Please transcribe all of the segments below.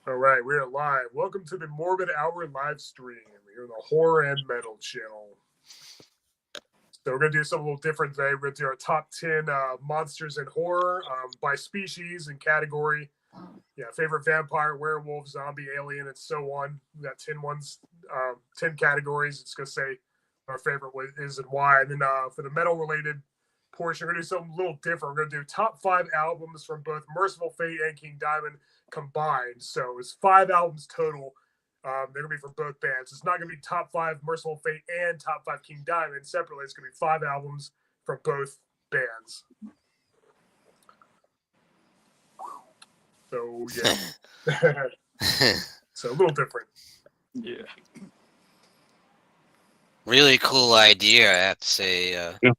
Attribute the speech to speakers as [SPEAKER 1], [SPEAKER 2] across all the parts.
[SPEAKER 1] All right, we're live. Welcome to the Morbid Hour live stream. We're in the Horror and Metal channel. So we're going to do something a little different today. We're going to do our top 10 monsters in horror by species and category. Yeah, favorite vampire, werewolf, zombie, alien, and so on. We got 10 ones, 10 categories. It's going to say our favorite is and why. And then for the metal-related portion, we're going to do something a little different. We're going to do top 5 albums from both Mercyful Fate and King Diamond combined. So it's 5 albums total. They're going to be from both bands. It's not going to be top 5 Mercyful Fate and top 5 King Diamond separately. It's going to be 5 albums from both bands. So, yeah. So a little different.
[SPEAKER 2] Yeah.
[SPEAKER 3] Really cool idea, I have to say.
[SPEAKER 2] Yeah.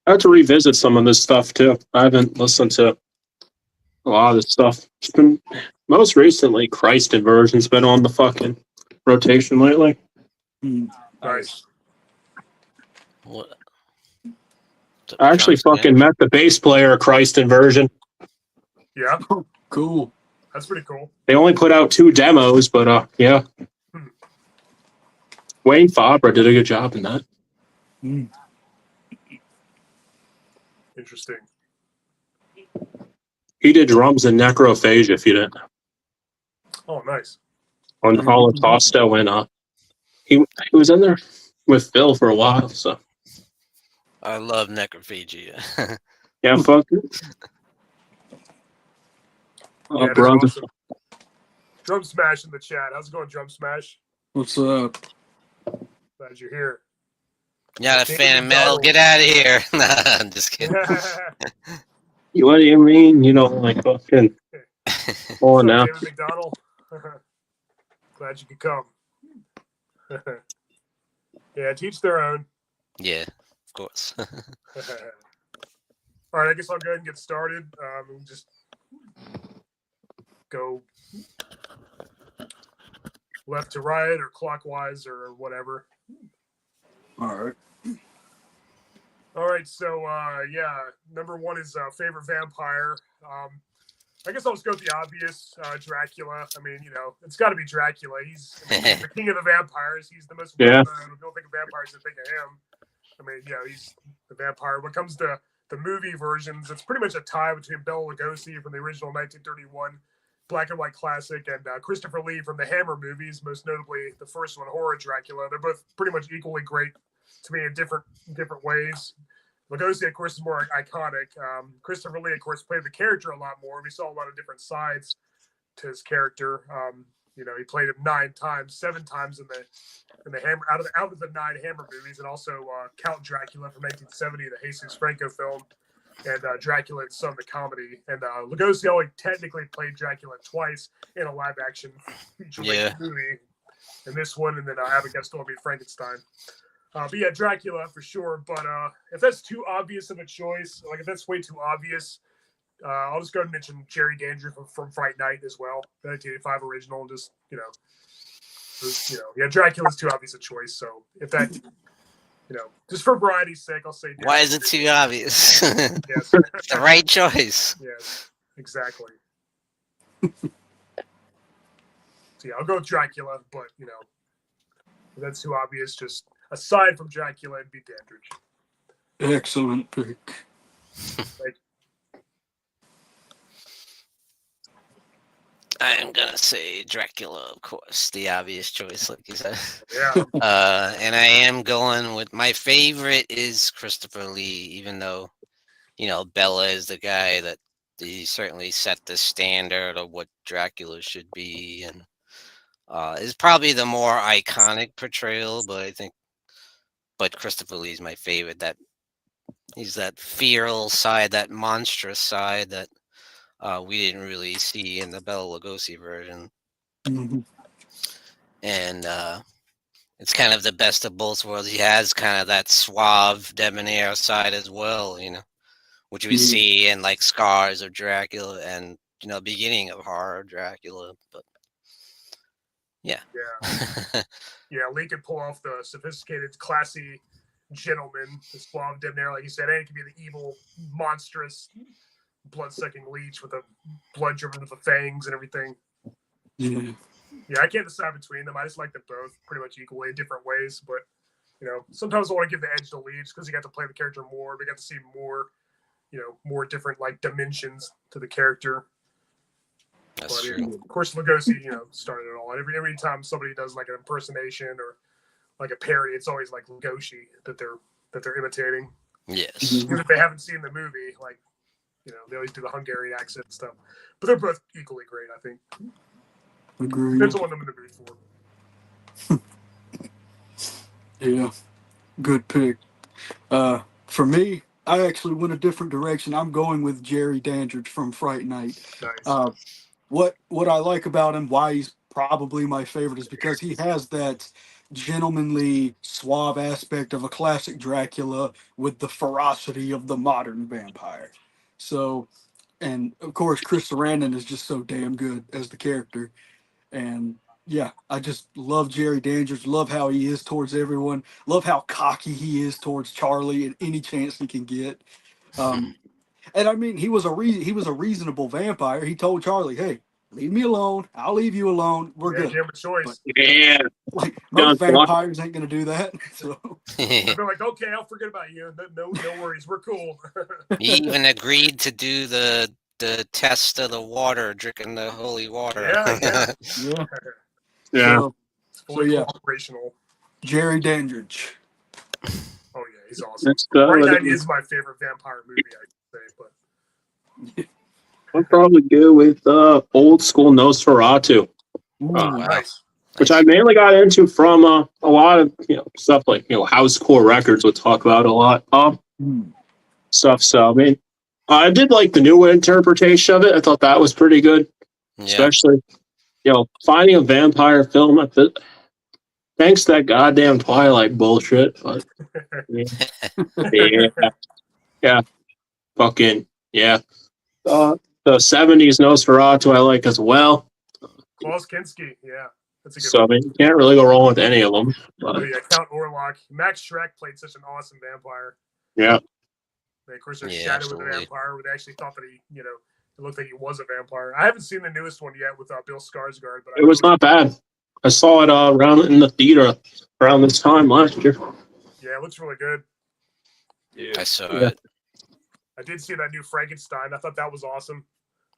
[SPEAKER 2] I have to revisit some of this stuff too. I haven't listened to a lot of this stuff. It's been most recently Christ Inversion's been on the fucking rotation lately.
[SPEAKER 1] Nice.
[SPEAKER 3] What?
[SPEAKER 2] I actually fucking met the bass player of Christ Inversion.
[SPEAKER 1] Yeah.
[SPEAKER 4] Cool.
[SPEAKER 1] That's pretty cool.
[SPEAKER 2] They only put out 2 demos, but yeah. Wayne Fabra did a good job in that.
[SPEAKER 1] Interesting.
[SPEAKER 2] He did drums in Necrophage, if you didn't.
[SPEAKER 1] Oh, nice.
[SPEAKER 2] On Holocaust, and he was in there with Phil for a while, so.
[SPEAKER 3] I love necrophagia.
[SPEAKER 2] Yeah, fuck it.
[SPEAKER 1] Yeah,
[SPEAKER 2] brother.
[SPEAKER 1] awesome. Drum Smash in the chat. How's it going, Drum Smash?
[SPEAKER 4] What's up?
[SPEAKER 1] Glad you're here.
[SPEAKER 3] Not a fan of metal. Get out of here. Nah, I'm just kidding.
[SPEAKER 2] What do you mean? You know, like fucking. Oh, now.
[SPEAKER 1] David McDonald. Glad you could come. Yeah, teach their own.
[SPEAKER 3] Yeah, of course.
[SPEAKER 1] All right, I guess I'll go ahead and get started. Just go left to right or clockwise or whatever.
[SPEAKER 4] All right.
[SPEAKER 1] All right, so yeah, number 1 is favorite vampire. I guess I'll just go with the obvious, Dracula. I mean, you know, it's got to be Dracula. He's the king of the vampires. He's the most well-known. If you don't think of vampires, you think of him. I mean, yeah, he's the vampire. When it comes to the movie versions, it's pretty much a tie between Bela Lugosi from the original 1931 black and white classic and Christopher Lee from the Hammer movies, most notably the first one, Horror Dracula. They're both pretty much equally great to me in different ways. Lugosi, of course, is more iconic. Christopher Lee, of course, played the character a lot more. We saw a lot of different sides to his character. You know, he played him 7 times in the Hammer out of the 9 Hammer movies, and also Count Dracula from 1970, the Jesus Franco film, and Dracula and Son, the comedy. And Lugosi only technically played Dracula twice in a live-action feature-length movie. In this one, and then Abigail Stormy Frankenstein. But yeah, Dracula for sure. But if that's too obvious of a choice, like if that's way too obvious, I'll just go ahead and mention Jerry Dandridge from Fright Night as well, the 1985 original. Just yeah, Dracula's too obvious a choice. So if that, just for variety's sake, I'll say.
[SPEAKER 3] Why is it too obvious?
[SPEAKER 1] Yes,
[SPEAKER 3] the right choice.
[SPEAKER 1] Yes, exactly. So yeah, I'll go with Dracula, but if that's too obvious, just. Aside from Dracula, it'd be Dandridge.
[SPEAKER 4] Excellent pick.
[SPEAKER 3] I'm gonna say Dracula, of course, the obvious choice, like you said.
[SPEAKER 1] Yeah.
[SPEAKER 3] And I am going with my favorite is Christopher Lee, even though, Bela is the guy that he certainly set the standard of what Dracula should be, and is probably the more iconic portrayal, but Christopher Lee is my favorite. That he's that feral side, that monstrous side that we didn't really see in the Bela Lugosi version.
[SPEAKER 4] Mm-hmm.
[SPEAKER 3] And it's kind of the best of both worlds. He has kind of that suave, debonair side as well, which we see in like Scars of Dracula and beginning of Horror of Dracula. But yeah.
[SPEAKER 1] Yeah, Lee could pull off the sophisticated, classy gentleman, the suave, debonair, like you said, and it could be the evil, monstrous, blood-sucking leech with a blood dripping with the fangs and everything.
[SPEAKER 4] Yeah.
[SPEAKER 1] Yeah, I can't decide between them. I just like them both pretty much equally in different ways. But sometimes I want to give the edge to Leech because you got to play the character more. We got to see more, more different like dimensions to the character.
[SPEAKER 3] That's
[SPEAKER 1] But
[SPEAKER 3] true.
[SPEAKER 1] of course, Lugosi, started it all. Every time somebody does like an impersonation or like a parody, it's always like Lugosi that they're imitating.
[SPEAKER 3] Yes.
[SPEAKER 1] Even if they haven't seen the movie, like they always do the Hungarian accent and stuff. But they're both equally great, I think.
[SPEAKER 4] Agreed.
[SPEAKER 1] Depends on what I'm in the mood for.
[SPEAKER 4] Yeah. Good pick. For me, I actually went a different direction. I'm going with Jerry Dandridge from Fright Night.
[SPEAKER 1] Nice.
[SPEAKER 4] What I like about him, why he's probably my favorite, is because he has that gentlemanly, suave aspect of a classic Dracula with the ferocity of the modern vampire. So, and of course, Chris Sarandon is just so damn good as the character. And yeah, I just love Jerry Dandridge. Love how he is towards everyone. Love how cocky he is towards Charlie at any chance he can get. And I mean, he was a reasonable vampire. He told Charlie, "Hey, leave me alone. I'll leave you alone. We're
[SPEAKER 1] Yeah,
[SPEAKER 4] good."
[SPEAKER 1] give him a choice.
[SPEAKER 4] But
[SPEAKER 2] Yeah.
[SPEAKER 4] like
[SPEAKER 2] Done.
[SPEAKER 4] most vampires ain't gonna do that. So
[SPEAKER 1] They're like, okay, I'll forget about you. No worries. We're cool.
[SPEAKER 3] He even agreed to do the test of the water, drinking the holy water.
[SPEAKER 1] Yeah.
[SPEAKER 4] yeah,
[SPEAKER 2] Yeah.
[SPEAKER 1] It's fully
[SPEAKER 4] yeah.
[SPEAKER 1] operational.
[SPEAKER 4] Jerry Dandridge.
[SPEAKER 1] Oh yeah, he's awesome.
[SPEAKER 2] That's good.
[SPEAKER 1] Fright Night is my favorite vampire movie, I say, but
[SPEAKER 2] I'd probably go with old school Nosferatu,
[SPEAKER 3] Wow.
[SPEAKER 1] nice.
[SPEAKER 2] which I mainly got into from a lot of stuff like House Core Records would talk about a lot stuff. So I mean, I did like the new interpretation of it. I thought that was pretty good,
[SPEAKER 3] Yeah.
[SPEAKER 2] especially finding a vampire film at the. Thanks to that goddamn Twilight bullshit, but yeah, fucking yeah. The 70s Nosferatu I like as well.
[SPEAKER 1] Klaus Kinski, yeah, that's a good
[SPEAKER 2] So I
[SPEAKER 1] one.
[SPEAKER 2] mean, you can't really go wrong with any of them.
[SPEAKER 1] Oh
[SPEAKER 2] But,
[SPEAKER 1] yeah, Count Orlok. Max Schreck played such an awesome vampire.
[SPEAKER 2] yeah,
[SPEAKER 1] And of course, there's
[SPEAKER 3] Yeah,
[SPEAKER 1] Shadow of the
[SPEAKER 3] absolutely.
[SPEAKER 1] Vampire, where they actually thought that he, it looked like he was a vampire. I haven't seen the newest one yet with Bill Skarsgård, but
[SPEAKER 2] it was not bad. I saw it around in the theater around this time last year.
[SPEAKER 1] Yeah, it looks really good.
[SPEAKER 3] I saw
[SPEAKER 2] Yeah.
[SPEAKER 3] it.
[SPEAKER 1] I did see that new Frankenstein. I thought that was awesome.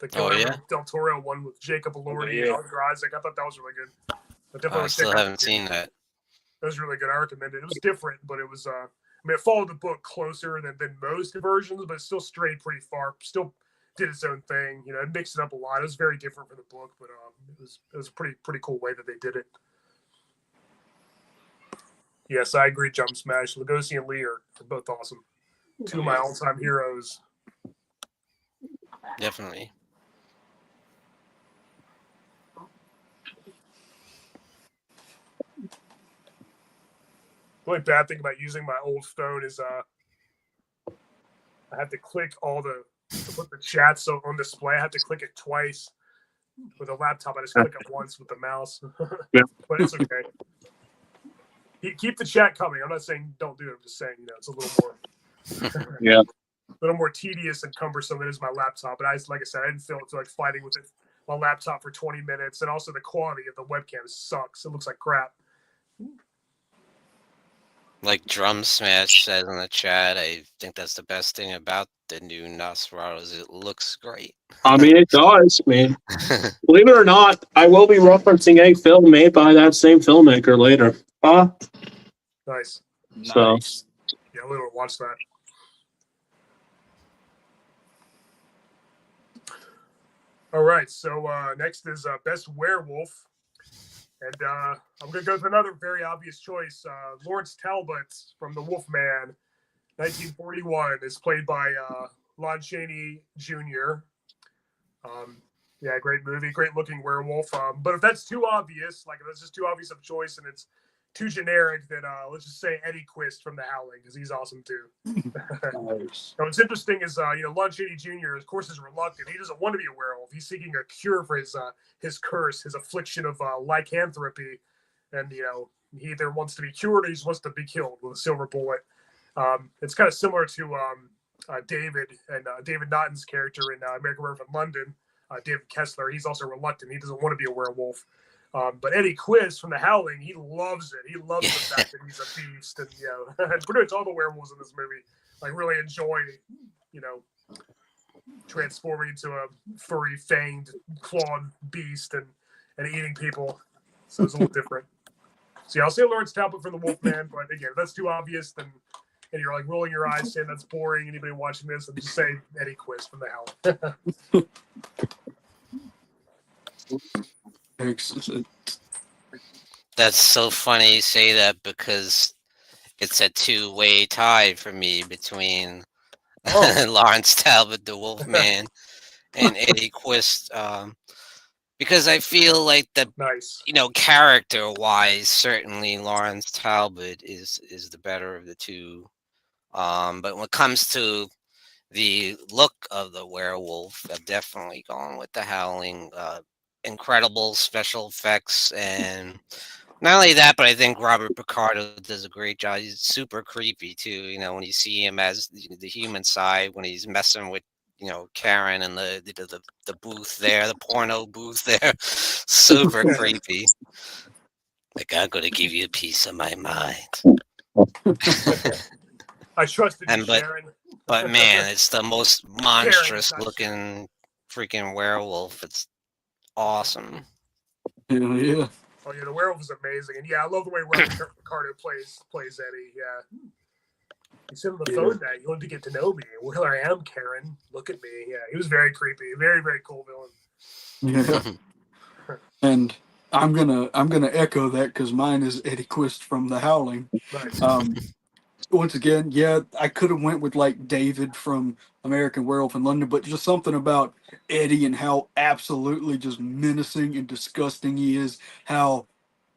[SPEAKER 1] The
[SPEAKER 3] Oh,
[SPEAKER 1] Guillermo
[SPEAKER 3] yeah?
[SPEAKER 1] Del Toro one with Jacob Elordi and Oscar Isaac. I thought that was really good. I definitely
[SPEAKER 3] I
[SPEAKER 1] would
[SPEAKER 3] still
[SPEAKER 1] check out
[SPEAKER 3] haven't
[SPEAKER 1] the-
[SPEAKER 3] seen that.
[SPEAKER 1] It was really good. I recommend it. It was different, but it was. I mean, it followed the book closer than most versions, but it still strayed pretty far. Still did its own thing. It mixed it up a lot. It was very different from the book, but it was a pretty cool way that they did it. Yes, I agree. Jump Smash, Lugosi and Lee are both awesome. Two of my all-time heroes.
[SPEAKER 3] Definitely.
[SPEAKER 1] The only bad thing about using my old phone is I have to click to put the chat on display. I have to click it twice. With a laptop, I just click it once with the mouse.
[SPEAKER 2] Yeah.
[SPEAKER 1] But it's okay. Keep the chat coming. I'm not saying don't do it. I'm just saying, it's a little more
[SPEAKER 2] Yeah.
[SPEAKER 1] a little more tedious and cumbersome than is my laptop. But like I said, I didn't feel like fighting with my laptop for 20 minutes. And also the quality of the webcam sucks. It looks like crap.
[SPEAKER 3] Like Drum Smash says in the chat, I think that's the best thing about the new Nosferatu is it looks great.
[SPEAKER 2] I mean, it does, man. Believe it or not, I will be referencing a film made by that same filmmaker later.
[SPEAKER 1] Nice.
[SPEAKER 2] So-
[SPEAKER 4] Nice.
[SPEAKER 1] Yeah, we will watch that. All right, so next is Best Werewolf. And I'm going to go with another very obvious choice. Lawrence Talbot from The Wolfman, 1941, is played by Lon Chaney Jr. Yeah, great movie, great looking werewolf. But if that's too obvious, like if it's just too obvious of choice and it's too generic, then let's just say Eddie Quist from The Howling, because he's awesome too.
[SPEAKER 4] Nice.
[SPEAKER 1] Now, what's interesting is, Lon Chaney Jr., of course, is reluctant. He doesn't want to be a werewolf. He's seeking a cure for his curse, his affliction of lycanthropy. And, he either wants to be cured or he just wants to be killed with a silver bullet. It's kind of similar to David and David Naughton's character in American Werewolf in London. David Kessler, he's also reluctant. He doesn't want to be a werewolf. But Eddie Quist from The Howling, he loves it. He loves the fact that he's a beast, and and pretty much all the werewolves in this movie like really enjoy, transforming into a furry, fanged, clawed beast and eating people. So it's a little different. So yeah, I'll say Lawrence Talbot for the Wolfman, but again, if that's too obvious, then and you're like rolling your eyes saying that's boring. Anybody watching this, and just say Eddie Quist from The Howling.
[SPEAKER 4] Excellent.
[SPEAKER 3] That's so funny you say that because it's a two-way tie for me between Lawrence Talbot, the Wolfman, and Eddie Quist. Because I feel like
[SPEAKER 1] Nice.
[SPEAKER 3] character-wise, certainly Lawrence Talbot is the better of the two. But when it comes to the look of the werewolf, I've definitely gone with The Howling. Incredible special effects, and not only that, but I think Robert Picardo does a great job. He's super creepy too. When you see him as the human side, when he's messing with Karen and the booth there, the porno booth there, super creepy. Like, I'm gonna give you a piece of my mind.
[SPEAKER 1] I trusted you, Sharon.
[SPEAKER 3] But man, it's the most monstrous looking freaking werewolf. It's awesome.
[SPEAKER 4] Yeah.
[SPEAKER 1] Oh yeah, the werewolf is amazing, and I love the way Robert Picardo plays Eddie. Yeah, he said on the phone that you wanted to get to know me. Well, here I am, Karen. Look at me. Yeah, he was very creepy, very very cool villain.
[SPEAKER 4] Yeah. And I'm gonna echo that because mine is Eddie Quist from The Howling.
[SPEAKER 1] Nice.
[SPEAKER 4] Once again, I could have went with like David from American Werewolf in London, but just something about Eddie and how absolutely just menacing and disgusting he is. How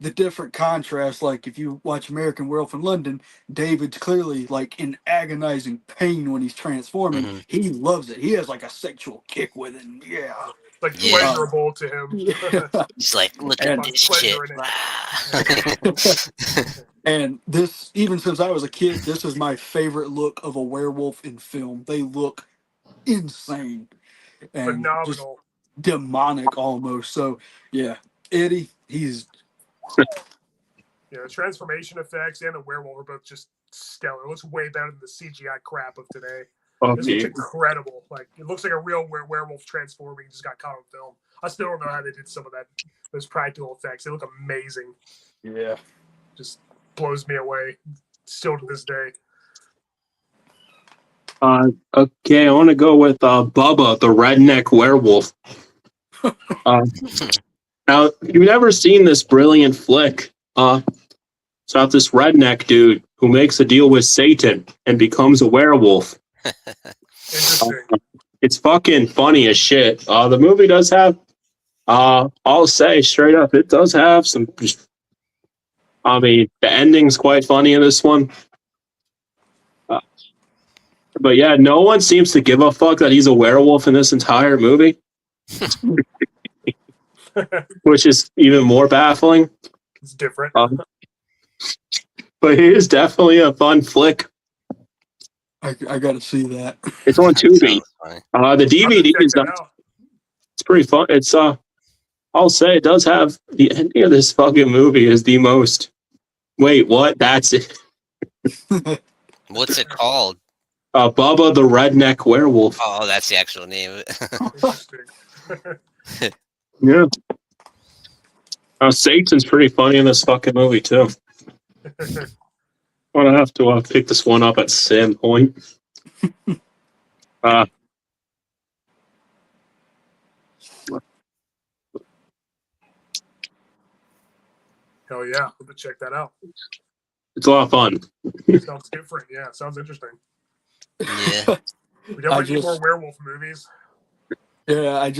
[SPEAKER 4] the different contrasts, like if you watch American Werewolf in London, David's clearly like in agonizing pain when he's transforming.
[SPEAKER 3] Mm-hmm.
[SPEAKER 4] He loves it. He has like a sexual kick with it. Yeah.
[SPEAKER 1] Like pleasurable to him.
[SPEAKER 4] Yeah.
[SPEAKER 3] He's like, look at this shit.
[SPEAKER 4] And this, even since I was a kid, this is my favorite look of a werewolf in film. They look insane and
[SPEAKER 1] phenomenal,
[SPEAKER 4] just demonic almost. So yeah, Eddie, he's
[SPEAKER 1] the transformation effects and the werewolf are both just stellar. It looks way better than the CGI crap of today. This looks incredible. Like, it looks like a real werewolf transforming. Just got caught on film. I still don't know how they did some of those practical effects. They look amazing.
[SPEAKER 4] Yeah,
[SPEAKER 1] just blows me away still to this day.
[SPEAKER 2] Okay, I want to go with Bubba, the redneck werewolf. Now, if you've never seen this brilliant flick, it's about this redneck dude who makes a deal with Satan and becomes a werewolf.
[SPEAKER 1] Interesting.
[SPEAKER 2] It's fucking funny as shit. The movie does have, I'll say straight up, it does have some. I mean, the ending's quite funny in this one. But yeah, no one seems to give a fuck that he's a werewolf in this entire movie, which is even more baffling.
[SPEAKER 1] It's different.
[SPEAKER 2] But it is definitely a fun flick.
[SPEAKER 4] I got to see that.
[SPEAKER 2] It's on Tubi. The DVD is it's pretty fun. It's I'll say it does have the ending of this fucking movie is the most. Wait, what? That's it.
[SPEAKER 3] What's it called?
[SPEAKER 2] Bubba the Redneck Werewolf.
[SPEAKER 3] Oh, that's the actual name of
[SPEAKER 2] it. Yeah. Satan's pretty funny in this fucking movie too. I'm gonna have to pick this one up at some point. Hell
[SPEAKER 1] yeah, I'm gonna check that out.
[SPEAKER 2] It's a lot of fun.
[SPEAKER 1] Sounds different. Yeah, sounds interesting.
[SPEAKER 3] Yeah.
[SPEAKER 1] We definitely need more werewolf movies.
[SPEAKER 4] Yeah,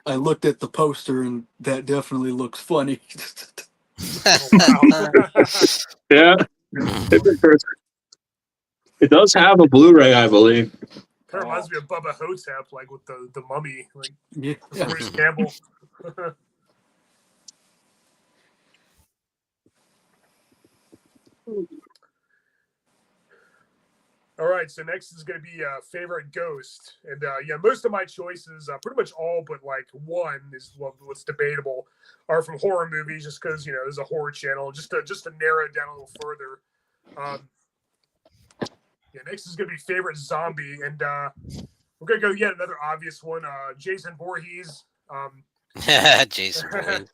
[SPEAKER 4] I looked at the poster and that definitely looks funny.
[SPEAKER 1] Oh, wow.
[SPEAKER 2] Yeah. It does have a Blu-ray, I believe.
[SPEAKER 1] Kind of reminds me of Bubba Hotep, like with the mummy, like Bruce
[SPEAKER 4] Yeah.
[SPEAKER 1] Campbell. All right, so next is going to be favorite ghost, and yeah, most of my choices, pretty much all but like one is what's debatable, are from horror movies, just because there's a horror channel. Just to narrow it down a little further, yeah, next is going to be favorite zombie, and we're going to go yet another obvious one, Jason Voorhees.
[SPEAKER 3] Jason Bourne.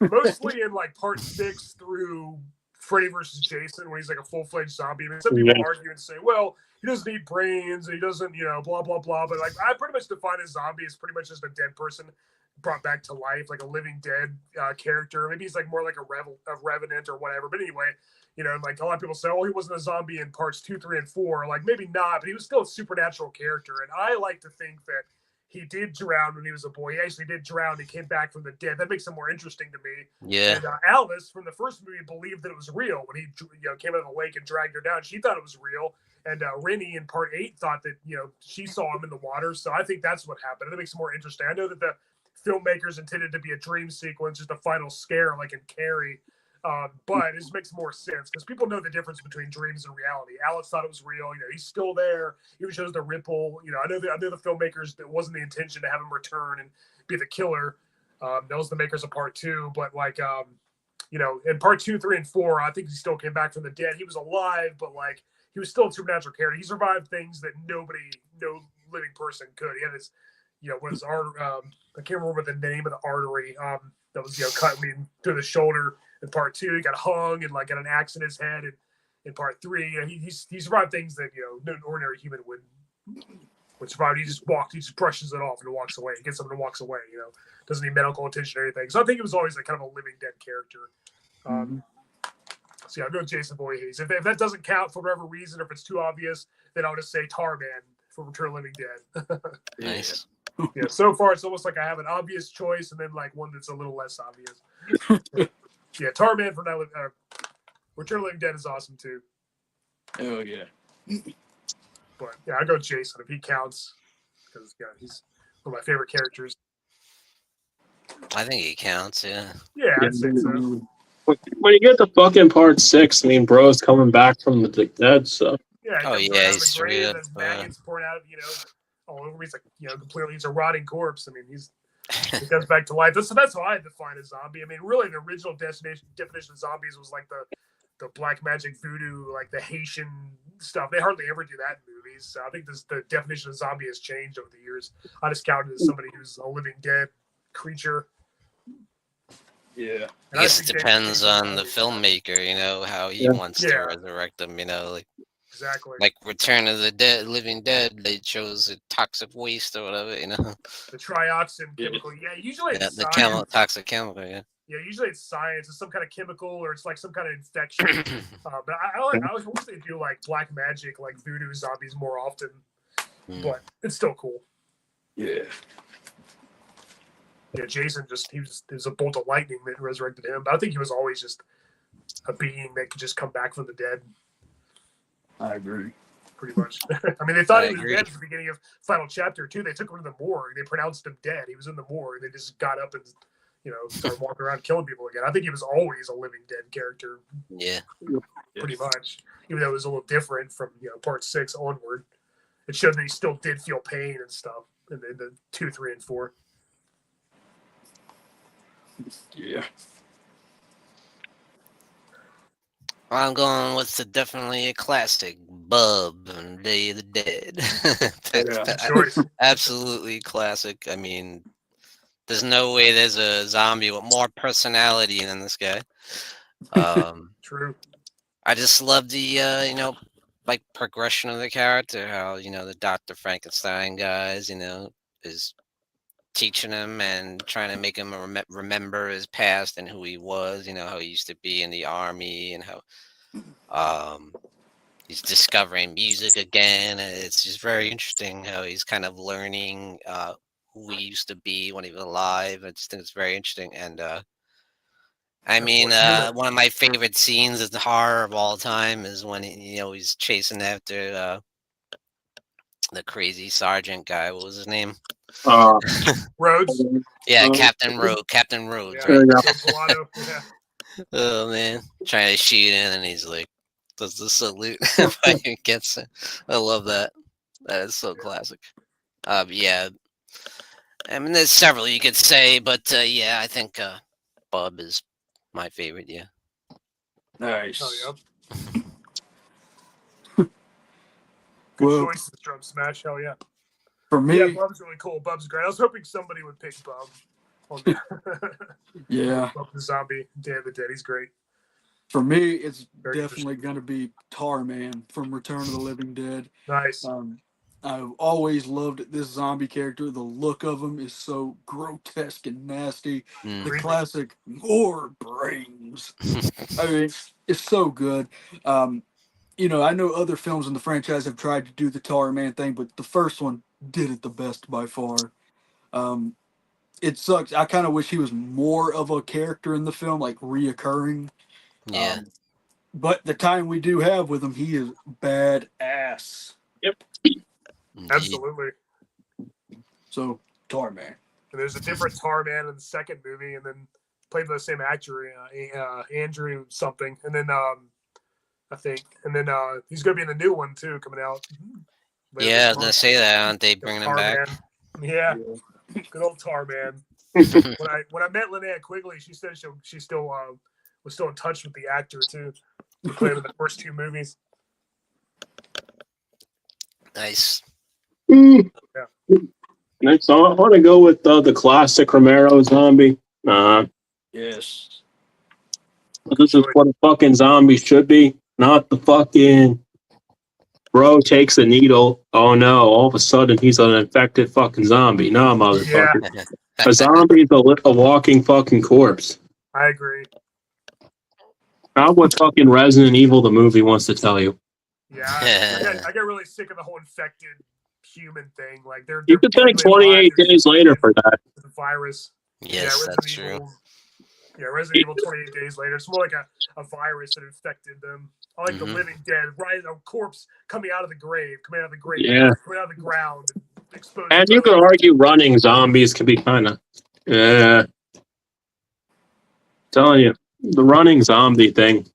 [SPEAKER 1] Mostly in like part 6 through Freddy versus Jason, when he's like a full-fledged zombie. I mean, some people argue and say, well, he doesn't eat brains, and he doesn't, blah, blah, blah. But like, I pretty much define a zombie as pretty much just a dead person brought back to life, like a living dead character. Maybe he's like more like a revenant or whatever. But anyway, like a lot of people say, oh, he wasn't a zombie in parts 2, 3, and 4. Like maybe not, but he was still a supernatural character. And I like to think that he did drown when he was a boy. He actually did drown. He came back from the dead. That makes him more interesting to me.
[SPEAKER 3] Yeah.
[SPEAKER 1] And Alice from the first movie believed that it was real when he came out of the lake and dragged her down. She thought it was real. And Rennie in part 8 thought that she saw him in the water. So I think that's what happened. That makes it more interesting. I know that the filmmakers intended to be a dream sequence, just a final scare like in Carrie. But it just makes more sense because people know the difference between dreams and reality. Alex thought it was real. He's still there. He even shows the ripple. I know the filmmakers, that wasn't the intention to have him return and be the killer. That was the makers of part 2. But like, in part 2, 3, and 4, I think he still came back from the dead. He was alive, but like he was still a supernatural character. He survived things that no living person could. He had his, what is I can't remember the name of the artery that was cut through the shoulder. In part 2, he got hung and like got an axe in his head. And in part 3, he survived things that no ordinary human would survive. He just brushes it off and walks away. He gets up and walks away. Doesn't need medical attention or anything. So I think it was always like kind of a living dead character. So yeah, I'll go Jason Voorhees. If that doesn't count for whatever reason, or if it's too obvious, then I'll just say Tarman from Return of the Living Dead.
[SPEAKER 3] Nice.
[SPEAKER 1] Yeah, so far it's almost like I have an obvious choice and then like one that's a little less obvious. Yeah, Tarman from Return of the Living Dead is awesome too.
[SPEAKER 4] Oh yeah.
[SPEAKER 1] But yeah, I go Jason if he counts, because he's one of my favorite characters.
[SPEAKER 3] I think he counts. Yeah.
[SPEAKER 1] Yeah, I'd say so.
[SPEAKER 2] When you get to fucking part 6, I mean, bro's coming back from the dead, so.
[SPEAKER 1] Yeah.
[SPEAKER 3] Oh yeah, he's straight up.
[SPEAKER 1] Maggots pouring out, all over him. He's like, completely. He's a rotting corpse. I mean, he comes back to life. That's how I define a zombie. I mean, really, the original definition of zombies was like the black magic voodoo, like the Haitian stuff. They hardly ever do that in movies. So I think the definition of zombie has changed over the years. I just counted as somebody who's a living dead creature.
[SPEAKER 4] Yeah.
[SPEAKER 3] I guess it depends on the filmmaker, how he wants to resurrect them, like.
[SPEAKER 1] Exactly.
[SPEAKER 3] Like Return of the Dead, Living Dead, they chose a toxic waste or whatever,
[SPEAKER 1] The trioxin chemical. Yeah, usually it's
[SPEAKER 3] toxic chemical, yeah.
[SPEAKER 1] Yeah, usually it's science. It's some kind of chemical or it's like some kind of infection. But I wish they do like black magic, like voodoo zombies more often. But it's still cool.
[SPEAKER 4] Yeah.
[SPEAKER 1] Yeah, Jason he was a bolt of lightning that resurrected him. But I think he was always just a being that could just come back from the dead.
[SPEAKER 4] I agree.
[SPEAKER 1] Pretty much. I mean, they thought he was dead at the beginning of Final Chapter 2. They took him to the morgue. They pronounced him dead. He was in the morgue. They just got up and, started walking around killing people again. I think he was always a living dead character.
[SPEAKER 3] Yeah.
[SPEAKER 1] Pretty much. Even though it was a little different from, part 6 onward. It showed that he still did feel pain and stuff in the 2, 3, and 4.
[SPEAKER 4] Yeah.
[SPEAKER 3] I'm going with definitely a classic, Bub and Day of the Dead. Absolutely classic. I mean, there's no way there's a zombie with more personality than this guy.
[SPEAKER 1] True.
[SPEAKER 3] I just love the, like progression of the character, how, the Dr. Frankenstein guys, is teaching him and trying to make him remember his past and who he was, how he used to be in the army and how he's discovering music again. It's just very interesting how he's kind of learning who he used to be when he was alive. I just think it's very interesting. And one of my favorite scenes in horror of all time is when he's chasing after the crazy sergeant guy. What was his name?
[SPEAKER 1] Rhodes.
[SPEAKER 3] Yeah, Captain Rhodes. Captain Rhodes.
[SPEAKER 1] Yeah,
[SPEAKER 3] Right?
[SPEAKER 1] yeah.
[SPEAKER 3] Oh man, trying to shoot him, and he's like, does the salute when he gets it. I love that. That is so classic. Yeah. I mean, there's several you could say, but yeah, I think Bub is my favorite. Yeah.
[SPEAKER 4] Nice.
[SPEAKER 1] Oh yeah. Good
[SPEAKER 4] Well,
[SPEAKER 1] choice, Drum Smash. Hell yeah.
[SPEAKER 4] for me,
[SPEAKER 1] Yeah, Bub's really cool. Bub's great. I was hoping somebody would pick Bub. On there.
[SPEAKER 4] yeah,
[SPEAKER 1] Bub the Zombie, Day of the Dead. He's great.
[SPEAKER 4] for me, it's
[SPEAKER 1] Very
[SPEAKER 4] definitely going to be Tarman from Return of the Living Dead.
[SPEAKER 1] Nice.
[SPEAKER 4] I've always loved this zombie character. The look of him is so grotesque and nasty. The classic more brains. I mean, it's so good. You know, I know other films in the franchise have tried to do the Tar Man thing, but the first one did it the best by far. It sucks. I kind of wish he was more of a character in the film, like reoccurring.
[SPEAKER 3] Yeah.
[SPEAKER 4] But the time we do have with him, he is badass.
[SPEAKER 2] Yep.
[SPEAKER 3] Indeed.
[SPEAKER 1] Absolutely.
[SPEAKER 4] So, Tar Man.
[SPEAKER 1] And there's a different Tar Man in the second movie, and then played by the same actor, Andrew something. And then I think, and then he's gonna be in the new one too, coming out.
[SPEAKER 3] Yeah, I was gonna say that. Aren't they bringing him back?
[SPEAKER 1] Man. Yeah, good old Tar Man. when I met Linnea Quigley, she said she still was still in touch with the actor too, who played in the first two movies.
[SPEAKER 3] Nice.
[SPEAKER 2] Yeah. Next, I want to go with the classic Romero zombie.
[SPEAKER 4] Yes.
[SPEAKER 2] This is what a fucking zombie should be, not the fucking bro takes a needle. Oh no! All of a sudden he's an infected fucking zombie. No, motherfucker.
[SPEAKER 1] Yeah.
[SPEAKER 2] A zombie is a walking fucking corpse.
[SPEAKER 1] I agree.
[SPEAKER 2] Not what fucking Resident Evil the movie wants to tell you.
[SPEAKER 1] Yeah, I get really sick of the whole infected human thing. Like they're
[SPEAKER 2] You could take 28 days later for that.
[SPEAKER 1] The virus.
[SPEAKER 3] Yes,
[SPEAKER 1] yeah,
[SPEAKER 3] that's true.
[SPEAKER 1] Yeah, Resident Evil 28 days later. It's more like a virus that infected them. I like the Living Dead, right? A corpse coming out of the grave, coming out of the grave, coming out of the ground, exposed.
[SPEAKER 2] And you could argue running zombies can be kind of, telling you, the running zombie thing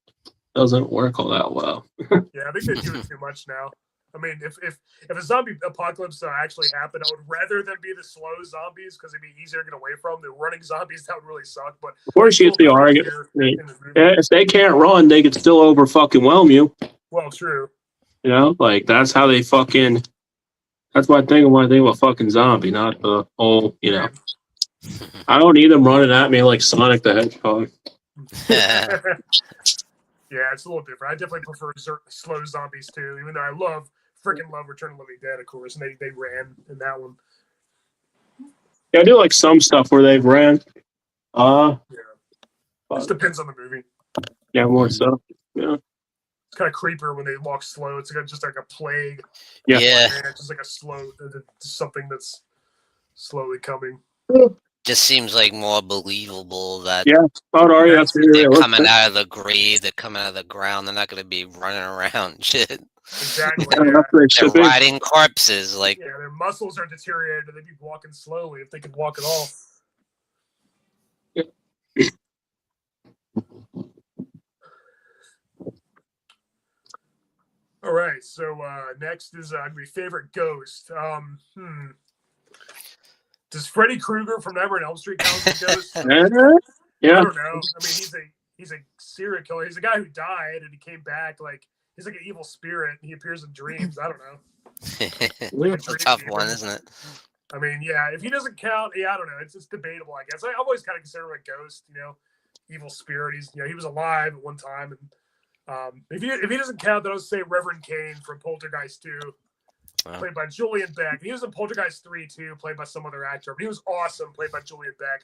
[SPEAKER 2] doesn't work all that well.
[SPEAKER 1] Yeah, I think they do it too much now. I mean, if a zombie apocalypse actually happened, I would rather them be the slow zombies because it'd be easier to get away from. The running zombies, that would really suck. But
[SPEAKER 2] of course, you get the argument. If they can't run, they could still over fucking whelm you.
[SPEAKER 1] Well, true.
[SPEAKER 2] You know, like that's how they fucking. That's my thing. When I think of a fucking zombie, not the whole. You know, I don't need them running at me like Sonic the Hedgehog.
[SPEAKER 1] Yeah, it's a little different. I definitely prefer slow zombies too, even though I freaking love Return of the Living Dead, of course, and they ran in that one.
[SPEAKER 2] Yeah, I do like some stuff where they've ran.
[SPEAKER 1] Yeah. It just depends on the movie.
[SPEAKER 2] Yeah, more so. Yeah.
[SPEAKER 1] It's kind of creepier when they walk slow. It's like just like a plague.
[SPEAKER 2] Yeah.
[SPEAKER 1] It's just like a slow, something that's slowly coming.
[SPEAKER 3] Just seems like more believable that
[SPEAKER 2] that's
[SPEAKER 3] they're coming out of the grave, they're coming out of the ground, they're not going to be running around shit.
[SPEAKER 1] Exactly.
[SPEAKER 3] They're riding corpses. Like,
[SPEAKER 1] their muscles are deteriorated. They'd be walking slowly if they could walk at all. All right. So next is my favorite ghost. Does Freddy Krueger from Nightmare on Elm Street count as a ghost?
[SPEAKER 2] Yeah.
[SPEAKER 1] I don't know. I mean, he's a serial killer. He's a guy who died and he came back. Like he's like an evil spirit. And he appears in dreams. I don't know.
[SPEAKER 3] It's a tough one, isn't it?
[SPEAKER 1] I mean, yeah. If he doesn't count, I don't know. It's just debatable. I guess I've always kind of considered him a ghost. You know, evil spirit. He was alive at one time. And if he doesn't count, then I'll say Reverend Kane from Poltergeist 2. Played by Julian Beck. He was in Poltergeist 3 too, played by some other actor, but he was awesome, played by Julian Beck.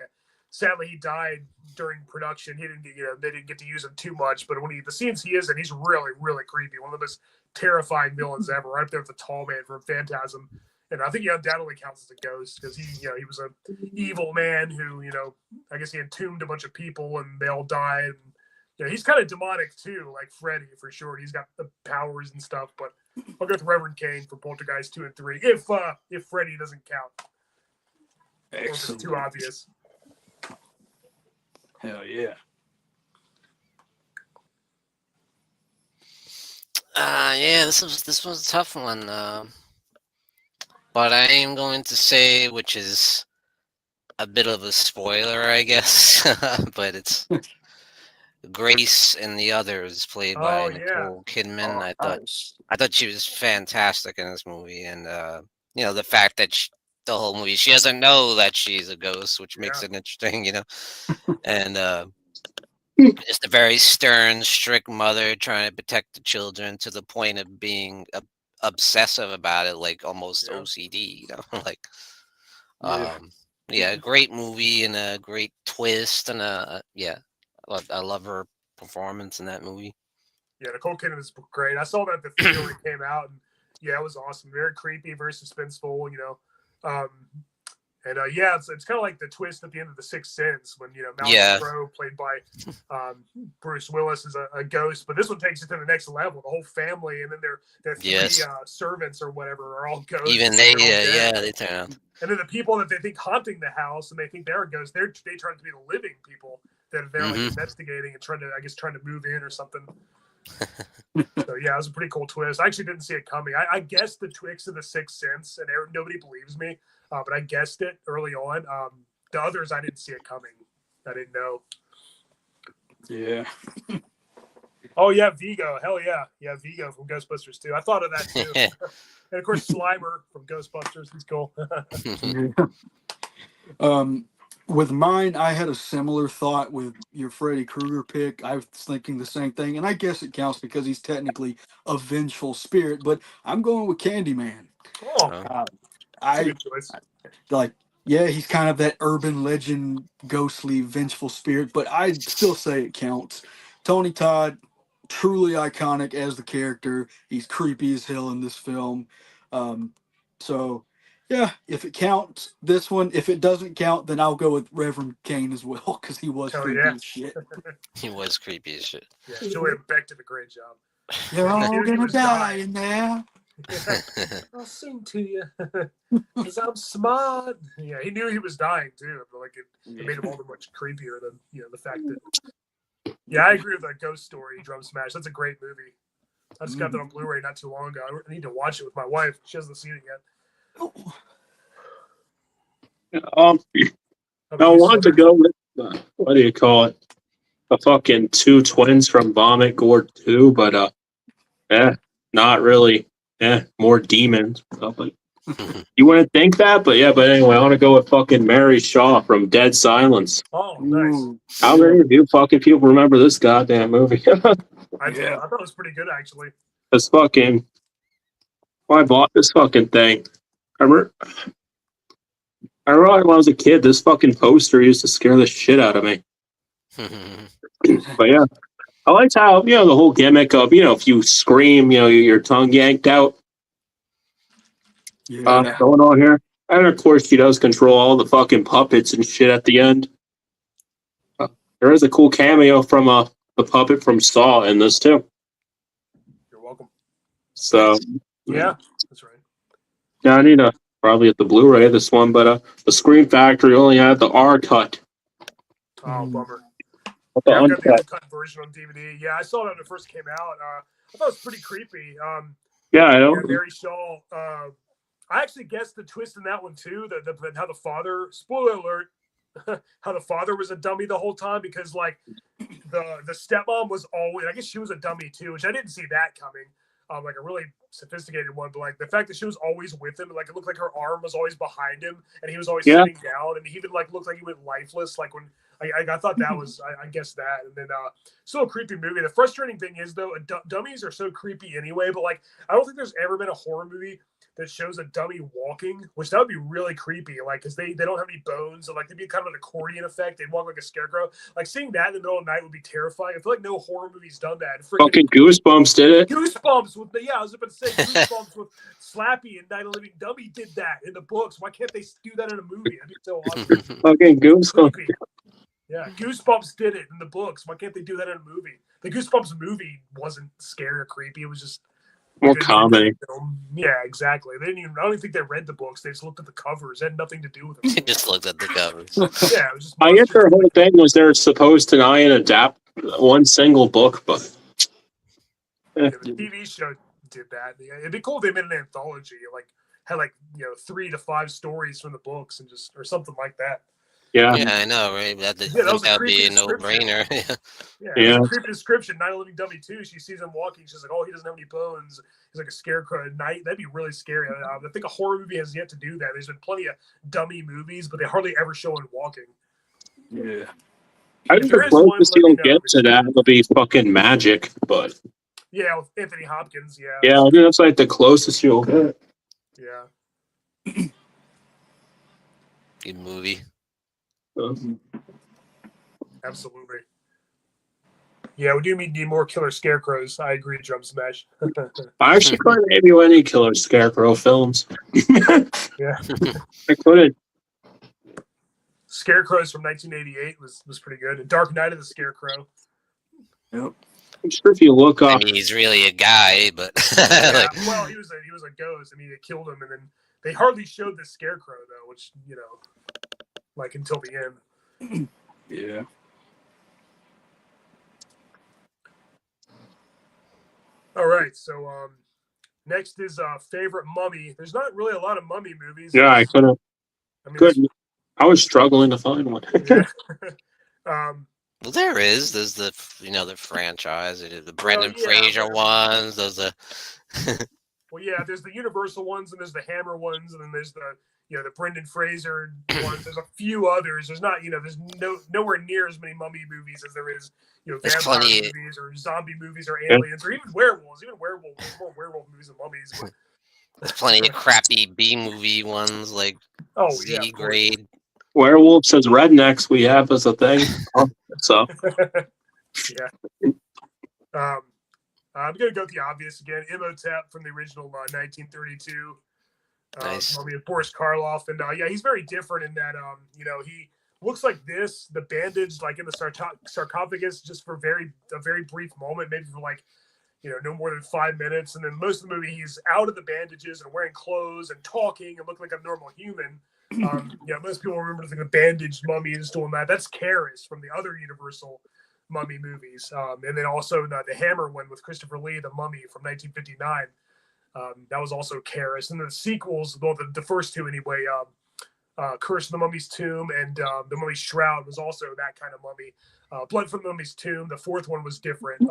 [SPEAKER 1] Sadly, he died during production. He didn't get, they didn't get to use him too much, but when the scenes he is in, he's really, really creepy. One of the most terrifying villains ever, right up there with the tall man from Phantasm. And I think he undoubtedly counts as a ghost because he was an evil man who, I guess he entombed a bunch of people and they all died. And, he's kind of demonic too, like Freddy for sure. He's got the powers and stuff, but I'll go with Reverend Kane for Poltergeist 2 and 3 if Freddy doesn't count. Excellent. Or if it's too obvious.
[SPEAKER 4] Hell yeah.
[SPEAKER 3] Yeah, this was a tough one. But I am going to say, which is a bit of a spoiler, I guess, but it's Grace and the Others, played by
[SPEAKER 1] Oh yeah,
[SPEAKER 3] Nicole Kidman.
[SPEAKER 4] Oh, nice.
[SPEAKER 3] I thought she was fantastic in this movie, and the fact that the whole movie she doesn't know that she's a ghost, which makes
[SPEAKER 1] Yeah.
[SPEAKER 3] it interesting, and just a very stern, strict mother trying to protect the children to the point of being obsessive about it, like almost
[SPEAKER 1] Yeah.
[SPEAKER 3] OCD, like.
[SPEAKER 4] Yeah.
[SPEAKER 3] Yeah, great movie and a great twist, and I love her performance in that movie.
[SPEAKER 1] Yeah, Nicole Kidman is great. I saw that at the theater when it came out, and yeah, it was awesome. Very creepy, very suspenseful. Yeah, it's kind of like the twist at the end of The Sixth Sense when Malcolm
[SPEAKER 3] Yeah.
[SPEAKER 1] Crowe, played by Bruce Willis, is a ghost. But this one takes it to the next level. The whole family, and then their three
[SPEAKER 3] Yes.
[SPEAKER 1] Servants or whatever are all ghosts.
[SPEAKER 3] Even
[SPEAKER 1] They're
[SPEAKER 3] they,
[SPEAKER 1] all dead.
[SPEAKER 3] they turn out.
[SPEAKER 1] And then the people that they think haunting the house and they think they're ghosts, they turn out to be the living people that they're like investigating and trying to move in or something. So yeah, it was a pretty cool twist. I actually didn't see it coming. I guessed the twist of The Sixth Sense, and nobody believes me, but I guessed it early on. The others, I didn't see it coming. I didn't know.
[SPEAKER 4] Yeah.
[SPEAKER 1] Oh yeah, Vigo. Hell yeah, Vigo from Ghostbusters 2. I thought of that too. And of course, Slimer from Ghostbusters. He's cool.
[SPEAKER 4] With mine, I had a similar thought with your Freddy Krueger pick. I was thinking the same thing, and I guess it counts because he's technically a vengeful spirit. But I'm going with Candyman.
[SPEAKER 1] Oh,
[SPEAKER 3] Oh.
[SPEAKER 1] that's a good choice.
[SPEAKER 4] Like, yeah, he's kind of that urban legend, ghostly, vengeful spirit, but I'd still say it counts. Tony Todd, truly iconic as the character. He's creepy as hell in this film. So, yeah, if it counts, this one. If it doesn't count, then I'll go with Reverend Kane as well, because he was
[SPEAKER 1] Hell
[SPEAKER 4] creepy
[SPEAKER 1] yeah.
[SPEAKER 4] as shit.
[SPEAKER 3] He was creepy as shit.
[SPEAKER 1] Yeah, Julian Beck did a great job.
[SPEAKER 4] You're
[SPEAKER 1] He
[SPEAKER 4] all
[SPEAKER 1] knew he
[SPEAKER 4] gonna
[SPEAKER 1] was
[SPEAKER 4] die
[SPEAKER 1] dying.
[SPEAKER 4] in there.
[SPEAKER 1] I'll sing to you because I'm smart. Yeah, he knew he was dying too, but like it made him all the much creepier than the fact that. Yeah, I agree with that Ghost Story Drum Smash. That's a great movie. I just got that on Blu-ray not too long ago. I need to watch it with my wife. She hasn't seen it yet.
[SPEAKER 2] I wanted to go with what do you call it? The fucking two twins from Vomit Gore 2, but not really. More demons. But you wouldn't think that, but anyway, I want to go with fucking Mary Shaw from Dead Silence.
[SPEAKER 1] Oh, nice.
[SPEAKER 4] Ooh.
[SPEAKER 2] How many of you fucking people remember this goddamn movie?
[SPEAKER 1] I did. I thought it was pretty good actually.
[SPEAKER 2] This fucking. Well, I bought this fucking thing. I remember when I was a kid, this fucking poster used to scare the shit out of me. But yeah, I liked how, the whole gimmick of, if you scream, your tongue yanked out.
[SPEAKER 4] Yeah.
[SPEAKER 2] Going on here. And of course, she does control all the fucking puppets and shit at the end. There is a cool cameo from the puppet from Saw in this too.
[SPEAKER 1] You're welcome.
[SPEAKER 2] So
[SPEAKER 1] Yeah, that's right.
[SPEAKER 2] yeah, I need to probably get the Blu-ray this one, but the Scream Factory only had the R cut.
[SPEAKER 1] Oh, bummer.
[SPEAKER 2] What the
[SPEAKER 1] Yeah, I got the
[SPEAKER 2] uncut?
[SPEAKER 1] uncut version on DVD. Yeah, I saw that when it first came out. I thought it was pretty creepy.
[SPEAKER 2] Yeah, I don't.
[SPEAKER 1] Mary Shaw. I actually guessed the twist in that one too. How the father. Spoiler alert. How the father was a dummy the whole time because like the stepmom was always. I guess she was a dummy too, which I didn't see that coming. Like a really sophisticated one, but like the fact that she was always with him, like it looked like her arm was always behind him, and he was always sitting down, and he even like looked like he went lifeless. Like when I thought that was, I guess that, and then still a creepy movie. The frustrating thing is though, dummies are so creepy anyway. But like I don't think there's ever been a horror movie that shows a dummy walking, which that would be really creepy. Like because they don't have any bones, and like they'd be kind of an accordion effect. They'd walk like a scarecrow. Like seeing that in the middle of the night would be terrifying. I feel like no horror movie's done that.
[SPEAKER 2] Fucking Goosebumps did it.
[SPEAKER 1] Goosebumps with I was about to say Goosebumps with Slappy and Night of the Living Dummy did that in the books. Why can't they do that in a movie? That'd be so awesome.
[SPEAKER 2] Fucking Goosebumps.
[SPEAKER 1] Creepy. Yeah, Goosebumps did it in the books. Why can't they do that in a movie? The Goosebumps movie wasn't scary or creepy. It was just
[SPEAKER 2] More comedy.
[SPEAKER 1] Yeah, exactly. They didn't even. I don't even think they read the books. They just looked at the covers. It had nothing to do with it.
[SPEAKER 3] Just looked at the covers.
[SPEAKER 1] Yeah, it was just.
[SPEAKER 2] I guess their whole thing was they're supposed to not adapt one single book, but
[SPEAKER 1] The TV show did that. It'd be cool if they made an anthology, like had 3 to 5 stories from the books and just or something like that.
[SPEAKER 2] Yeah.
[SPEAKER 3] Yeah, I know, right?
[SPEAKER 1] That was
[SPEAKER 3] that
[SPEAKER 1] a
[SPEAKER 3] would be
[SPEAKER 1] creepy
[SPEAKER 3] a
[SPEAKER 1] description.
[SPEAKER 3] no-brainer.
[SPEAKER 1] Yeah, it was a creepy description. Night of the Living Dummy too. She sees him walking. She's like, "Oh, he doesn't have any bones. He's like a scarecrow at night." That'd be really scary. I think a horror movie has yet to do that. There's been plenty of dummy movies, but they hardly ever show him walking.
[SPEAKER 4] Yeah.
[SPEAKER 2] I think the closest you'll get to that will be fucking Magic, but
[SPEAKER 1] yeah, with Anthony Hopkins. Yeah.
[SPEAKER 2] Yeah, I think that's like the closest you'll get.
[SPEAKER 1] Yeah.
[SPEAKER 3] Good movie.
[SPEAKER 1] Absolutely. Yeah, we do need more killer scarecrows. I agree, Drum Smash.
[SPEAKER 2] I actually couldn't name you any killer scarecrow films.
[SPEAKER 1] Yeah.
[SPEAKER 2] I couldn't.
[SPEAKER 1] Scarecrows from 1988 was pretty good. And Dark Knight of the Scarecrow.
[SPEAKER 4] Yep.
[SPEAKER 2] I'm sure if you look
[SPEAKER 3] I
[SPEAKER 2] up,
[SPEAKER 3] mean, he's really a guy, but
[SPEAKER 1] Yeah, well, he was a ghost. I mean, they killed him, and then they hardly showed the Scarecrow though, which like until the end.
[SPEAKER 4] Yeah.
[SPEAKER 1] All right, so next is favorite mummy. There's not really a lot of mummy movies.
[SPEAKER 2] yeah, I couldn't.
[SPEAKER 1] I mean,
[SPEAKER 2] Couldn't. I was struggling to find one.
[SPEAKER 1] yeah.
[SPEAKER 3] well, there's the the franchise, the Brendan
[SPEAKER 1] yeah,
[SPEAKER 3] Fraser
[SPEAKER 1] but-
[SPEAKER 3] ones. There's the
[SPEAKER 1] Well, yeah, there's the Universal ones, and there's the Hammer ones, and then there's the the Brendan Fraser ones. There's a few others. There's not there's nowhere near as many mummy movies as there is
[SPEAKER 3] There's
[SPEAKER 1] vampire
[SPEAKER 3] plenty-
[SPEAKER 1] movies or zombie movies or aliens or even werewolves. Even werewolves, there's more werewolf movies than mummies. But,
[SPEAKER 3] there's plenty of crappy B movie ones like
[SPEAKER 1] oh
[SPEAKER 3] Z
[SPEAKER 1] yeah, of course.
[SPEAKER 3] grade.
[SPEAKER 2] Werewolves as rednecks we have as a thing. So
[SPEAKER 1] Yeah. I'm gonna go with the obvious again. Imhotep from the original 1932.
[SPEAKER 3] Nice.
[SPEAKER 1] Mummy of Boris Karloff, and yeah, he's very different in that he looks like this, the bandage like in the sarcophagus, just for a very brief moment, maybe for like no more than 5 minutes, and then most of the movie he's out of the bandages and wearing clothes and talking and looking like a normal human. Most people remember the bandaged mummy is doing that. That's Karis from the other Universal mummy movies, and then also the Hammer one with Christopher Lee, the Mummy from 1959. That was also Karis, and then the sequels, well, the first two anyway. Curse of the Mummy's Tomb and the Mummy's Shroud was also that kind of mummy. Blood from the Mummy's Tomb, the fourth one was different.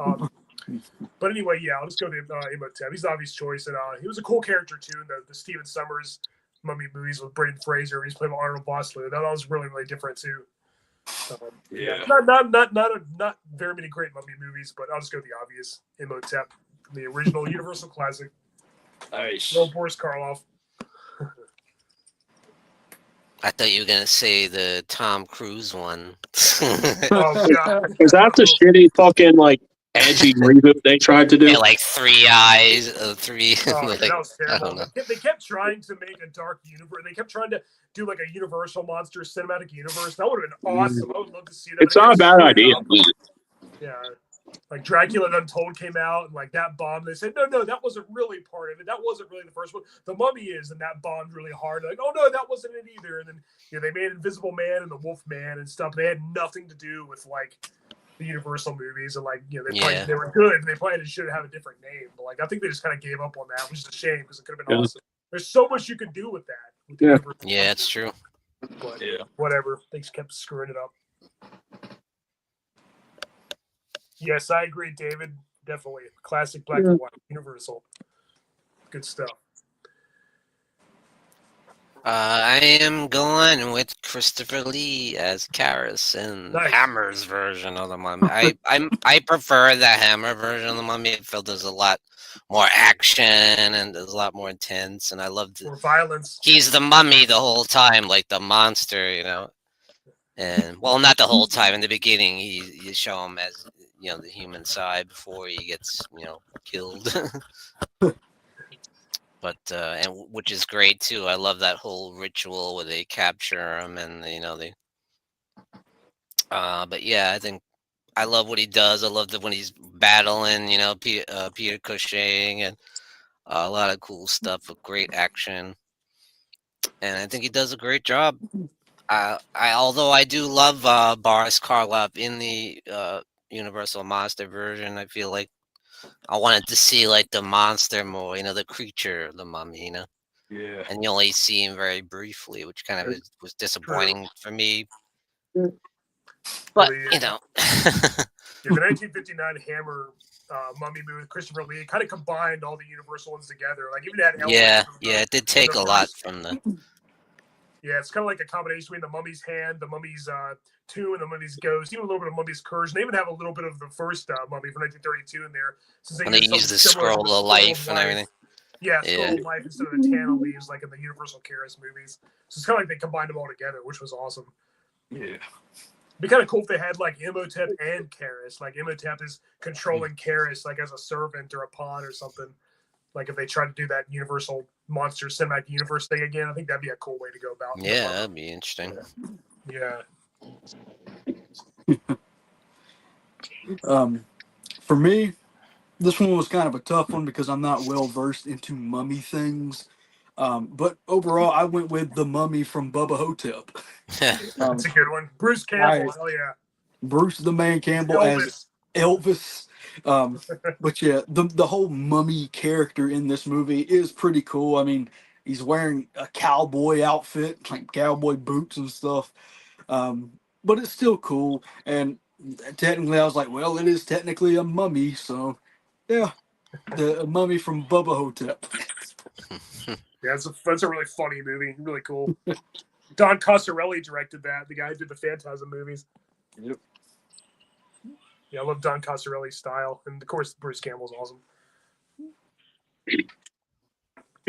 [SPEAKER 1] But anyway, yeah, I'll just go to Imhotep. He's the obvious choice, and he was a cool character too in the Stephen Sommers mummy movies with Brendan Fraser. He's played by Arnold Vosloo. That was really, really different too.
[SPEAKER 4] Yeah.
[SPEAKER 1] Not very many great mummy movies, but I'll just go with the obvious Imhotep, the original Universal classic.
[SPEAKER 4] Nice.
[SPEAKER 1] No Boris Karloff.
[SPEAKER 3] I thought you were gonna say the Tom Cruise one.
[SPEAKER 1] Oh yeah.
[SPEAKER 2] is that the shitty fucking like edgy reboot they tried to do?
[SPEAKER 3] Yeah, like 3 eyes, 3.
[SPEAKER 1] Oh,
[SPEAKER 3] like,
[SPEAKER 1] that was
[SPEAKER 3] I
[SPEAKER 1] terrible.
[SPEAKER 3] don't know.
[SPEAKER 1] They kept trying to make a dark universe. They kept trying to do like a Universal Monster cinematic universe. That would have been awesome. I would love to see that.
[SPEAKER 2] It's not a bad idea.
[SPEAKER 1] Yeah. Like Dracula Untold came out and like that bombed. They said, no, that wasn't really part of it. That wasn't really the first one. The Mummy is, and that bombed really hard. Like, oh no, that wasn't it either. And then they made Invisible Man and the Wolf Man and stuff. They had nothing to do with like the Universal movies, and like they were good. They probably should have a different name, but like I think they just kind of gave up on that, which is a shame because it could have been awesome. There's so much you could do with that.
[SPEAKER 3] Yeah, it's true.
[SPEAKER 1] But whatever, they just kept screwing it up. Yes, I agree, David. Definitely classic black and white Universal. Good stuff.
[SPEAKER 3] I am going with Christopher Lee as Karis in
[SPEAKER 1] Nice.
[SPEAKER 3] Hammer's version of the Mummy. I prefer the Hammer version of the Mummy. I feel there's a lot more action and there's a lot more intense, and I loved it.
[SPEAKER 1] More violence.
[SPEAKER 3] He's the mummy the whole time, like the monster, And well, not the whole time. In the beginning, you show him as the human side before he gets killed. But and which is great too. I love that whole ritual where they capture him and they. But yeah, I think I love what he does. I love that when he's battling, Peter Cushing and a lot of cool stuff with great action. And I think he does a great job. Although I do love Boris Karloff in the Universal Monster version, I feel like I wanted to see like the monster more, the creature, the mummy,
[SPEAKER 4] Yeah.
[SPEAKER 3] and you only see him very briefly, which kind of was disappointing for me. But
[SPEAKER 1] Yeah, the 1959 Hammer Mummy movie with Christopher Lee kind of combined all the Universal ones together. Like even had
[SPEAKER 3] yeah, it did take a lot from the.
[SPEAKER 1] Yeah, it's kind of like a combination between the Mummy's hand, the Mummy's tomb, and the Mummy's ghost. Even a little bit of Mummy's curse. And they even have a little bit of the first Mummy from 1932 in there. Since
[SPEAKER 3] When they use the scroll of life and everything.
[SPEAKER 1] Yeah, scroll of life instead of the Tana leaves like in the Universal Karis movies. So it's kind of like they combined them all together, which was awesome.
[SPEAKER 4] Yeah.
[SPEAKER 1] It'd be kind of cool if they had like Imhotep and Karis. Like Imhotep is controlling Karis like as a servant or a pawn or something. Like if they try to do that Universal Monster Cinematic Universe thing again, I think that'd be a cool way to go about it.
[SPEAKER 3] Yeah, that'd be interesting.
[SPEAKER 1] Yeah.
[SPEAKER 4] For me, this one was kind of a tough one because I'm not well versed into mummy things. But overall, I went with the Mummy from Bubba Hotep.
[SPEAKER 1] That's a good one. Bruce Campbell, hell yeah.
[SPEAKER 4] Bruce the Man Campbell as Elvis. But yeah, the whole mummy character in this movie is pretty cool. I mean, he's wearing a cowboy outfit, like cowboy boots and stuff. But it's still cool. And technically, I was like, well, it is technically a mummy. So, yeah, the Mummy from Bubba Hotep.
[SPEAKER 1] Yeah, that's a really funny movie. Really cool. Don Coscarelli directed that. The guy who did the Phantasm movies.
[SPEAKER 4] Yep.
[SPEAKER 1] Yeah, I love Don Coscarelli's style. And, of course, Bruce Campbell's awesome.
[SPEAKER 2] Yeah,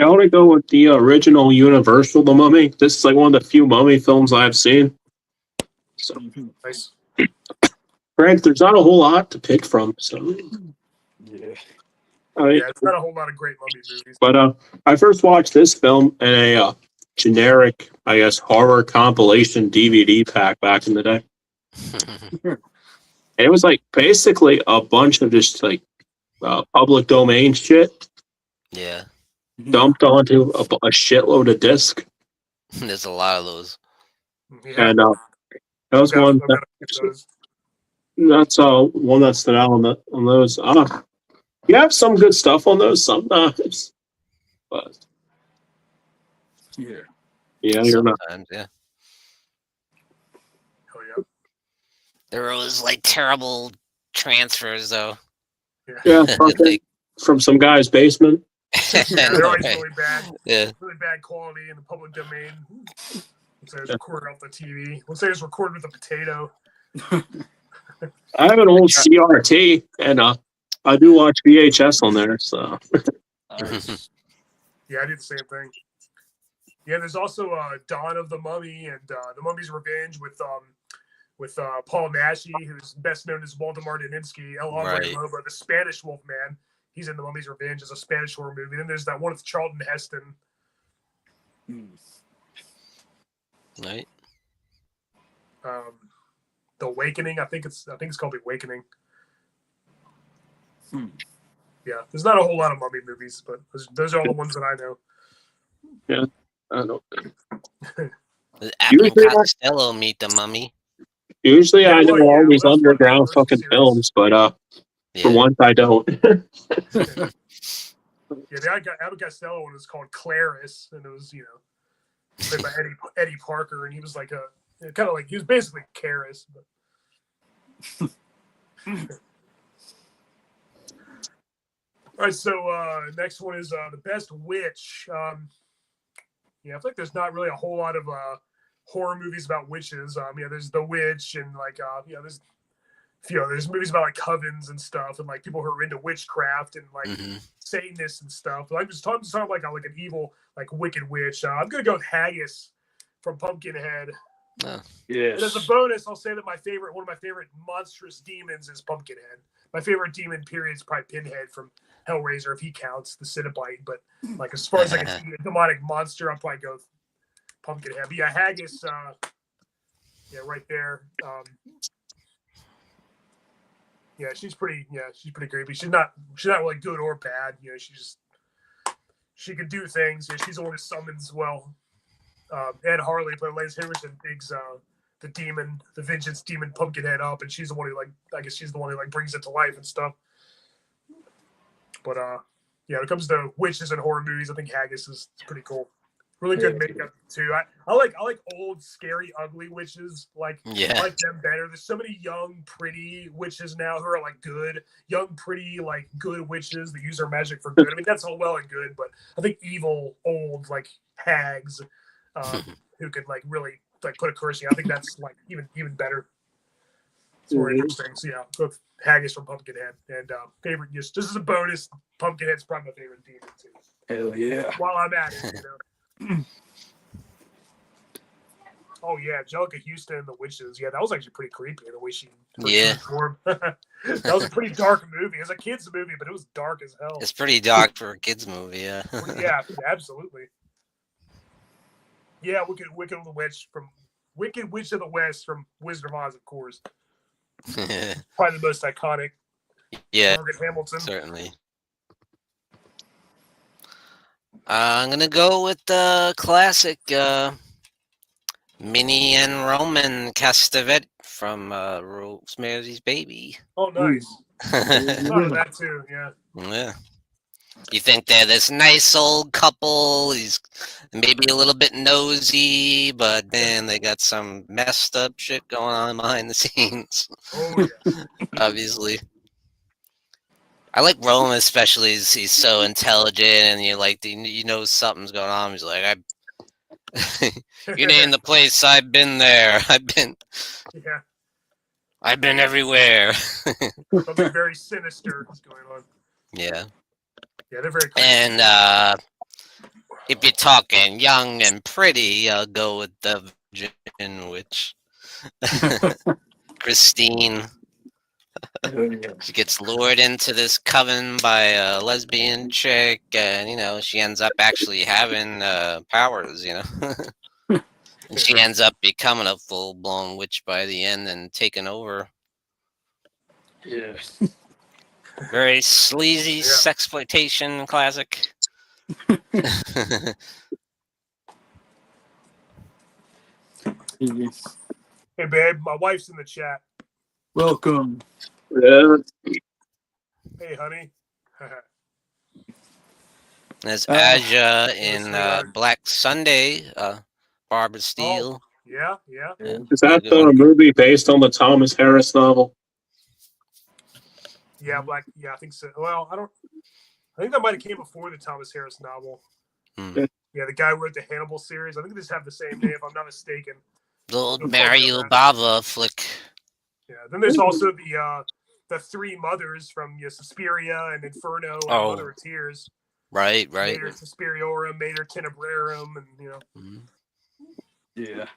[SPEAKER 2] I want to go with the original Universal, The Mummy. This is like one of the few Mummy films I've seen. So,
[SPEAKER 1] nice.
[SPEAKER 2] Granted, there's not a whole lot to pick from. So,
[SPEAKER 4] yeah.
[SPEAKER 1] It's not a whole lot of great Mummy movies.
[SPEAKER 2] But I first watched this film in a generic, I guess, horror compilation DVD pack back in the day. And it was like basically a bunch of just like public domain shit.
[SPEAKER 3] Yeah.
[SPEAKER 2] Dumped onto a shitload of disc.
[SPEAKER 3] There's a lot of those.
[SPEAKER 1] Yeah.
[SPEAKER 2] And that was one. That's one that stood out on those. You have some good stuff on those sometimes, but
[SPEAKER 4] yeah,
[SPEAKER 2] you're not.
[SPEAKER 3] Yeah.
[SPEAKER 1] Oh yeah.
[SPEAKER 3] There was like terrible transfers though.
[SPEAKER 2] Yeah, from some guy's basement.
[SPEAKER 1] They're always really bad.
[SPEAKER 3] Yeah.
[SPEAKER 1] Really bad quality in the public domain. Let's say it's recorded off the TV. Let's say it's recorded with a potato.
[SPEAKER 2] I have an old CRT, and I do watch VHS on there. So.
[SPEAKER 1] Yeah, I did the same thing. Yeah, there's also Dawn of the Mummy and The Mummy's Revenge with Paul Naschy, who's best known as Waldemar Daninsky, El Hombre Lobo, the Spanish Wolfman. He's in The Mummy's Revenge as a Spanish horror movie. Then there's that one with Charlton Heston.
[SPEAKER 3] Right.
[SPEAKER 1] The Awakening. I think it's called The Awakening. Yeah, there's not a whole lot of Mummy movies, but those are all the ones that I know.
[SPEAKER 2] Yeah, I don't.
[SPEAKER 3] Abbott and Costello meet the Mummy.
[SPEAKER 2] Usually, I know all these underground fucking films, but for once, I don't.
[SPEAKER 1] Yeah, the Abbott Costello one was called Clarice, and it was played by Eddie Parker, and he was like he was basically Karis. But... All right, so next one is the best witch. I feel like there's not really a whole lot of horror movies about witches. There's The Witch, and there's movies about like covens and stuff, and like people who are into witchcraft and like Satanists and stuff. But I'm just talking like an evil, like wicked witch. I'm gonna go with Haggis from Pumpkinhead.
[SPEAKER 3] Oh.
[SPEAKER 1] Yes. And as a bonus, I'll say that one of my favorite monstrous demons is Pumpkinhead. My favorite demon period is probably Pinhead from Hellraiser, if he counts, the Cenobite. But like as far as like a demonic monster, I'll probably go with Pumpkinhead. But yeah, Haggis, right there. She's pretty creepy. She's not really good or bad. She can do things. Yeah, she's the one who summons Ed Harley, played Lance Henriksen, digs the demon, the vengeance demon Pumpkinhead up, and she's the one who brings it to life and stuff. But yeah, when it comes to witches and horror movies, I think Haggis is pretty cool. Really good makeup too. I like old, scary, ugly witches. I like them better. There's so many young, pretty witches now who are like good, young, pretty, like good witches that use their magic for good. I mean, that's all well and good, but I think evil, old, like hags, who could like really like put a curse. I think that's like even better. It's more interesting. So yeah, both Haggis from Pumpkinhead and favorite. Just as a bonus, Pumpkinhead's probably my favorite demon too.
[SPEAKER 4] Hell yeah!
[SPEAKER 1] While I'm at it, Oh yeah, Angelica Houston and the Witches. Yeah, that was actually pretty creepy the way she transformed. That was a pretty dark movie. It was a kids movie, but it was dark as hell.
[SPEAKER 3] It's pretty dark for a kids movie, yeah.
[SPEAKER 1] Yeah, absolutely. Yeah, Wicked Witch of the West from Wizard of Oz, of course. Probably the most iconic.
[SPEAKER 3] Yeah,
[SPEAKER 1] Margaret Hamilton.
[SPEAKER 3] certainly. I'm gonna go with the classic Minnie and Roman Castevet from Rosemary's Baby.
[SPEAKER 1] Oh, nice. Thought of that too. Yeah.
[SPEAKER 3] You think they're this nice old couple? He's maybe a little bit nosy, but then they got some messed up shit going on behind the scenes.
[SPEAKER 1] Oh yeah.
[SPEAKER 3] Obviously. I like Roman especially. He's so intelligent, and you know something's going on. He's like, you name the place, I've been there. I've been everywhere.
[SPEAKER 1] Something very sinister is going on.
[SPEAKER 3] Yeah.
[SPEAKER 1] Yeah, they're very cool.
[SPEAKER 3] And if you're talking young and pretty, I'll go with the Virgin Witch. Christine. She gets lured into this coven by a lesbian chick, and she ends up actually having powers, and she ends up becoming a full-blown witch by the end and taking over.
[SPEAKER 4] Yeah.
[SPEAKER 3] Very sleazy sexploitation classic.
[SPEAKER 1] Hey babe, my wife's in the chat.
[SPEAKER 4] Welcome.
[SPEAKER 2] Yeah.
[SPEAKER 1] Hey honey.
[SPEAKER 3] There's Aja in Black Sunday, Barbara Steele.
[SPEAKER 1] Yeah.
[SPEAKER 2] Is that the movie based on the Thomas Harris novel?
[SPEAKER 1] Yeah, I think so. Well, I think that might have came before the Thomas Harris novel. Yeah, the guy who wrote the Hannibal series. I think they just have the same name, if I'm not mistaken.
[SPEAKER 3] The old Mario Bava flick.
[SPEAKER 1] Yeah. Then there's also the three mothers from Suspiria and Inferno and Mother of Tears.
[SPEAKER 3] Right.
[SPEAKER 1] Mater Suspiriorum, Mater Tenebrarum, and
[SPEAKER 4] Yeah.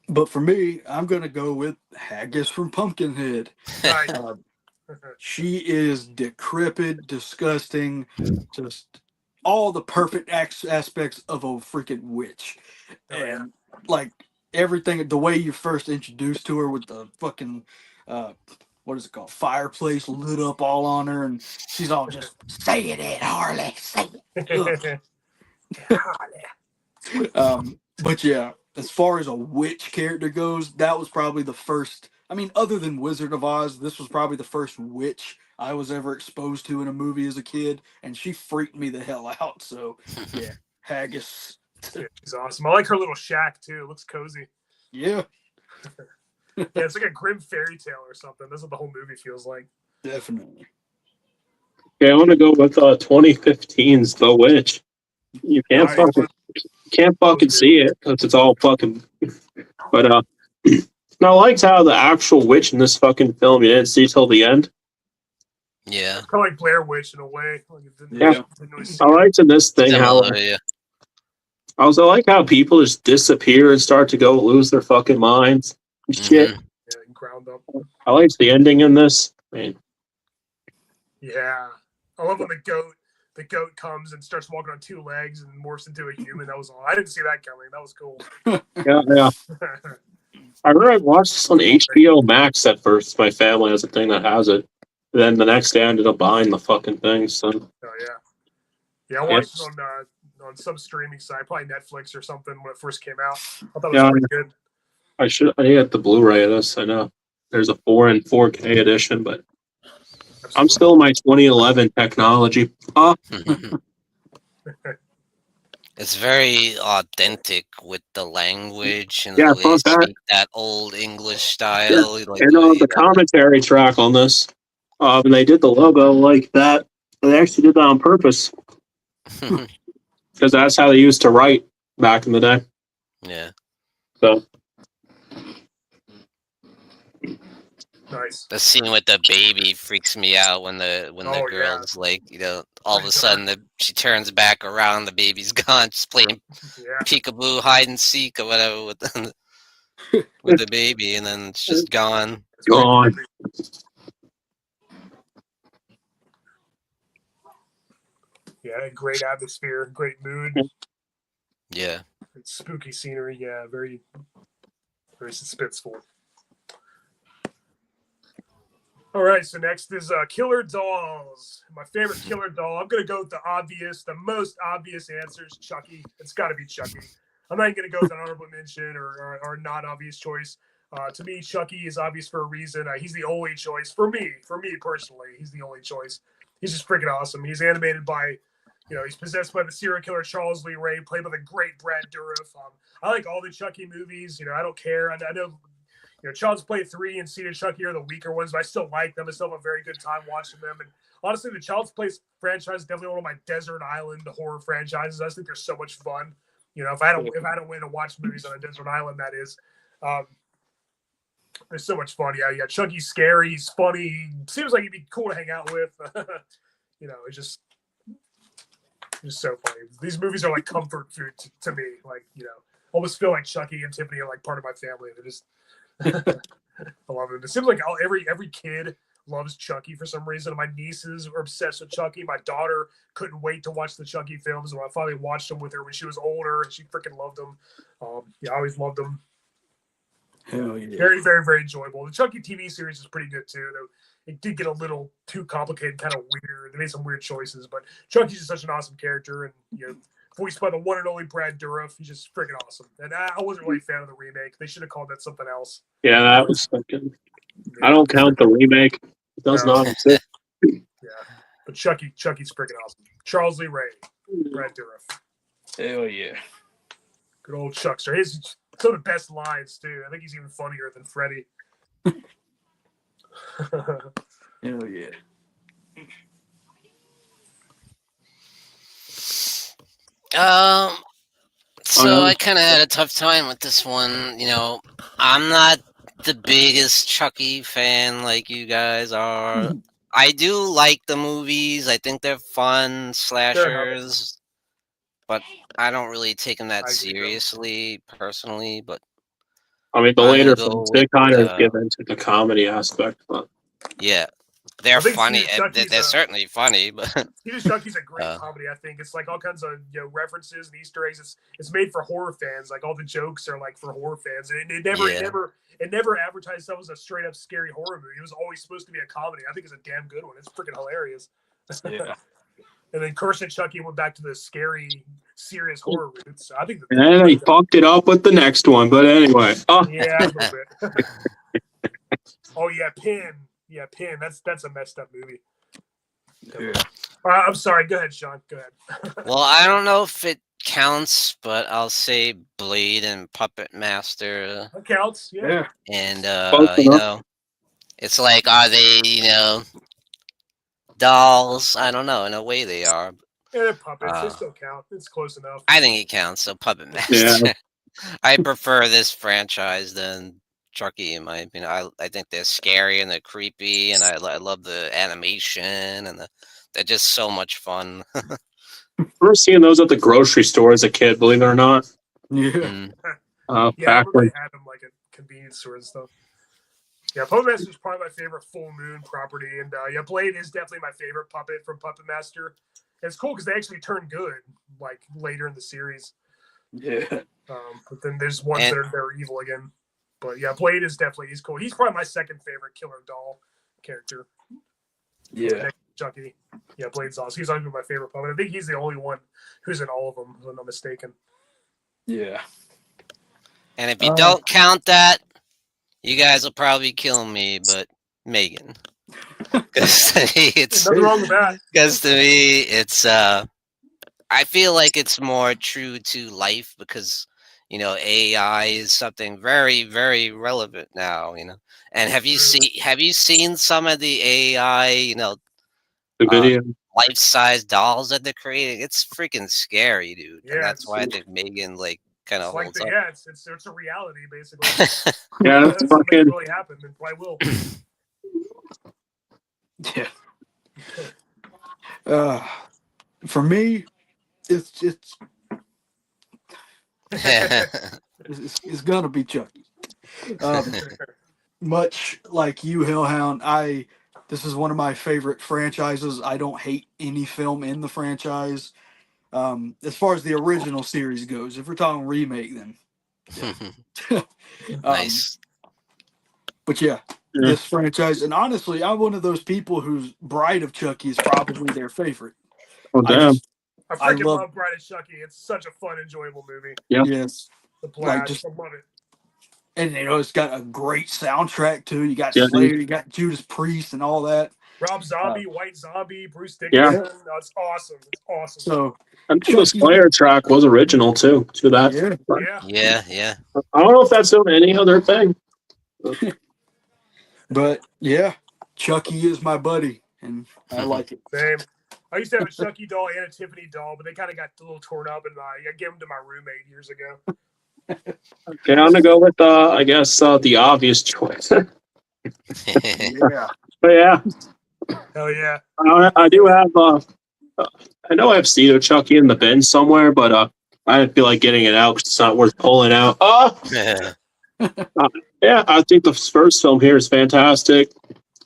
[SPEAKER 4] But for me, I'm gonna go with Haggis from Pumpkinhead.
[SPEAKER 1] Nice.
[SPEAKER 4] She is decrepit, disgusting, just all the perfect aspects of a freaking witch. And like everything, the way you first introduced to her with the fucking what is it called, fireplace lit up all on her, and she's all just say it, Harley, say it. But yeah, as far as a witch character goes, that was probably the first. I mean, other than Wizard of Oz, this was probably the first witch I was ever exposed to in a movie as a kid, and she freaked me the hell out. So, yeah, Haggis.
[SPEAKER 1] Yeah, she's awesome. I like her little shack too. It looks cozy.
[SPEAKER 4] Yeah.
[SPEAKER 1] Yeah, it's like a grim fairy tale or something. That's what the whole movie feels like.
[SPEAKER 4] Definitely.
[SPEAKER 2] Yeah, I want to go with 2015's The Witch. You can't fucking see it because it's all fucking. But I liked how the actual witch in this fucking film you didn't see till the end.
[SPEAKER 3] Yeah.
[SPEAKER 1] It's kind of like Blair Witch in a way. Like
[SPEAKER 2] I liked in this thing how. I like how people just disappear and start to go lose their fucking minds. Shit.
[SPEAKER 1] Yeah, ground up.
[SPEAKER 2] I liked the ending in this.
[SPEAKER 1] Yeah. I love when the goat comes and starts walking on two legs and morphs into a human. That was all. I didn't see that coming. That was cool.
[SPEAKER 2] Yeah. I remember I watched this on HBO Max at first. My family has a thing that has it. Then the next day I ended up buying the fucking thing. So.
[SPEAKER 1] Oh yeah. Yeah, I watched it on some streaming site, probably Netflix or something when it first came out. I thought it was pretty good.
[SPEAKER 2] I get the Blu-ray of this. I know there's a 4 and 4K edition, but I'm still in my 2011 technology.
[SPEAKER 3] It's very authentic with the language and
[SPEAKER 2] Yeah,
[SPEAKER 3] the way they
[SPEAKER 2] fuck that.
[SPEAKER 3] speak that old English style. Like
[SPEAKER 2] And the commentary track on this, and they did the logo like that. They actually did that on purpose because that's how they used to write back in the day.
[SPEAKER 3] Yeah.
[SPEAKER 2] So
[SPEAKER 1] Nice.
[SPEAKER 3] The scene with the baby freaks me out when the
[SPEAKER 1] Oh,
[SPEAKER 3] girl's like, all of a sudden she turns back around, the baby's gone, just playing
[SPEAKER 1] Yeah.
[SPEAKER 3] peekaboo, hide and seek or whatever with the with the baby, and then it's just gone.
[SPEAKER 2] gone.
[SPEAKER 1] Yeah, great atmosphere, great mood.
[SPEAKER 3] Yeah.
[SPEAKER 1] It's spooky scenery. Yeah, very, very suspenseful. All right, so next is Killer Dolls. My favorite killer doll. I'm gonna go with the most obvious answers. Chucky. It's got to be Chucky. I'm not gonna go with an honorable mention or not obvious choice. To me, Chucky is obvious for a reason. He's the only choice for me. For me personally, he's the only choice. He's just freaking awesome. He's animated by, he's possessed by the serial killer Charles Lee Ray, played by the great Brad Dourif. I like all the Chucky movies. I don't care. I know. Child's Play 3 and Seed of Chucky are the weaker ones, but I still like them. I still have a very good time watching them. And honestly, the Child's Play franchise is definitely one of my desert island horror franchises. I just think they're so much fun. If I had a way to watch movies on a desert island, that is. They're so much fun. Yeah. Chucky's scary. He's funny. Seems like he'd be cool to hang out with. It's just so funny. These movies are like comfort food to me. Like, almost feel like Chucky and Tiffany are like part of my family. They're just I love it. It seems like every kid loves Chucky for some reason. My nieces are obsessed with Chucky. My daughter couldn't wait to watch the Chucky films. When I finally watched them with her when she was older, and she freaking loved them. I always loved them.
[SPEAKER 4] Hell yeah.
[SPEAKER 1] Very, very, very enjoyable. The Chucky TV series is pretty good too. Though it did get a little too complicated, kind of weird. They made some weird choices, but Chucky's just such an awesome character, and voiced by the one and only Brad Dourif. He's just freaking awesome. And I wasn't really a fan of the remake. They should have called that something else.
[SPEAKER 2] Yeah, that was fucking. I don't count the remake. It does not exist.
[SPEAKER 1] Yeah, but Chucky's freaking awesome. Charles Lee Ray, Brad Dourif.
[SPEAKER 4] Hell yeah.
[SPEAKER 1] Good old Chuckster. He's some of the best lines too. I think he's even funnier than Freddy.
[SPEAKER 4] Hell yeah.
[SPEAKER 3] So I kind of had a tough time with this one. I'm not the biggest Chucky fan like you guys are. I do like the movies. I think they're fun slashers, but I don't really take them that seriously personally. But
[SPEAKER 2] I mean, the later films, they kind of give into the comedy aspect, but
[SPEAKER 3] yeah. They're funny. They're certainly funny, but
[SPEAKER 1] Seed of Chucky's a great comedy. I think it's like all kinds of references and Easter eggs. It's made for horror fans. Like all the jokes are like for horror fans. And it never advertised itself as a straight up scary horror movie. It was always supposed to be a comedy. I think it's a damn good one. It's freaking hilarious.
[SPEAKER 4] Yeah.
[SPEAKER 1] And then Curse and Chucky went back to the scary, serious horror roots. I think.
[SPEAKER 2] And then they fucked it up with the next one. But anyway.
[SPEAKER 1] Yeah, a little bit. Oh yeah, Pin. Yeah, Pin. That's a messed up movie.
[SPEAKER 4] Yeah.
[SPEAKER 1] I'm sorry. Go ahead, Sean. Go ahead.
[SPEAKER 3] Well, I don't know if it counts, but I'll say Blade and Puppet Master.
[SPEAKER 1] That counts. Yeah.
[SPEAKER 3] And it's like, are they, dolls? I don't know. In a way, they are.
[SPEAKER 1] Yeah, they're puppets. They still count. It's close enough.
[SPEAKER 3] I think it counts. So Puppet Master.
[SPEAKER 2] Yeah.
[SPEAKER 3] I prefer this franchise than Chucky, in my opinion. I think they're scary and they're creepy, and I love the animation, and they're just so much fun.
[SPEAKER 2] I remember seeing those at the grocery store as a kid, believe it or not.
[SPEAKER 4] Yeah.
[SPEAKER 1] Yeah,
[SPEAKER 2] back
[SPEAKER 1] they
[SPEAKER 2] when.
[SPEAKER 1] had them like at convenience store and stuff. Yeah, Puppet Master is probably my favorite full moon property, and Blade is definitely my favorite puppet from Puppet Master. And it's cool because they actually turn good like later in the series.
[SPEAKER 4] Yeah.
[SPEAKER 1] But then there's ones that are evil again. But yeah, Blade is he's cool. He's probably my second favorite killer doll character.
[SPEAKER 4] Yeah.
[SPEAKER 1] Chucky. Yeah, Blade's awesome. He's always been my favorite puppet. I think he's the only one who's in all of them, if I'm not mistaken.
[SPEAKER 4] Yeah.
[SPEAKER 3] And if you don't count that, you guys will probably kill me, but Megan. Because to me,
[SPEAKER 1] Nothing wrong with that.
[SPEAKER 3] it's I feel like it's more true to life because AI is something very, very relevant now. And have you seen some of the AI
[SPEAKER 2] The video.
[SPEAKER 3] life-size dolls that they're creating? It's freaking scary, dude. And
[SPEAKER 1] Yeah,
[SPEAKER 3] that's why I think Megan kind of
[SPEAKER 1] it's like
[SPEAKER 3] holds up.
[SPEAKER 1] it's a reality basically.
[SPEAKER 2] Yeah,
[SPEAKER 1] That's
[SPEAKER 2] that's
[SPEAKER 1] what make it
[SPEAKER 2] fucking.
[SPEAKER 1] really happen, and probably will.
[SPEAKER 4] Yeah. For me, it's gonna be Chucky. Much like you, Hellhound, this is one of my favorite franchises. I don't hate any film in the franchise. As far as the original series goes, if we're talking remake, then
[SPEAKER 3] Nice.
[SPEAKER 4] But yeah, this franchise, and honestly, I'm one of those people whose Bride of Chucky is probably their favorite.
[SPEAKER 2] Oh damn.
[SPEAKER 1] I freaking love Bride of Chucky. It's such a fun, enjoyable movie.
[SPEAKER 2] Yeah.
[SPEAKER 4] Yes.
[SPEAKER 1] The blast.
[SPEAKER 4] Just,
[SPEAKER 1] I love it.
[SPEAKER 4] And it's got a great soundtrack too. You got
[SPEAKER 2] Yeah,
[SPEAKER 4] Slayer, you got Judas Priest, and all that.
[SPEAKER 1] Rob Zombie, White Zombie, Bruce Dickinson.
[SPEAKER 2] Yeah.
[SPEAKER 1] That's awesome. It's awesome.
[SPEAKER 4] So
[SPEAKER 2] I think the Slayer track was original too. To that.
[SPEAKER 3] Yeah.
[SPEAKER 2] I don't know if that's on any other thing.
[SPEAKER 4] But yeah, Chucky is my buddy, and I like it.
[SPEAKER 1] Same. I used to have a Chucky doll and a Tiffany doll, but they kind of got a little torn up, and I gave them to my roommate years ago.
[SPEAKER 2] Okay, I'm gonna go with I guess the obvious choice.
[SPEAKER 4] Yeah.
[SPEAKER 2] But yeah.
[SPEAKER 1] Hell yeah.
[SPEAKER 2] I do have I know I have Seed of Chucky in the bin somewhere, but I feel like getting it out 'cause it's not worth pulling out. Yeah, I think the first film here is fantastic.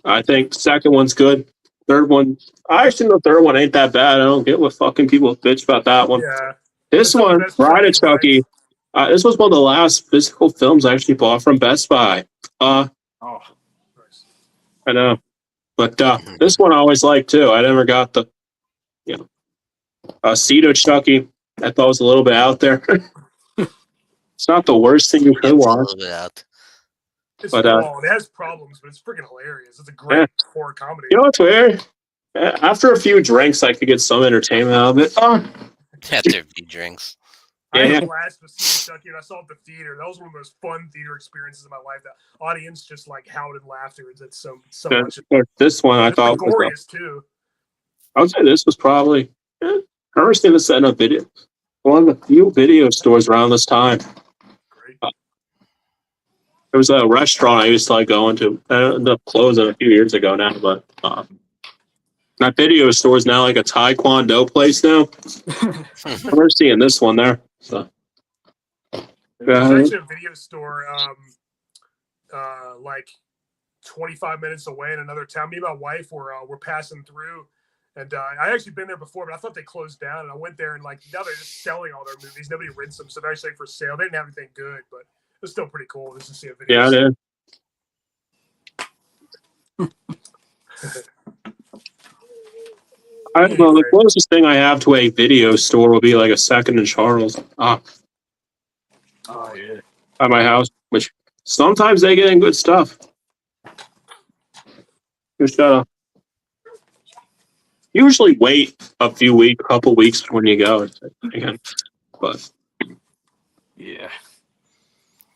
[SPEAKER 2] I think the second one's good. Third one, I actually know the third one ain't that bad. I don't get what fucking people bitch about that one.
[SPEAKER 1] Yeah.
[SPEAKER 2] This one, Bride of Chucky, this was one of the last physical films I actually bought from Best Buy.
[SPEAKER 4] Oh,
[SPEAKER 1] Nice.
[SPEAKER 2] I know. But this one I always liked too. I never got the, Seed of Chucky. I thought it was a little bit out there. It's not the worst thing you could watch.
[SPEAKER 3] A little bit out.
[SPEAKER 1] It's
[SPEAKER 2] But,
[SPEAKER 1] long. It has problems, but it's freaking hilarious. It's a great horror comedy.
[SPEAKER 2] You know what's weird? After a few drinks, I could get some entertainment out of it.
[SPEAKER 3] After a few drinks.
[SPEAKER 1] I had a blast with seeing Chucky, and I saw it at the theater. That was one of the most fun theater experiences of my life. The audience just like howled in laughter. It's so much.
[SPEAKER 2] This one I thought was
[SPEAKER 1] glorious too.
[SPEAKER 2] I would say this was probably I remember seeing this in a video. One of the few video stores around this time.
[SPEAKER 1] Great.
[SPEAKER 2] There was a restaurant I used to like going to. It ended up closing a few years ago now, but that video store is now like a Taekwondo place now. I remember seeing this one there. So
[SPEAKER 1] There's actually a video store like 25 minutes away in another town. Me and my wife were passing through, and I actually been there before, but I thought they closed down. And I went there, and like now they're just selling all their movies. Nobody rents them, so they're actually for sale. They didn't have anything good, but it was still pretty cool just to see a video.
[SPEAKER 2] yeah, it is. Well, the closest thing I have to a video store will be like a Second and Charles.
[SPEAKER 4] Oh yeah.
[SPEAKER 2] At my house, which sometimes they get in good stuff. Just usually wait a couple weeks when you go again. But
[SPEAKER 4] yeah.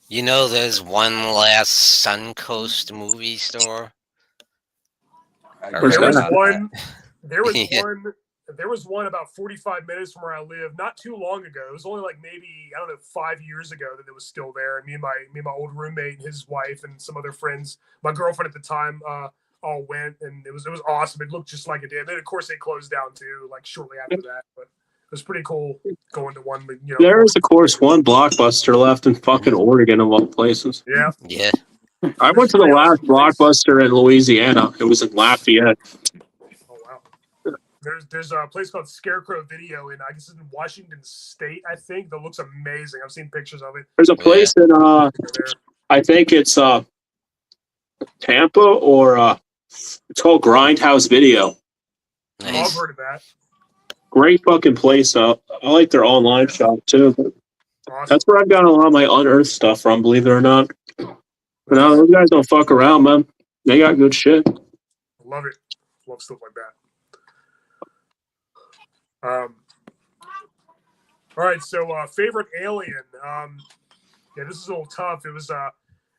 [SPEAKER 3] There's one last Suncoast movie store.
[SPEAKER 1] There was one about 45 minutes from where I live not too long ago. It was only like maybe, I don't know, 5 years ago that it was still there. And me and my old roommate and his wife and some other friends, my girlfriend at the time, all went, and it was awesome. It looked just like it did. And then of course they closed down too, like shortly after that. But it was pretty cool going to one.
[SPEAKER 2] There is of course one Blockbuster left in fucking Oregon of all places.
[SPEAKER 1] Yeah.
[SPEAKER 3] Yeah.
[SPEAKER 2] I went to the last Blockbuster in Louisiana. It was in Lafayette.
[SPEAKER 1] Oh wow. There's a place called Scarecrow Video in, I guess it's in Washington State, I think, that looks amazing. I've seen pictures of it.
[SPEAKER 2] There's a place in I think it's Tampa or it's called Grindhouse Video.
[SPEAKER 3] Nice.
[SPEAKER 1] I've heard of that.
[SPEAKER 2] Great fucking place. I like their online shop too.
[SPEAKER 1] Awesome.
[SPEAKER 2] That's where I've got a lot of my unearthed stuff from, believe it or not. But no, those guys don't fuck around, man. They got good shit.
[SPEAKER 1] love it. Love stuff like that. All right, so favorite alien. Yeah, this is a little tough.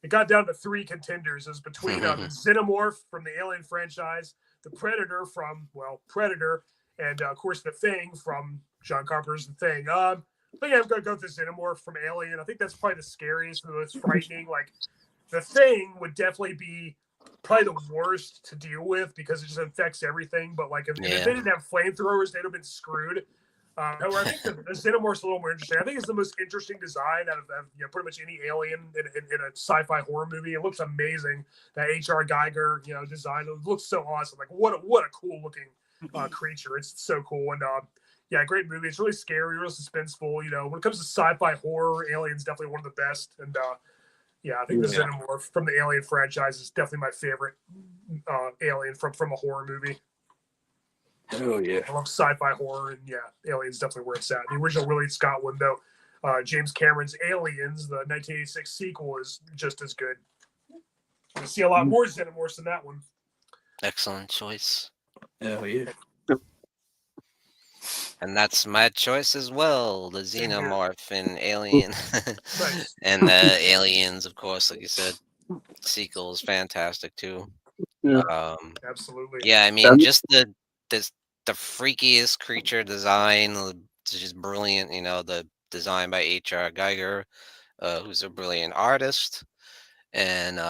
[SPEAKER 1] It got down to 3 contenders. It was between the Xenomorph from the Alien franchise, the Predator from Predator, and of course the Thing from John Carpenter's The Thing. I think I'm gonna go with the Xenomorph from Alien. I think that's probably the scariest, the most frightening. Like the Thing would definitely be probably the worst to deal with because it just infects everything. But like if they didn't have flamethrowers, they'd have been screwed. However, I think the Xenomorph's a little more interesting. I think it's the most interesting design out of pretty much any alien in a sci-fi horror movie. It looks amazing. That H.R. Geiger, design, it looks so awesome. Like what a cool looking creature. It's so cool. And great movie. It's really scary, real suspenseful. When it comes to sci-fi horror, Alien's definitely one of the best. And I think the Xenomorph from the Alien franchise is definitely my favorite alien from a horror movie.
[SPEAKER 4] Oh yeah,
[SPEAKER 1] I love sci-fi horror, and Alien's definitely where it's at. The original Ridley Scott one, though, James Cameron's Aliens, the 1986 sequel, is just as good. You see a lot more Xenomorphs than that one.
[SPEAKER 3] Excellent choice.
[SPEAKER 4] oh yeah.
[SPEAKER 3] And that's my choice as well. The Xenomorph and Alien.
[SPEAKER 1] Nice.
[SPEAKER 3] And the Aliens, of course, like you said. Sequel is fantastic too.
[SPEAKER 2] Yeah.
[SPEAKER 1] Absolutely.
[SPEAKER 3] Yeah, I mean, just the freakiest creature design is just brilliant. The design by H.R. Geiger, who's a brilliant artist, and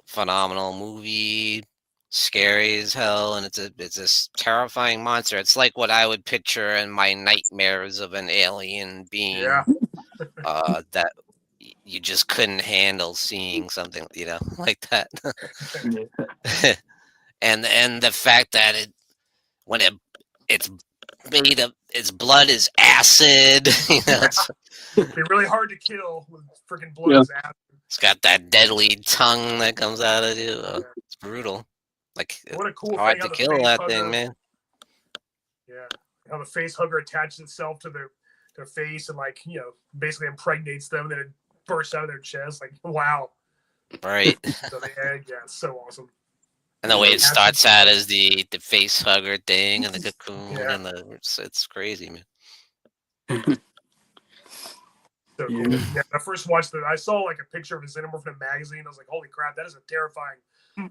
[SPEAKER 3] phenomenal movie. Scary as hell, and it's this terrifying monster. It's like what I would picture in my nightmares of an alien being that you just couldn't handle seeing something like that. and the fact that it's made of its blood is acid. It's
[SPEAKER 1] It'd be really hard to kill with freaking blood as acid.
[SPEAKER 3] It's got that deadly tongue that comes out of you. It's brutal. Like,
[SPEAKER 1] what a cool
[SPEAKER 3] hard
[SPEAKER 1] thing
[SPEAKER 3] to kill that thing, man.
[SPEAKER 1] Yeah, how the face hugger attaches itself to their face and basically impregnates them, and then it bursts out of their chest. Like, wow.
[SPEAKER 3] Right.
[SPEAKER 1] So the egg, it's so awesome.
[SPEAKER 3] And the way it starts out as the face hugger thing and the cocoon and it's crazy, man.
[SPEAKER 1] So cool. Yeah, I first watched I saw a picture of a Xenomorph in a magazine. I was like, holy crap, that is a terrifying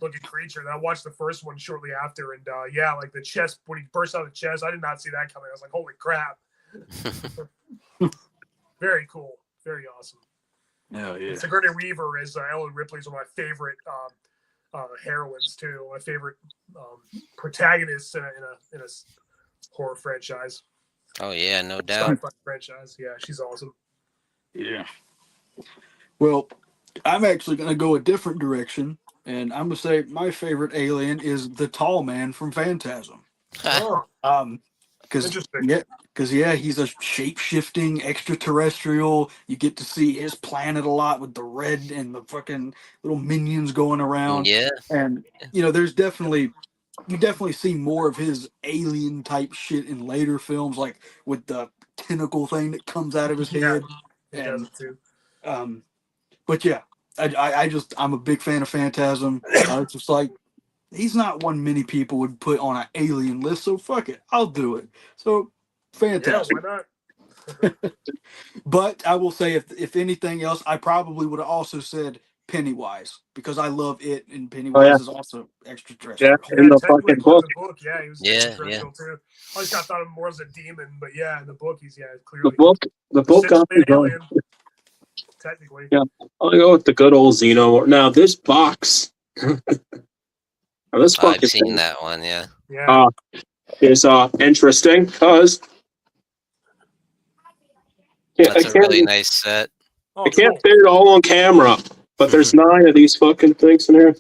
[SPEAKER 1] looking creature. And I watched the first one shortly after, and the chest, when he burst out of the chest, I did not see that coming. I was like, holy crap. Very cool. Very awesome.
[SPEAKER 4] Oh yeah.
[SPEAKER 1] Sigourney Weaver is Ellen Ripley's one of my favorite heroines too. My favorite protagonists in a horror franchise.
[SPEAKER 3] Oh yeah, no doubt.
[SPEAKER 1] Sci-fi franchise. Yeah, she's awesome.
[SPEAKER 4] Yeah. Well, I'm actually going to go a different direction, and I'm going to say my favorite alien is the tall man from Phantasm. Because he's a shape-shifting extraterrestrial. You get to see his planet a lot with the red and the fucking little minions going around.
[SPEAKER 3] Yeah.
[SPEAKER 4] And there's definitely see more of his alien type shit in later films, like with the tentacle thing that comes out of his head.
[SPEAKER 1] He does it too.
[SPEAKER 4] But yeah, I'm a big fan of Phantasm. It's just like, he's not one many people would put on an alien list, so fuck it, I'll do it. So Phantasm.
[SPEAKER 1] Yeah, why not?
[SPEAKER 4] But I will say, if anything else, I probably would have also said Pennywise, because I love it, and Pennywise is also extraterrestrial.
[SPEAKER 2] Yeah, in the fucking book.
[SPEAKER 1] He was extraterrestrial too. I just thought of him more as a demon, but in the book he's clearly
[SPEAKER 2] the book got me going.
[SPEAKER 1] Alien, technically.
[SPEAKER 2] Yeah, I'll go with the good old Xeno. Now this box.
[SPEAKER 3] I've seen that one. Yeah.
[SPEAKER 2] Is interesting because
[SPEAKER 3] that's a really nice set.
[SPEAKER 2] I can't fit it all on camera. But there's 9 of these fucking things in here.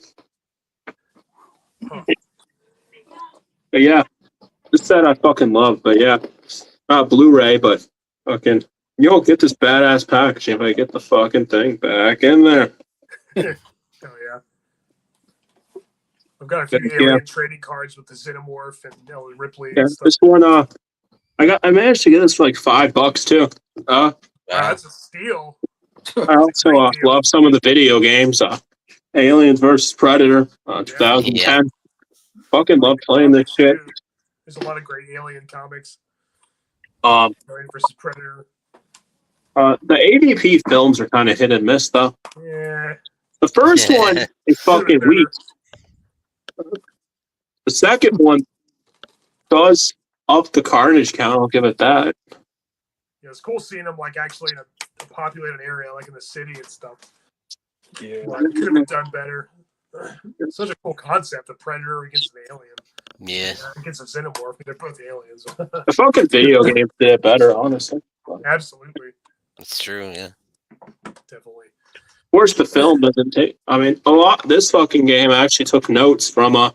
[SPEAKER 2] But yeah, this set I fucking love. But yeah, not Blu-ray, but fucking, you don't get this badass packaging if I get the fucking thing back in there.
[SPEAKER 1] Oh yeah. I've got a few alien trading cards with the Xenomorph and Ellen Ripley.
[SPEAKER 2] Yeah,
[SPEAKER 1] and stuff.
[SPEAKER 2] this one, I managed to get this for like $5 too.
[SPEAKER 1] That's a steal.
[SPEAKER 2] I also love some of the video games. Aliens vs. Predator, 2010. Fucking love playing this shit.
[SPEAKER 1] There's a lot of great Alien comics.
[SPEAKER 2] Um,
[SPEAKER 1] Alien versus Predator.
[SPEAKER 2] the AVP films are kind of hit and miss, though.
[SPEAKER 1] Yeah.
[SPEAKER 2] The first one is fucking weak. The second one does up the carnage count. I'll give it that.
[SPEAKER 1] Yeah, it's cool seeing them like actually in a populated area, like in the city and stuff.
[SPEAKER 4] Yeah.
[SPEAKER 1] Well, it could have been done better. It's such a cool concept, the Predator against an alien.
[SPEAKER 3] Yeah.
[SPEAKER 1] Against a xenomorph. They're both aliens.
[SPEAKER 2] The fucking video games did it better, honestly.
[SPEAKER 1] Absolutely.
[SPEAKER 3] That's true, yeah.
[SPEAKER 1] Definitely.
[SPEAKER 2] Of course, the film doesn't take. I mean, this fucking game actually took notes from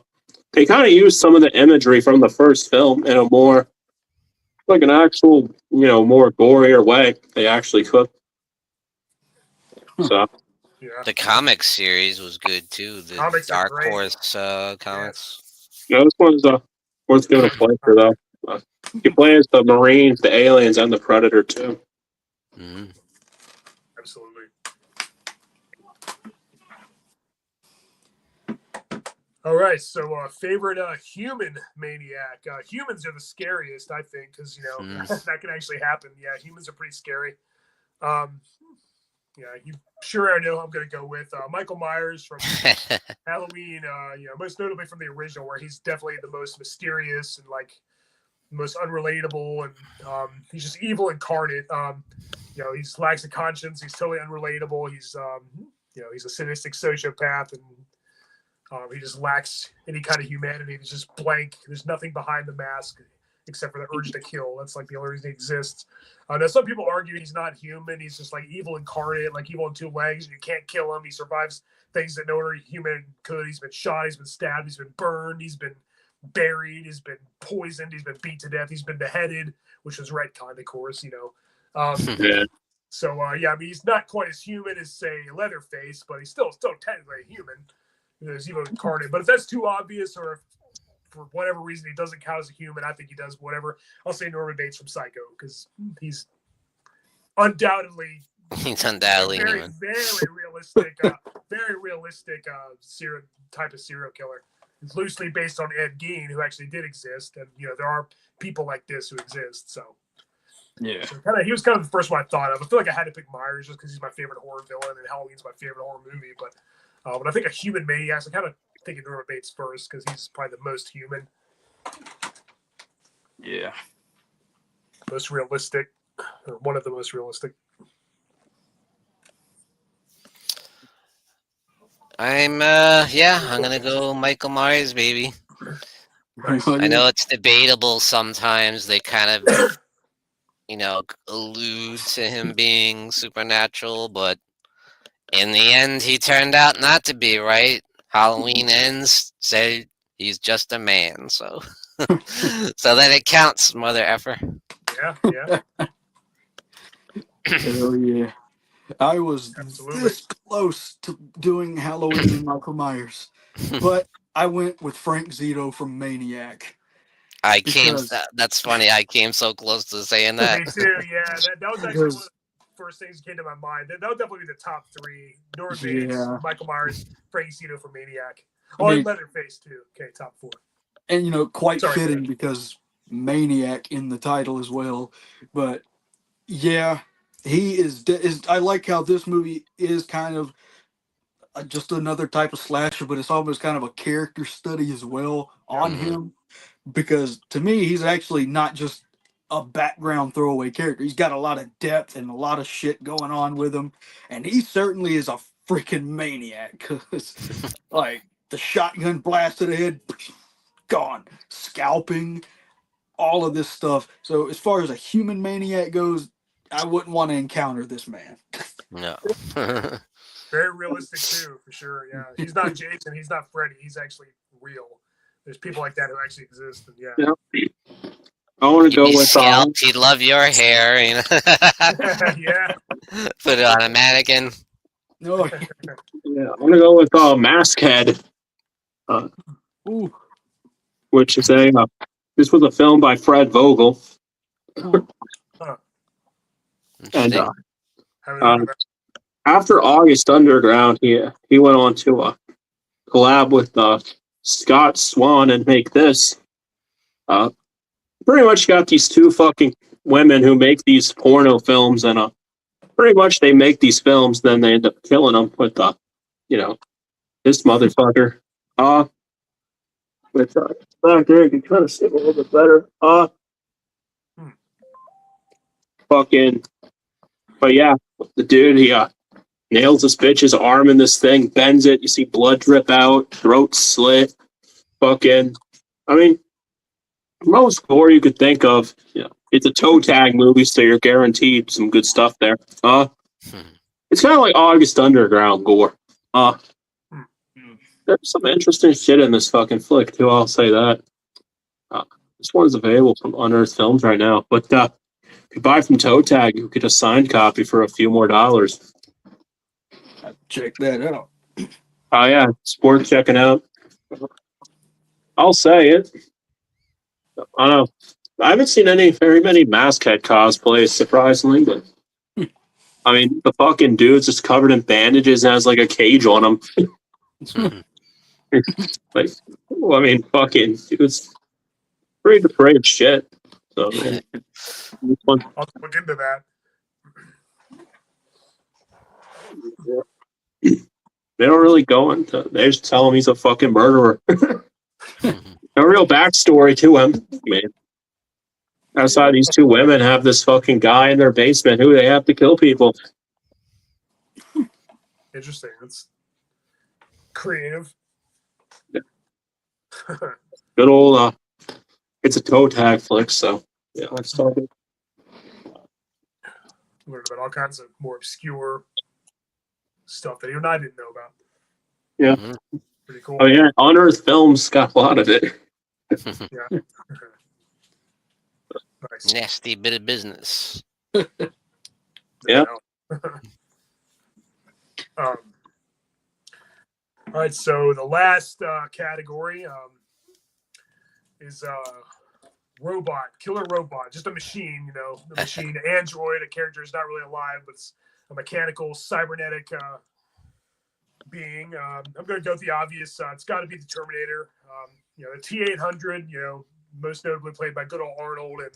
[SPEAKER 2] they kind of used some of the imagery from the first film in a more, like an actual, more gorier way. They actually could. So.
[SPEAKER 1] Yeah.
[SPEAKER 3] The comic series was good too. The
[SPEAKER 1] Comics are
[SPEAKER 3] Dark
[SPEAKER 1] great.
[SPEAKER 3] Horse comics.
[SPEAKER 2] Yeah, this one's worth giving a play for, though. You play as the Marines, the aliens, and the Predator, too.
[SPEAKER 3] Mm-hmm.
[SPEAKER 1] Absolutely. All right, so favorite human maniac. Humans are the scariest, I think, because that can actually happen. Yeah, humans are pretty scary. Yeah, you sure I know who I'm going to go with. Michael Myers from Halloween. Most notably from the original, where he's definitely the most mysterious and like most unrelatable, and he's just evil incarnate. He lacks a conscience. He's totally unrelatable. He's he's a sadistic sociopath, and he just lacks any kind of humanity. He's just blank. There's nothing behind the mask except for the urge to kill. That's like the only reason he exists. Now, some people argue he's not human. He's just like evil incarnate, like evil on two legs, and you can't kill him. He survives things that no other human could. He's been shot. He's been stabbed. He's been burned. He's been buried. He's been poisoned. He's been beat to death. He's been beheaded, which was retconned, of course,
[SPEAKER 2] Yeah.
[SPEAKER 1] So, I mean, he's not quite as human as, say, Leatherface, but he's still technically a human. He's evil incarnate. But if that's too obvious, or if for whatever reason he doesn't count as a human, I think he does whatever. I'll say Norman Bates from Psycho, because he's undoubtedly
[SPEAKER 3] very,
[SPEAKER 1] human. Very realistic type of serial killer. It's loosely based on Ed Gein, who actually did exist, and there are people like this who exist. So
[SPEAKER 4] yeah,
[SPEAKER 1] so he was kind of the first one I thought of. I feel like I had to pick Myers just because he's my favorite horror villain, and Halloween's my favorite horror movie. But when I think of human maniacs, I kind of think of Norman Bates first because he's probably the most human.
[SPEAKER 4] Yeah.
[SPEAKER 1] Most realistic, or one of the most realistic.
[SPEAKER 3] I'm gonna go Michael Myers, baby. I know it's debatable sometimes. They kind of, allude to him being supernatural, but in the end, he turned out not to be, right? Halloween ends, say he's just a man, so so then it counts, mother effer.
[SPEAKER 1] Yeah.
[SPEAKER 4] Hell yeah. I was this close to doing Halloween and Michael Myers, but I went with Frank Zito from Maniac.
[SPEAKER 3] That's funny. I came so close to saying that.
[SPEAKER 1] Me too, yeah. That was actually one of the first things that came to my mind. That would definitely be the top three. Norman Bates, Michael Myers, Frank Zito from Maniac. And Leatherface too. Okay, top four.
[SPEAKER 4] And fitting because Maniac in the title as well. But yeah, he is. I like how this movie is kind of just another type of slasher, but it's almost kind of a character study as well on him. Because to me, he's actually not just a background throwaway character. He's got a lot of depth and a lot of shit going on with him. And he certainly is a freaking maniac. Because, like, the shotgun blast to the head, gone. Scalping, all of this stuff. So as far as a human maniac goes, I wouldn't want to encounter this man.
[SPEAKER 3] No.
[SPEAKER 1] Very realistic, too, for sure. Yeah. He's not Jason. He's not Freddy. He's actually real. There's people like that who actually exist. And
[SPEAKER 2] I want to go with
[SPEAKER 3] scalped. He'd love your hair,
[SPEAKER 1] Yeah.
[SPEAKER 3] Put it on a mannequin.
[SPEAKER 4] No.
[SPEAKER 2] Yeah, I'm gonna go with Maskhead, which is this was a film by Fred Vogel, and after August Underground, he went on to collab with Scott Swan and make this. Pretty much got these two fucking women who make these porno films, and pretty much they make these films, then they end up killing them with this motherfucker. With back there, you can kind of see it a little bit better. Fucking, but yeah, the dude, he nails this bitch's arm in this thing, bends it. You see blood drip out, throat slit. Fucking, I mean, most gore you could think of. It's a toe tag movie, so you're guaranteed some good stuff there. It's kind of like August Underground gore. There's some interesting shit in this fucking flick too. I'll say that. This one's available from Unearthed Films right now, but if you buy from Toe Tag, you get a signed copy for a few more dollars.
[SPEAKER 4] Check that out.
[SPEAKER 2] Oh yeah, it's worth checking out. I'll say it. I don't know. I haven't seen very many Maskhead cosplays, surprisingly, but I mean, the fucking dude's just covered in bandages and has like a cage on him. Like, well, I mean, fucking dude's pretty depraved shit. So,
[SPEAKER 1] I'll look into that.
[SPEAKER 2] they don't really go into. They just tell him he's a fucking murderer. No real backstory to him, man. Outside, these two women have this fucking guy in their basement who they have to kill people.
[SPEAKER 1] Interesting. That's creative.
[SPEAKER 2] Yeah. Good old, it's a toe tag flick, so yeah, let's talk it.
[SPEAKER 1] Learned about all kinds of more obscure stuff that even I didn't know about.
[SPEAKER 2] Yeah.
[SPEAKER 1] Pretty cool.
[SPEAKER 2] Oh yeah, Unearthed Films got a lot of it.
[SPEAKER 1] Yeah. Nice.
[SPEAKER 3] Nasty bit of business.
[SPEAKER 2] Yeah.
[SPEAKER 1] All right, so the last category is robot, killer robot, just a machine, the machine, android, a character is not really alive, but it's a mechanical, cybernetic being. I'm going to go with the obvious. It's got to be the Terminator. The T-800, most notably played by good old Arnold in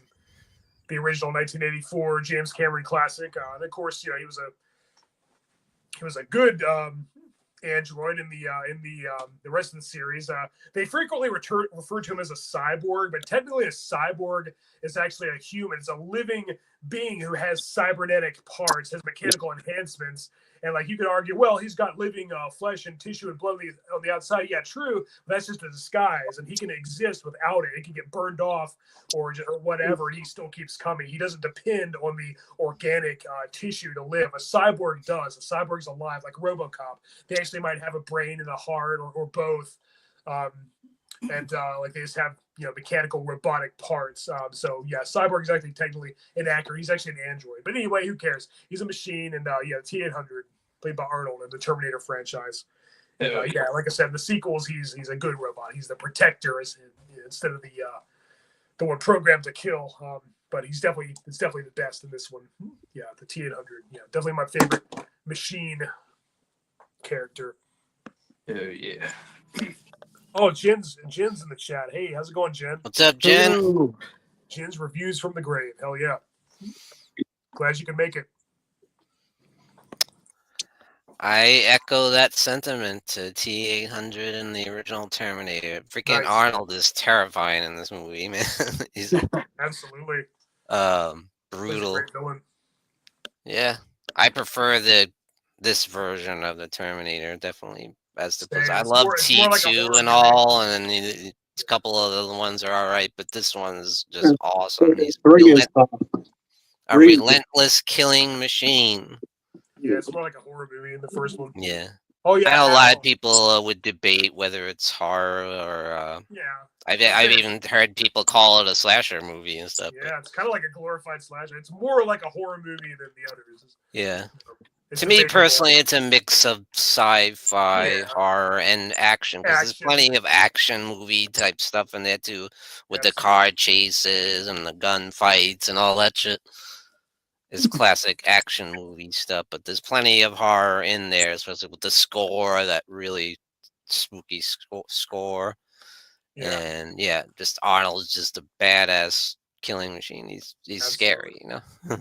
[SPEAKER 1] the original 1984 James Cameron classic. And of course, he was a good android in the rest of the series. They frequently refer to him as a cyborg, but technically a cyborg is actually a human. It's a living being who has cybernetic parts, has mechanical enhancements. And you could argue, well, he's got living flesh and tissue and blood on the outside. Yeah, true. But that's just a disguise, and he can exist without it. It can get burned off or whatever, and he still keeps coming. He doesn't depend on the organic tissue to live. A cyborg does. A cyborg's alive, like RoboCop. They actually might have a brain and a heart, or both. And they just have mechanical robotic parts. So yeah, cyborg is actually technically inaccurate. He's actually an android. But anyway, who cares? He's a machine, and T-800 played by Arnold in the Terminator franchise. Yeah, like I said, in the sequels, he's a good robot. He's the protector instead of the one programmed to kill. But it's definitely the best in this one. Yeah, the T-800. Yeah, definitely my favorite machine character.
[SPEAKER 4] Oh yeah.
[SPEAKER 1] Oh, Jen's in the chat. Hey, how's it going, Jen?
[SPEAKER 3] What's up, Jen?
[SPEAKER 4] Hello.
[SPEAKER 1] Jen's reviews from the grave. Hell yeah. Glad you can make it.
[SPEAKER 3] I echo that sentiment to T-800 and the original Terminator. Freaking
[SPEAKER 1] Nice.
[SPEAKER 3] Arnold is terrifying in this movie, man. He's
[SPEAKER 1] Absolutely.
[SPEAKER 3] brutal.
[SPEAKER 1] He's a great villain.
[SPEAKER 3] Yeah, I prefer this version of the Terminator definitely as the.
[SPEAKER 1] Same.
[SPEAKER 3] I
[SPEAKER 1] It's
[SPEAKER 3] love
[SPEAKER 1] more like a
[SPEAKER 3] T2
[SPEAKER 1] horror
[SPEAKER 3] and
[SPEAKER 1] movie.
[SPEAKER 3] all, and then a couple of the other ones are all right, but this one's just awesome. He's
[SPEAKER 2] Three is
[SPEAKER 3] a
[SPEAKER 2] three.
[SPEAKER 3] relentless killing machine.
[SPEAKER 1] Yeah, it's more like a horror movie in the first one.
[SPEAKER 3] Yeah.
[SPEAKER 1] Oh yeah.
[SPEAKER 3] I know a lot
[SPEAKER 1] Hal.
[SPEAKER 3] of people would debate whether it's horror or.
[SPEAKER 1] Yeah.
[SPEAKER 3] I've even heard people call it a slasher movie and stuff.
[SPEAKER 1] Yeah, it's kind of like a glorified slasher. It's more like a horror movie than the others.
[SPEAKER 3] Yeah.
[SPEAKER 1] It's
[SPEAKER 3] To me
[SPEAKER 1] debatable.
[SPEAKER 3] personally, it's a mix of sci-fi,
[SPEAKER 1] Yeah.
[SPEAKER 3] horror, and action. Because there's
[SPEAKER 1] Action.
[SPEAKER 3] plenty of action movie type stuff in there too, with the
[SPEAKER 1] Absolutely.
[SPEAKER 3] car chases and the gun fights and all that shit. It's classic action movie stuff, but there's plenty of horror in there, especially with the score that really spooky score.
[SPEAKER 1] Yeah,
[SPEAKER 3] And yeah, just Arnold's just a badass killing machine. He's scary,
[SPEAKER 1] absolutely.
[SPEAKER 3] you know.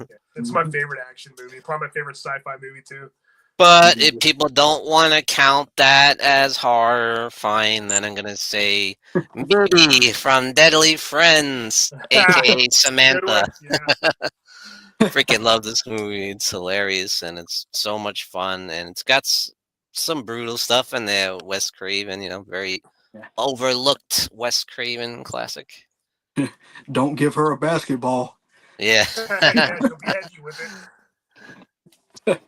[SPEAKER 1] Yeah. It's my favorite action movie. Probably my favorite sci-fi movie too.
[SPEAKER 3] But if people don't want to count that as horror, fine. Then I'm gonna say Billy from Deadly Friends, aka
[SPEAKER 1] Good
[SPEAKER 3] Samantha.
[SPEAKER 1] one. Yeah,
[SPEAKER 3] Freaking love this movie. It's hilarious and it's so much fun. And it's got some brutal stuff in there. Wes Craven, you know, very
[SPEAKER 4] Yeah.
[SPEAKER 3] overlooked Wes Craven classic.
[SPEAKER 4] Don't give her a basketball.
[SPEAKER 3] Yeah.
[SPEAKER 1] yeah, she'll be edgy with it.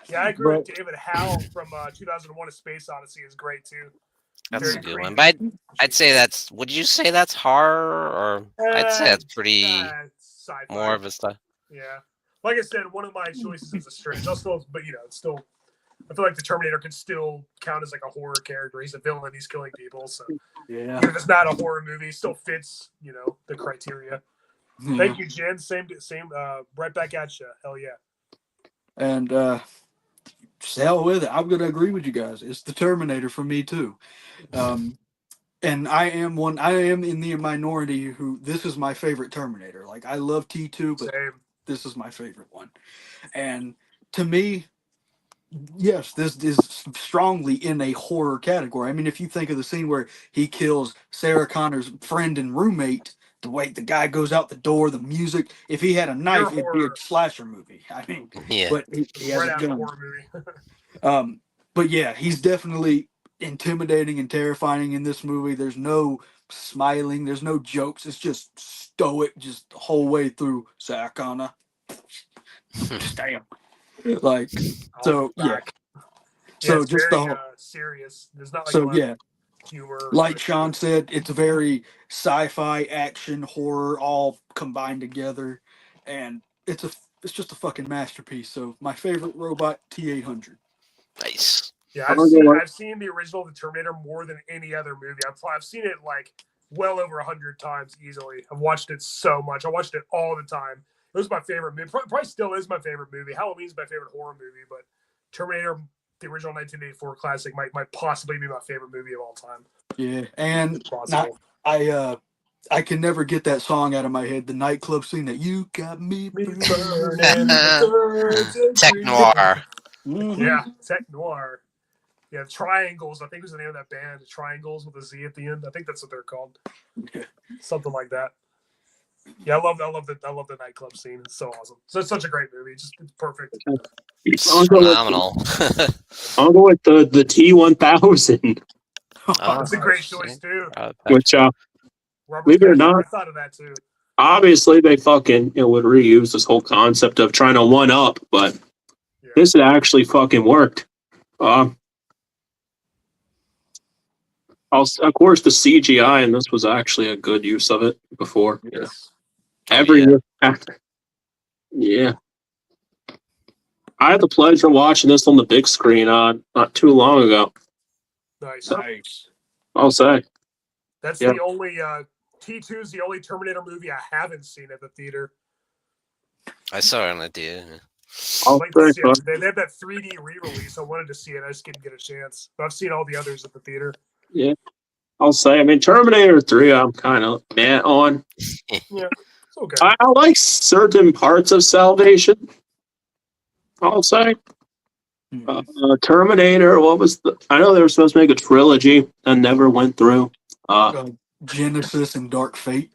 [SPEAKER 1] Yeah, I agree with
[SPEAKER 4] But
[SPEAKER 1] David. Hal from 2001: A Space Odyssey is great too.
[SPEAKER 3] That's
[SPEAKER 1] Very
[SPEAKER 3] a good
[SPEAKER 1] creepy.
[SPEAKER 3] one. But I'd say that's. Would you say that's horror, or I'd say that's pretty
[SPEAKER 1] Sci-fi.
[SPEAKER 3] more of a stuff.
[SPEAKER 1] Yeah, like I said, one of my choices is a Strange. I'll still, but you know, it's still. I feel like the Terminator can still count as like a horror character. He's a villain. He's killing people. So
[SPEAKER 4] yeah.
[SPEAKER 1] even if it's not a horror movie, it still fits. You know, the criteria.
[SPEAKER 4] Yeah.
[SPEAKER 1] Thank you, Jen. Same. Right back at you. Hell yeah.
[SPEAKER 4] And hell with it. I'm gonna agree with you guys. It's the Terminator for me too. And I am in the minority who this is my favorite Terminator. Like I love T2, but
[SPEAKER 1] Same.
[SPEAKER 4] this is my favorite one. And to me, yes, this is strongly in a horror category. I mean, if you think of the scene where he kills Sarah Connor's friend and roommate, the way the guy goes out the door, the music. If he had a knife, it'd be a
[SPEAKER 1] horror.
[SPEAKER 4] slasher movie. I mean,
[SPEAKER 3] Yeah.
[SPEAKER 4] but he has
[SPEAKER 1] Right
[SPEAKER 4] a
[SPEAKER 1] out of a
[SPEAKER 4] gun.
[SPEAKER 1] horror movie.
[SPEAKER 4] But yeah, he's definitely intimidating and terrifying in this movie. There's no smiling, there's no jokes. It's just stoic, just the whole way through. Sarah Connor, damn, like so. Yeah,
[SPEAKER 1] Back.
[SPEAKER 4] so
[SPEAKER 1] it's
[SPEAKER 4] just
[SPEAKER 1] very
[SPEAKER 4] the whole.
[SPEAKER 1] serious. There's not like a
[SPEAKER 4] So
[SPEAKER 1] lot
[SPEAKER 4] yeah,
[SPEAKER 1] of humor.
[SPEAKER 4] like Sean said, it's a very sci-fi, action, horror, all combined together, and it's just a fucking masterpiece. So my favorite robot, T-800.
[SPEAKER 3] Nice.
[SPEAKER 1] Yeah,
[SPEAKER 2] I'm
[SPEAKER 1] I've
[SPEAKER 2] gonna
[SPEAKER 1] seen
[SPEAKER 2] go with-
[SPEAKER 1] I've seen the original The Terminator more than any other movie. I've seen it like well over 100 times easily. I've watched it so much. I watched it all the time. It was my favorite movie. Probably still is my favorite movie. Halloween's my favorite horror movie, but Terminator, the original 1984 classic, might possibly be my favorite movie of all time.
[SPEAKER 4] Yeah, and
[SPEAKER 1] It's possible.
[SPEAKER 4] I can never get that song out of my head. The nightclub scene that you got me burning.
[SPEAKER 3] Tech noir.
[SPEAKER 1] Yeah, Tech Noir. Yeah, Triangles. I think was the name of that band. Triangles with a Z at the end. I think that's what they're called. Something like that. Yeah, I love the nightclub scene. It's so awesome. So it's such a great movie. It's perfect.
[SPEAKER 2] I'll go
[SPEAKER 3] Phenomenal.
[SPEAKER 2] I'll go with the T-1000,
[SPEAKER 1] That's a great choice too.
[SPEAKER 2] which
[SPEAKER 1] Robert
[SPEAKER 2] believe it or
[SPEAKER 1] Patrick,
[SPEAKER 2] not,
[SPEAKER 1] I thought of that too.
[SPEAKER 2] obviously they fucking would reuse this whole concept of trying to one up, but
[SPEAKER 1] Yeah.
[SPEAKER 2] this actually fucking worked. Of course, the CGI in this was actually a good use of it before. You know.
[SPEAKER 4] Yes.
[SPEAKER 2] Every
[SPEAKER 3] yeah.
[SPEAKER 2] year after. Yeah. I had the pleasure of watching this on the big screen not too long ago.
[SPEAKER 1] Nice.
[SPEAKER 4] Nice.
[SPEAKER 2] I'll say.
[SPEAKER 1] That's
[SPEAKER 2] Yeah.
[SPEAKER 1] the only T2 is the only Terminator movie I haven't seen at the theater.
[SPEAKER 3] I saw it on the theater.
[SPEAKER 2] I'll
[SPEAKER 1] Like to see
[SPEAKER 2] say,
[SPEAKER 1] it. They have that 3D re-release. I wanted to see it. I just didn't get a chance. But I've seen all the others at the theater.
[SPEAKER 2] I'll say. I mean, Terminator 3, I'm kind of mad on.
[SPEAKER 1] Yeah, it's okay.
[SPEAKER 2] I like certain parts of Salvation. I'll say. Terminator, what was I know they were supposed to make a trilogy and never went through.
[SPEAKER 4] Genesis and Dark Fate.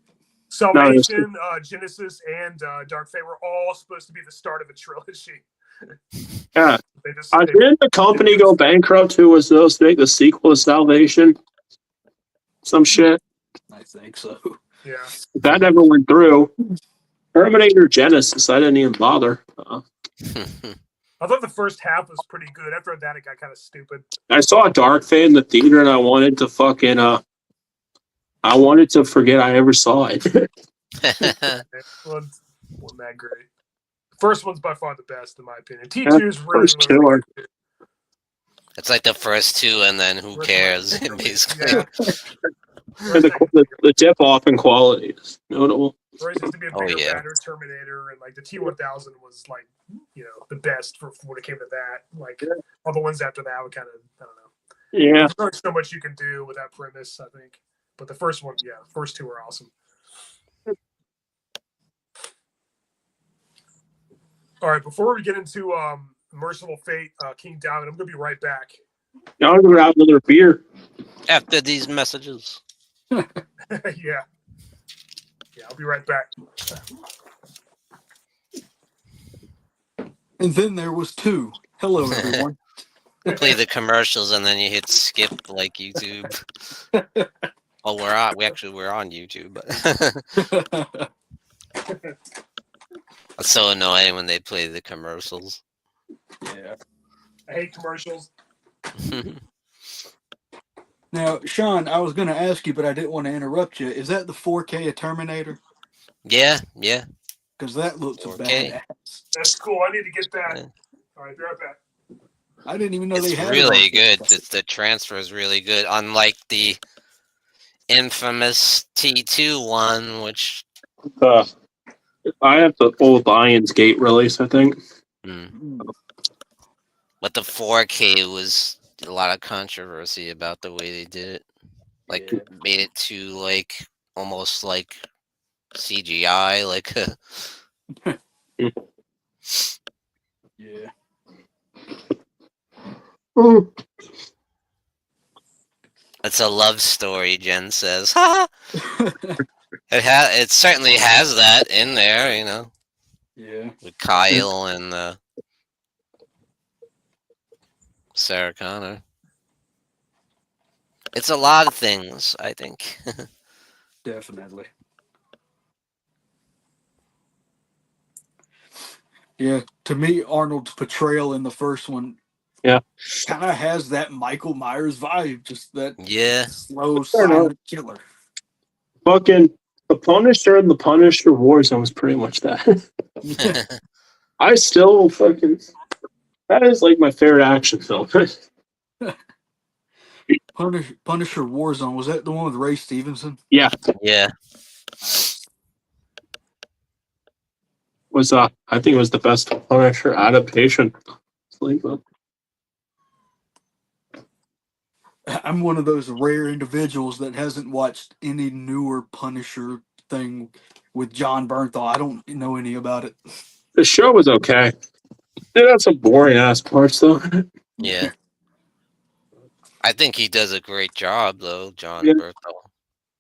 [SPEAKER 1] Salvation, Genesis, and Dark Fate were all supposed to be the start of a trilogy.
[SPEAKER 2] Yeah.
[SPEAKER 1] They
[SPEAKER 2] Didn't the company go bankrupt who was supposed to make the sequel to Salvation? Some shit.
[SPEAKER 4] I think so.
[SPEAKER 1] Yeah.
[SPEAKER 2] That never went through. Terminator Genesis, I didn't even bother.
[SPEAKER 1] I thought the first half was pretty good. After that, it got kind of stupid.
[SPEAKER 2] I saw Dark Fate in the theater and I wanted to fucking I wanted to forget I ever saw it.
[SPEAKER 1] It wasn't that great. First one's by far the best, in my opinion. T2 is really,
[SPEAKER 2] First
[SPEAKER 1] really,
[SPEAKER 2] two
[SPEAKER 1] really
[SPEAKER 2] are-
[SPEAKER 1] good.
[SPEAKER 3] It's like the first two, and then who cares? Basically.
[SPEAKER 1] Yeah.
[SPEAKER 2] And the tip off in quality is notable.
[SPEAKER 1] Whereas used to be a
[SPEAKER 3] Oh,
[SPEAKER 1] bigger,
[SPEAKER 3] yeah.
[SPEAKER 1] better Terminator, and like the T1000 was like, the best for when it came to that. Like all the ones after that were kind of, I don't know.
[SPEAKER 2] Yeah.
[SPEAKER 1] There's not so much you can do with that premise, I think. But the first one, yeah, the first two are awesome. All right, before we get into Merciful Fate, King Diamond, I'm gonna be right back.
[SPEAKER 2] Now I'm gonna grab another beer.
[SPEAKER 3] After these messages.
[SPEAKER 1] Yeah, I'll be right back.
[SPEAKER 4] And then there was 2. Hello, everyone.
[SPEAKER 3] Play the commercials and then you hit skip like YouTube. Well, we're on YouTube, but it's so annoying when they play the commercials.
[SPEAKER 4] Yeah.
[SPEAKER 1] I hate commercials.
[SPEAKER 4] Now, Sean, I was going to ask you, but I didn't want to interrupt you. Is that the 4K of Terminator?
[SPEAKER 3] Yeah.
[SPEAKER 4] Because that looks
[SPEAKER 3] 4K.
[SPEAKER 4] badass.
[SPEAKER 1] That's cool. I need to get that.
[SPEAKER 3] Yeah.
[SPEAKER 1] All right, be right back.
[SPEAKER 4] I didn't even know
[SPEAKER 3] It's
[SPEAKER 4] they had
[SPEAKER 3] really
[SPEAKER 4] it.
[SPEAKER 3] good. The transfer is really good, unlike the infamous T2 one, which
[SPEAKER 2] I have the old Lionsgate release, I think.
[SPEAKER 3] but the 4K was a lot of controversy about the way they did it. Like made it to like almost like CGI, like
[SPEAKER 4] Yeah.
[SPEAKER 3] it's a love story, Jen says. It certainly has that in there, you know.
[SPEAKER 4] Yeah.
[SPEAKER 3] With Kyle and Sarah Connor. It's a lot of things, I think.
[SPEAKER 4] Definitely. Yeah, to me, Arnold's portrayal in the first one, kind of has that Michael Myers vibe, just that slow, silent killer.
[SPEAKER 2] Fucking the Punisher and the Punisher Warzone was pretty much that. I still fucking that is like my favorite action film.
[SPEAKER 4] Punisher Warzone, was that the one with Ray Stevenson?
[SPEAKER 2] Yeah. Was I think it was the best Punisher adaptation.
[SPEAKER 4] I'm one of those rare individuals that hasn't watched any newer Punisher thing with John Bernthal. I don't know any about it.
[SPEAKER 2] The show was okay. It had some boring ass parts though.
[SPEAKER 3] Yeah. I think he does a great job though, John Berthel.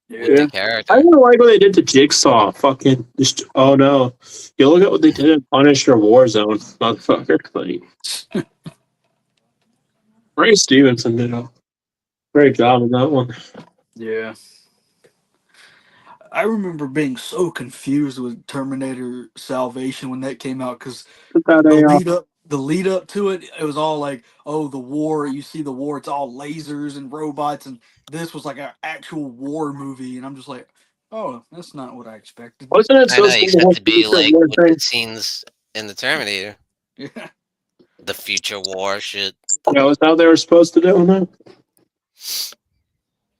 [SPEAKER 3] With the character.
[SPEAKER 2] I don't like what they did to Jigsaw. Fucking oh no. You look at what they did in Punisher Warzone, motherfucker. Like, Ray Stevenson did a great job in that one.
[SPEAKER 4] Yeah. I remember being so confused with Terminator Salvation when that came out because the lead up to it, it was all like, oh, the war. You see the war, it's all lasers and robots, and this was like an actual war movie, and I'm just like, oh, that's not what I expected.
[SPEAKER 2] Wasn't it supposed
[SPEAKER 3] to be like with the scenes in the Terminator?
[SPEAKER 4] Yeah.
[SPEAKER 3] The future war shit.
[SPEAKER 2] Yeah, was how they were supposed to do that.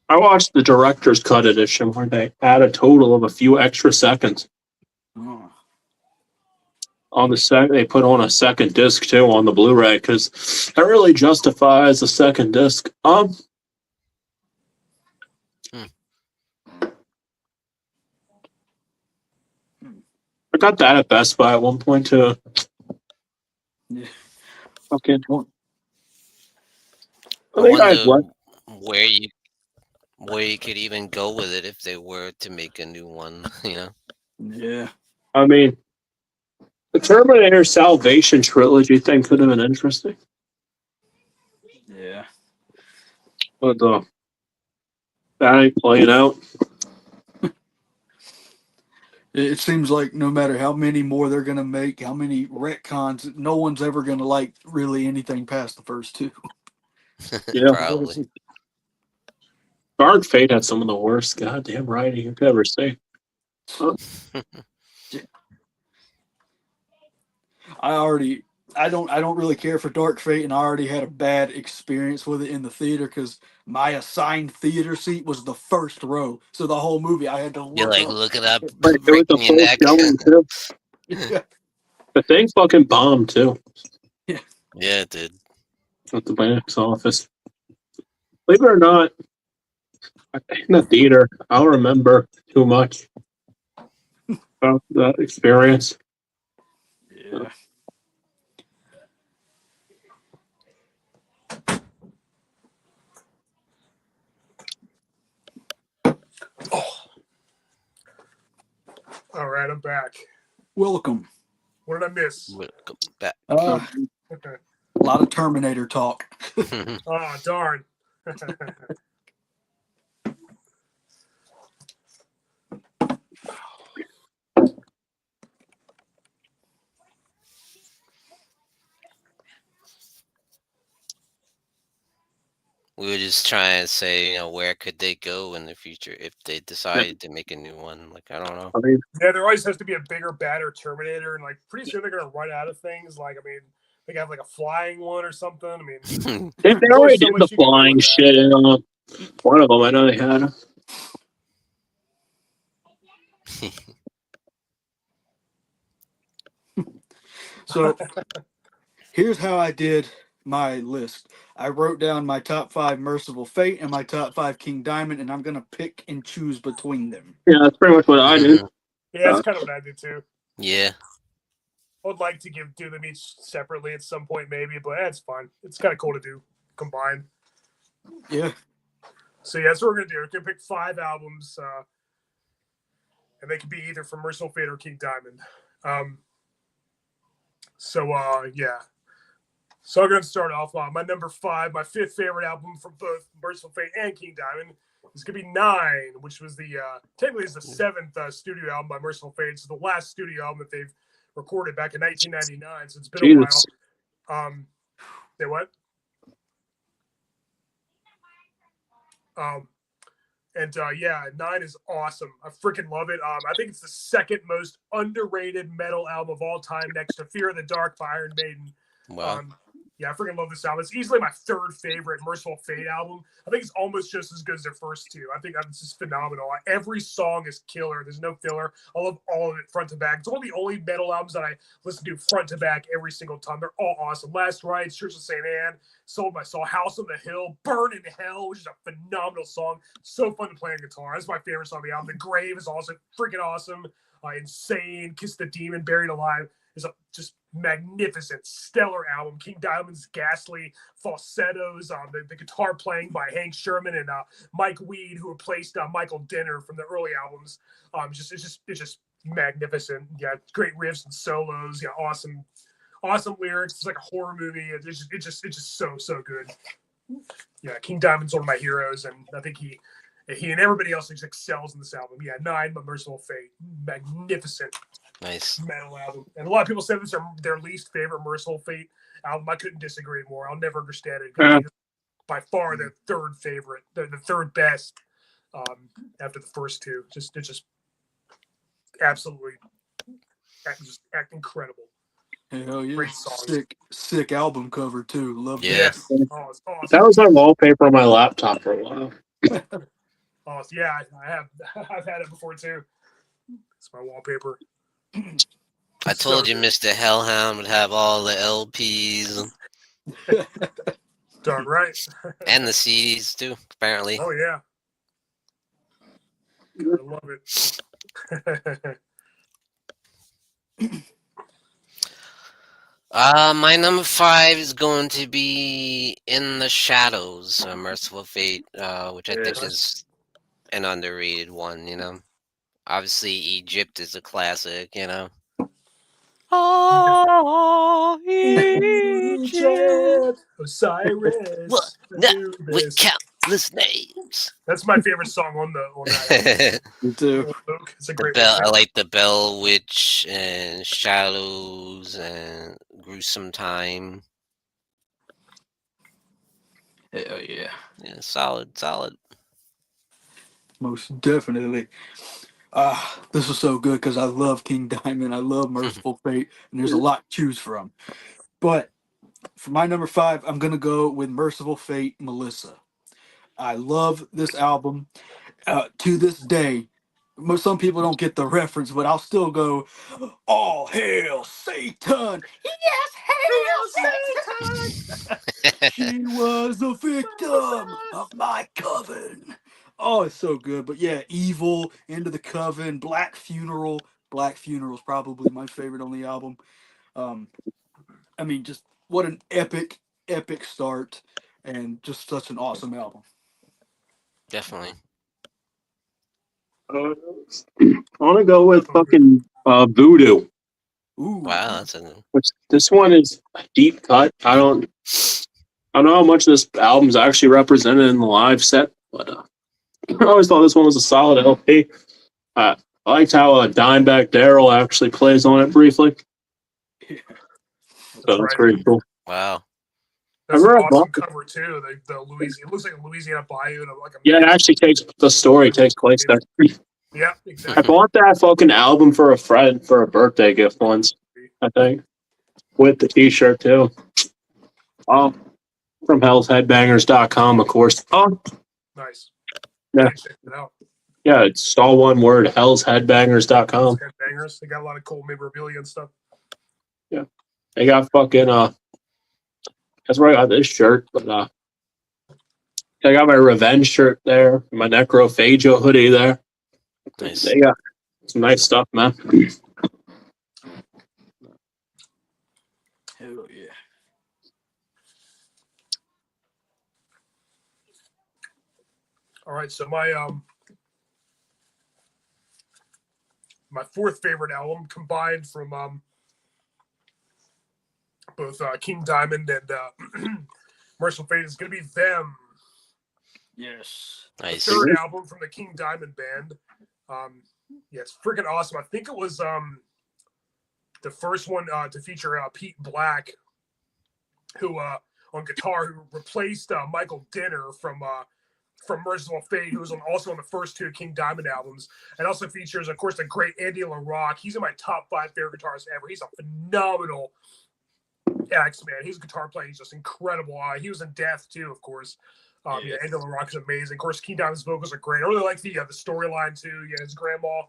[SPEAKER 2] I watched the director's cut edition where they add a total of a few extra seconds.
[SPEAKER 4] Oh.
[SPEAKER 2] On the they put on a second disc too on the Blu-ray because that really justifies the second disc. I got that at Best Buy at one point too.
[SPEAKER 4] Yeah.
[SPEAKER 2] Okay.
[SPEAKER 3] I wonder where you could even go with it if they were to make a new one, you know?
[SPEAKER 4] Yeah.
[SPEAKER 2] I mean, the Terminator Salvation trilogy thing could have been interesting.
[SPEAKER 4] Yeah.
[SPEAKER 2] But that ain't playing out.
[SPEAKER 4] It seems like no matter how many more they're going to make, how many retcons, no one's ever going to like really anything past the first 2.
[SPEAKER 2] Yeah.
[SPEAKER 3] Probably.
[SPEAKER 2] Dark Fate had some of the worst goddamn writing you could ever see. Huh?
[SPEAKER 4] I don't really care for Dark Fate, and I already had a bad experience with it in the theater because my assigned theater seat was the first row. So the whole movie I had to look
[SPEAKER 3] look it up,
[SPEAKER 2] Right,
[SPEAKER 3] breaking your neck.
[SPEAKER 4] Yeah.
[SPEAKER 2] The thing fucking bombed too.
[SPEAKER 4] Yeah.
[SPEAKER 3] Yeah, it did.
[SPEAKER 2] At the box office. Believe it or not, in the theater, I don't remember too much about that experience.
[SPEAKER 4] Yeah.
[SPEAKER 1] All right, I'm back.
[SPEAKER 4] Welcome.
[SPEAKER 1] What did I miss?
[SPEAKER 3] Welcome back.
[SPEAKER 4] A lot of Terminator talk.
[SPEAKER 1] Oh, darn.
[SPEAKER 3] We were just trying to say, where could they go in the future if they decided to make a new one? Like, I don't know.
[SPEAKER 2] I mean,
[SPEAKER 1] Yeah, there always has to be a bigger, badder Terminator, and like pretty soon they're gonna run out of things. Like, I mean, they have like a flying one or something. I mean,
[SPEAKER 2] they
[SPEAKER 1] there's
[SPEAKER 2] already
[SPEAKER 1] only so
[SPEAKER 2] did
[SPEAKER 1] much
[SPEAKER 2] the
[SPEAKER 1] you can do
[SPEAKER 2] flying
[SPEAKER 1] with that.
[SPEAKER 2] shit in one of them. I know they had.
[SPEAKER 4] So here's how I did my list. I wrote down my top 5 Merciful Fate and my top 5 King Diamond, and I'm gonna pick and choose between them.
[SPEAKER 2] Yeah, that's pretty much what I did.
[SPEAKER 1] Yeah, that's kind of what I did too.
[SPEAKER 3] Yeah.
[SPEAKER 1] I would like to do them each separately at some point, maybe, but it's fine. It's kind of cool to do combined.
[SPEAKER 4] Yeah.
[SPEAKER 1] So yeah, that's what we're gonna do. We're gonna pick 5 albums, and they can be either from Merciful Fate or King Diamond. Yeah. So I'm gonna start off. My number 5, my 5th favorite album from both Merciful Fate and King Diamond is gonna be 9, which was the technically is the 7th studio album by Merciful Fate. It's the last studio album that they've recorded back in 1999. So it's been
[SPEAKER 2] Jesus.
[SPEAKER 1] a while. Say what? Yeah, 9 is awesome. I freaking love it. I think it's the second most underrated metal album of all time, next to Fear of the Dark by Iron Maiden.
[SPEAKER 3] Wow.
[SPEAKER 1] Yeah, I freaking love this album. It's easily my 3rd favorite Merciful Fate album. I think it's almost just as good as their first 2. I think it's just phenomenal. Every song is killer. There's no filler. I love all of it front to back. It's one of the only metal albums that I listen to front to back every single time. They're all awesome. Last Rites, Church of St. Anne, Sold My Soul, House on the Hill, Burn in Hell, which is a phenomenal song. So fun to play on guitar. That's my favorite song on the album. The Grave is also freaking awesome. Insane, Kiss the Demon, Buried Alive is a just magnificent, stellar album. King Diamond's ghastly falsettos, the guitar playing by Hank Sherman and Mike Weed, who replaced Michael Dinner from the early albums. It's just magnificent. Yeah, great riffs and solos. Yeah, awesome lyrics. It's like a horror movie. It's just so good. Yeah, King Diamond's one of my heroes, and I think he and everybody else just excels in this album. Yeah, 9, but Merciful Fate, magnificent.
[SPEAKER 3] Nice.
[SPEAKER 1] Metal album. And a lot of people said this is their least favorite Merciful Fate album. I couldn't disagree more. I'll never understand it. By far their 3rd favorite. They're the 3rd best after the first 2. It's just absolutely incredible.
[SPEAKER 4] Hell yeah.
[SPEAKER 1] Great song.
[SPEAKER 4] Sick album cover too. Love
[SPEAKER 3] Yeah.
[SPEAKER 4] that.
[SPEAKER 1] Oh, it's awesome.
[SPEAKER 2] That was my wallpaper on my laptop for a while.
[SPEAKER 1] Oh, yeah, I've had it before too. It's my wallpaper.
[SPEAKER 3] I told you Mr. Hellhound would have all the LPs
[SPEAKER 1] Darn right.
[SPEAKER 3] and the CDs too, apparently.
[SPEAKER 1] Oh yeah. I love it.
[SPEAKER 3] My number 5 is going to be In the Shadows, Merciful Fate, which I think is an underrated one, Obviously, Egypt is a classic, Oh, Egypt.
[SPEAKER 1] Osiris.
[SPEAKER 3] With countless names.
[SPEAKER 1] That's my favorite song on that.
[SPEAKER 4] Me too.
[SPEAKER 1] It's a great
[SPEAKER 3] I
[SPEAKER 1] one.
[SPEAKER 3] like the Bell Witch and Shadows and Gruesome Time.
[SPEAKER 4] Hell yeah.
[SPEAKER 3] Yeah, solid.
[SPEAKER 4] Most definitely. This was so good because I love King Diamond. I love Merciful Fate, and there's a lot to choose from. But for my number 5, I'm gonna go with Merciful Fate, Melissa. I love this album. To this day, Some people don't get the reference, but I'll still go, "All hail Satan! Yes, hail Satan! She was a victim of my coven." Oh, it's so good. But yeah, Evil, Into the Coven, Black Funeral. Black Funeral is probably my favorite on the album. Um, I mean, just what an epic start, and just such an awesome album.
[SPEAKER 3] Definitely.
[SPEAKER 2] I want to go with fucking Voodoo.
[SPEAKER 4] Ooh,
[SPEAKER 3] Wow, that's a
[SPEAKER 2] Which this one is a deep cut. I don't know how much this album's actually represented in the live set, but I always thought this one was a solid LP. I liked how Dimebag Daryl actually plays on it briefly.
[SPEAKER 4] yeah.
[SPEAKER 2] So that's pretty cool.
[SPEAKER 3] wow.
[SPEAKER 1] That's an
[SPEAKER 2] Remember I
[SPEAKER 1] awesome
[SPEAKER 2] bought-
[SPEAKER 1] cover too. The Louisiana, it looks like a Louisiana bayou. And like a
[SPEAKER 2] Yeah, it actually the story takes place there.
[SPEAKER 1] Yeah,
[SPEAKER 2] I
[SPEAKER 1] exactly.
[SPEAKER 2] bought that fucking album for a friend for a birthday gift once, I think, with the t-shirt too. From hellsheadbangers.com, of course. Oh,
[SPEAKER 1] Nice.
[SPEAKER 2] Yeah.
[SPEAKER 1] Check it out.
[SPEAKER 2] yeah, it's all one word, hellsheadbangers.com.
[SPEAKER 1] Headbangers. They got a lot of cool memorabilia and stuff.
[SPEAKER 2] They got fucking, that's where I got this shirt, but, I got my Revenge shirt there, my Necrophagia hoodie there.
[SPEAKER 3] Nice.
[SPEAKER 2] They got some nice stuff, man.
[SPEAKER 4] Hell yeah.
[SPEAKER 1] All right, so my fourth favorite album combined from both King Diamond and Mercyful Fate is going to be Them.
[SPEAKER 4] Yes.
[SPEAKER 3] Nice.
[SPEAKER 1] Third album from the King Diamond band. Yeah, it's freaking awesome. I think it was the first one to feature Pete Black, who on guitar, who replaced Michael Dinner from Mercyful Fate, who was also on the first two King Diamond albums, and also features, of course, the great Andy LaRocque. He's in my top 5 favorite guitarists ever. He's a phenomenal axe, man. His guitar playing is just incredible. He was in Death too, of course. Yeah, Andy LaRocque is amazing. Of course, King Diamond's vocals are great. I really like the storyline too. Yeah, his grandma.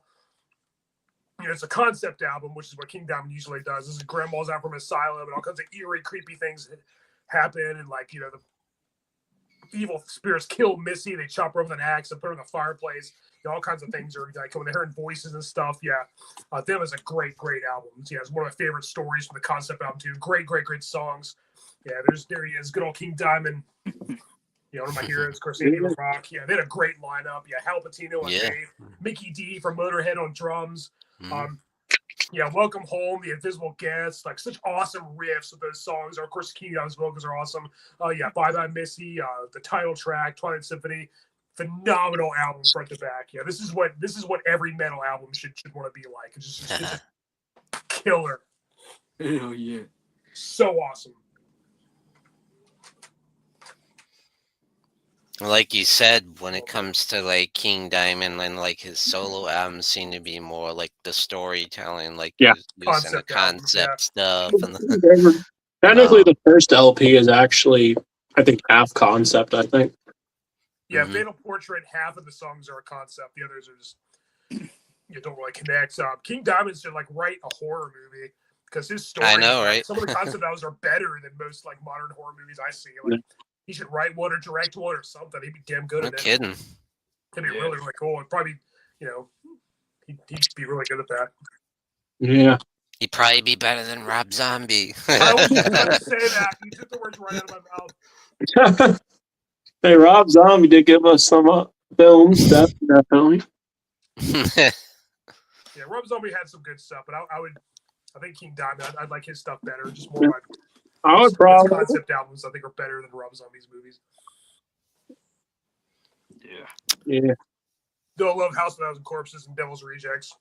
[SPEAKER 1] You know, it's a concept album, which is what King Diamond usually does. This is grandma's out from asylum, and all kinds of eerie, creepy things happen, and like, you know, the evil spirits kill Missy. They chop her with an axe and put her in the fireplace. You know, all kinds of things are like when they're hearing voices and stuff. Yeah, Them is a great album. Yeah, it's one of my favorite stories from the concept album too. Great songs. Yeah, there he is, good old King Diamond. You know, one of my heroes, of course, Andy LaRocque. Yeah, they had a great lineup. Yeah, Hal Patino on bass, Mickey D from Motorhead on drums. Yeah, Welcome Home, The Invisible Guest, like such awesome riffs with those songs. Of course, King Diamond's vocals are awesome. Yeah, Bye Bye Missy, the title track, Twilight Symphony, phenomenal album front to back. Yeah, this is what every metal album should want to be like. It's just a killer.
[SPEAKER 4] Hell yeah.
[SPEAKER 1] So awesome.
[SPEAKER 3] Like you said, when it comes to like King Diamond and like his solo albums seem to be more like the storytelling, like using the concept stuff. And
[SPEAKER 2] technically, the first LP is actually, I think, half concept. I think.
[SPEAKER 1] Yeah, Fatal Portrait. Half of the songs are a concept. The others are just you don't really connect. King Diamond should like write a horror movie because his story.
[SPEAKER 3] I know, right?
[SPEAKER 1] Some of the concept albums are better than most like modern horror movies I see. Like. He should write one or direct one or something. He'd be damn good at it.
[SPEAKER 3] No kidding.
[SPEAKER 1] It'd be really cool. And probably, you know, he'd be really good at that.
[SPEAKER 2] Yeah.
[SPEAKER 3] He'd probably be better than Rob Zombie.
[SPEAKER 1] I was just going to say that. You took the words right out of my mouth.
[SPEAKER 2] Hey, Rob Zombie did give us some films, definitely.
[SPEAKER 1] Yeah, Rob Zombie had some good stuff, but I think King Diamond, I'd like his stuff better. Just more like
[SPEAKER 2] I would probably
[SPEAKER 1] concept albums I think are better than Rob Zombie's movies.
[SPEAKER 2] Yeah.
[SPEAKER 1] Though I love House of 1,000 Corpses and Devil's Rejects.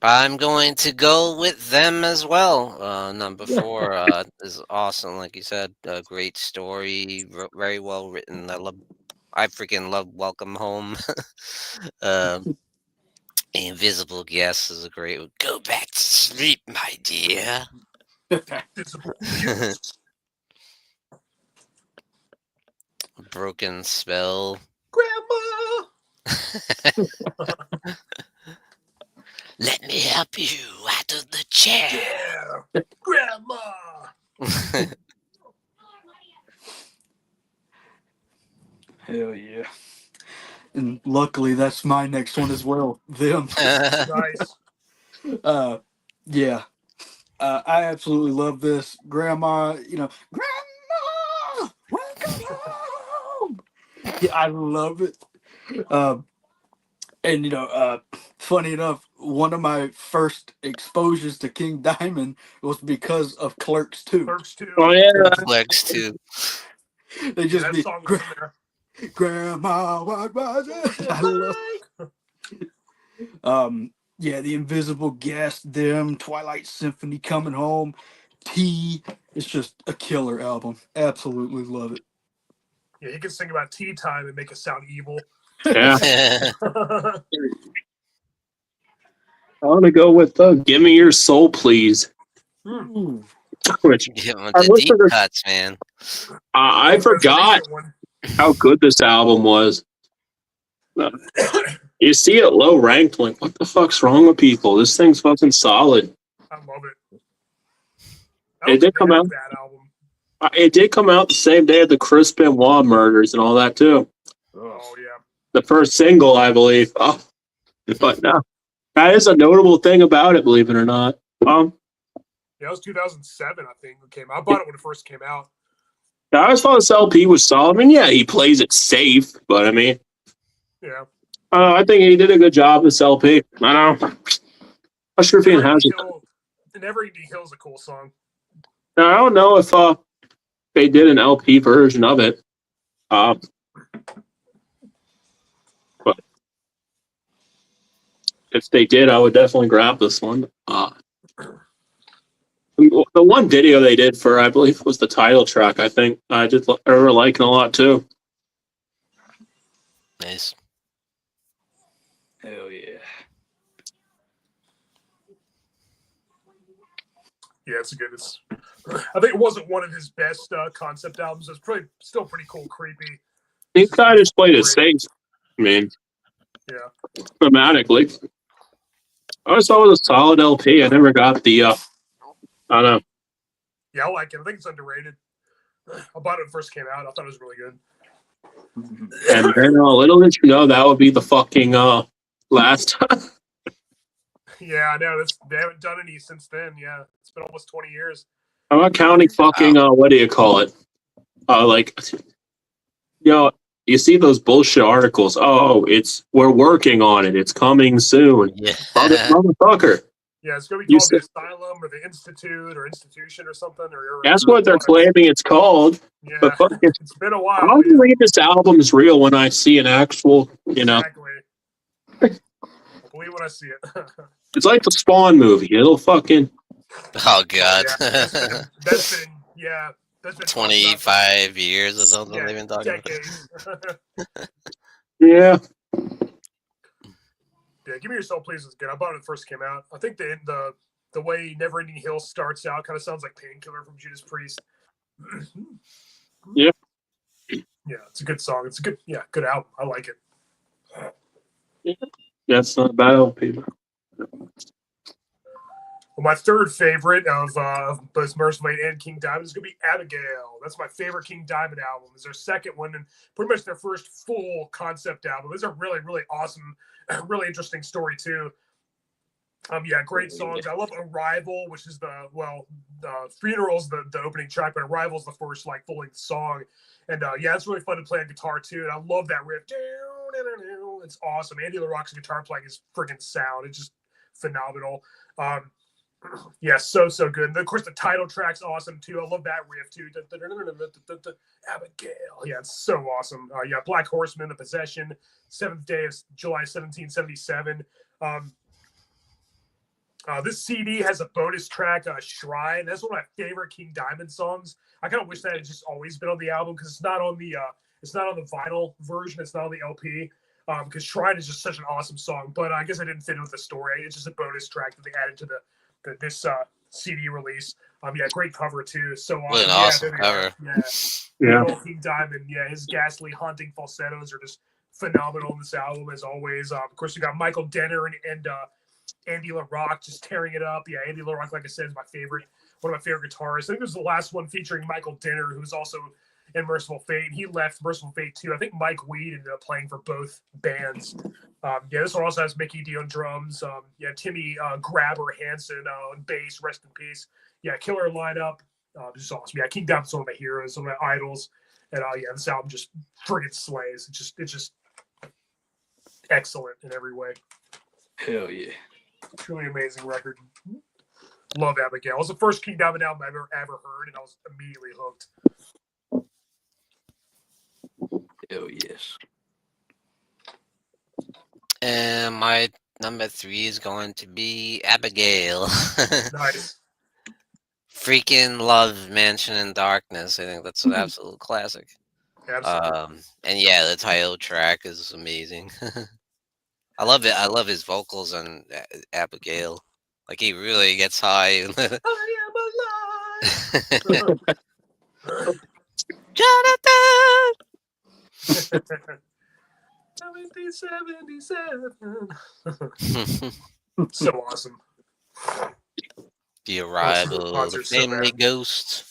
[SPEAKER 3] I'm going to go with Them as well. Number 4 is awesome, like you said. A great story, very well written. I freaking love Welcome Home. Invisible Guest is a great one. Go back to sleep, my dear. Broken Spell.
[SPEAKER 1] Grandma!
[SPEAKER 3] Let me help you out of the chair.
[SPEAKER 1] Yeah, Grandma.
[SPEAKER 4] Hell yeah. And luckily, that's my next one as well. Them.
[SPEAKER 1] Nice.
[SPEAKER 4] Yeah. I absolutely love this. Grandma, Grandma, welcome home. Yeah, I love it. And funny enough, one of my first exposures to King Diamond was because of Clerks 2.
[SPEAKER 1] Clerks 2.
[SPEAKER 2] Oh yeah.
[SPEAKER 3] Flex too.
[SPEAKER 4] They
[SPEAKER 1] Yeah,
[SPEAKER 4] just
[SPEAKER 1] that
[SPEAKER 4] be
[SPEAKER 1] song was in there.
[SPEAKER 4] Grandma, what was it? I love. Yeah, the Invisible Guest, them, Twilight Symphony, Coming Home, T. It's just a killer album. Absolutely love it.
[SPEAKER 1] Yeah, he can sing about tea time and make it sound evil.
[SPEAKER 2] Yeah. I want to go with "Give Me Your Soul, Please,"
[SPEAKER 4] Ooh.
[SPEAKER 2] which
[SPEAKER 3] Give him
[SPEAKER 2] I
[SPEAKER 3] the
[SPEAKER 2] wish
[SPEAKER 3] deep
[SPEAKER 2] I could-
[SPEAKER 3] cuts, man.
[SPEAKER 2] I forgot how good this album was. You see it low ranked, like, what the fuck's wrong with people? This thing's fucking solid.
[SPEAKER 1] I love it.
[SPEAKER 2] It did come out.
[SPEAKER 1] Bad album.
[SPEAKER 2] It did come out the same day of the Chris Benoit murders and all that too.
[SPEAKER 1] Oh yeah.
[SPEAKER 2] The first single, I believe. Oh, but no, that is a notable thing about it, believe it or not.
[SPEAKER 1] Yeah, it was 2007, I think, it came out. I bought it when it first came out.
[SPEAKER 2] I always thought this LP was solid. I mean, yeah, he plays it safe, but I mean,
[SPEAKER 1] Yeah.
[SPEAKER 2] I think he did a good job with this LP. I don't know. Not sure if he has it.
[SPEAKER 1] Never Ending Hill is a cool song.
[SPEAKER 2] Now, I don't know if they did an LP version of it. But if they did, I would definitely grab this one. The one video they did for, I believe, was the title track. I think I did remember liking a lot too.
[SPEAKER 3] Nice.
[SPEAKER 4] Hell yeah.
[SPEAKER 1] Yeah, it's a good. I think it wasn't one of his best concept albums. It's probably still pretty cool, creepy.
[SPEAKER 2] He kind of just played it safe. I mean,
[SPEAKER 1] yeah,
[SPEAKER 2] thematically. I always thought it was a solid LP. I never got the, I don't know.
[SPEAKER 1] Yeah, I like it. I think it's underrated. I bought it when it first came out. I thought it was really good.
[SPEAKER 2] And then little did you know that would be the fucking last time.
[SPEAKER 1] Yeah, I know. They haven't done any since then. Yeah, it's been almost 20 years.
[SPEAKER 2] I'm not counting fucking, what do you call it? Like, you see those bullshit articles. Oh, we're working on it. It's coming soon.
[SPEAKER 3] Yeah.
[SPEAKER 2] Motherfucker.
[SPEAKER 1] Yeah, it's going to be called the Asylum or the Institute or Institution or something.
[SPEAKER 2] That's what they're claiming it's called.
[SPEAKER 1] Yeah,
[SPEAKER 2] but fucking,
[SPEAKER 1] it's been a while.
[SPEAKER 2] I don't believe this album's real when I see an actual,
[SPEAKER 1] Exactly. I believe when I see it.
[SPEAKER 2] It's like the Spawn movie. It'll fucking...
[SPEAKER 3] Oh, God.
[SPEAKER 1] Yeah, that's been
[SPEAKER 3] 25 years or something they've been talking
[SPEAKER 1] decades.
[SPEAKER 2] Yeah.
[SPEAKER 1] Yeah, Give Me Your Soul, Please is good. I bought it when it first came out. I think the way Never Ending Hill starts out kind of sounds like Painkiller from Judas Priest.
[SPEAKER 2] Yeah.
[SPEAKER 1] Yeah, it's a good song. It's a good album. I like it.
[SPEAKER 2] Yeah, it's not a bad LP.
[SPEAKER 1] Well, my third favorite of both Mercyful and King Diamond is going to be Abigail. That's my favorite King Diamond album. It's their second one and pretty much their first full concept album. It's a really, really awesome, really interesting story too. Yeah, great songs. I love Arrival, which is the Funeral's the opening track, but Arrival's the first like full length song. And yeah, it's really fun to play on guitar too. And I love that riff. It's awesome. Andy LaRocque's guitar playing is freaking sound. It's just phenomenal. Yeah, so good. And of course, the title track's awesome too. I love that riff too. Abigail. Yeah, it's so awesome. Yeah, Black Horseman, The Possession, 7th day of July 1777. This CD has a bonus track, Shrine. That's one of my favorite King Diamond songs. I kind of wish that had just always been on the album because it's not on the vinyl version. It's not on the LP. Because Shrine is just such an awesome song, but I guess I didn't fit in with the story. It's just a bonus track that they added to this CD release. Yeah, great cover too. So awesome.
[SPEAKER 3] What an awesome cover.
[SPEAKER 1] Yeah. King Diamond. Yeah, his ghastly, haunting falsettos are just phenomenal in this album as always. Of course, you got Michael Denner and Andy LaRock just tearing it up. Yeah, Andy LaRock, like I said, is my favorite, one of my favorite guitarists. I think it was the last one featuring Michael Denner, who's also in Mercyful Fate. He left Mercyful Fate too. I think Mike Weed ended up playing for both bands. This one also has Mickey D on drums. Timmy Grabber Hansen on bass. Rest in peace. Yeah, killer lineup. Just awesome. Yeah, King Diamond's one of my heroes, one of my idols. And this album just friggin' slays. It's just excellent in every way.
[SPEAKER 4] Hell yeah.
[SPEAKER 1] Truly amazing record. Love Abigail. It was the first King Diamond album I've ever heard, and I was immediately hooked.
[SPEAKER 4] Hell yes.
[SPEAKER 3] And my number 3 is going to be Abigail.
[SPEAKER 1] Nice.
[SPEAKER 3] Freaking love Mansion in Darkness. I think that's an absolute classic.
[SPEAKER 1] Absolutely.
[SPEAKER 3] And yeah, the title track is amazing. I love it. I love his vocals on Abigail. Like he really gets high.
[SPEAKER 1] I am alive.
[SPEAKER 3] Jonathan.
[SPEAKER 1] 77. So awesome.
[SPEAKER 3] The arrival of the Family Ghost.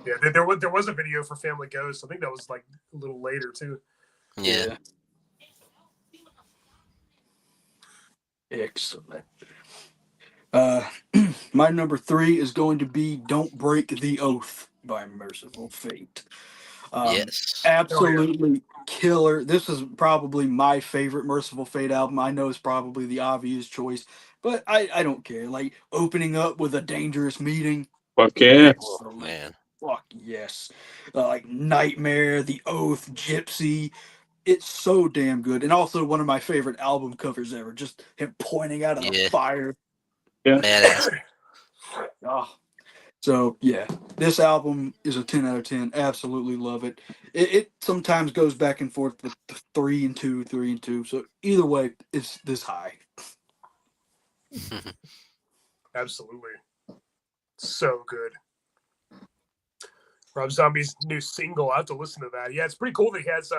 [SPEAKER 1] Yeah, there was a video for Family Ghost. I think that was like a little later too.
[SPEAKER 3] Yeah.
[SPEAKER 4] Excellent. My number 3 is going to be "Don't Break the Oath" by Mercyful Fate.
[SPEAKER 3] Yes.
[SPEAKER 4] Absolutely killer. This is probably my favorite Mercyful Fate album. I know it's probably the obvious choice, but I don't care. Like opening up with A Dangerous Meeting.
[SPEAKER 2] Fuck yeah.
[SPEAKER 3] Oh, man.
[SPEAKER 4] Fuck yes. Like Nightmare, The Oath, Gypsy. It's so damn good. And also one of my favorite album covers ever. Just him pointing out of the fire.
[SPEAKER 2] Yeah.
[SPEAKER 3] Badass.
[SPEAKER 4] Oh. So, yeah. This album is a 10 out of 10. Absolutely love it. It sometimes goes back and forth with the 3 and 2, 3 and 2. So, either way, it's this high.
[SPEAKER 1] Absolutely. So good. Rob Zombie's new single. I have to listen to that. Yeah, it's pretty cool that he has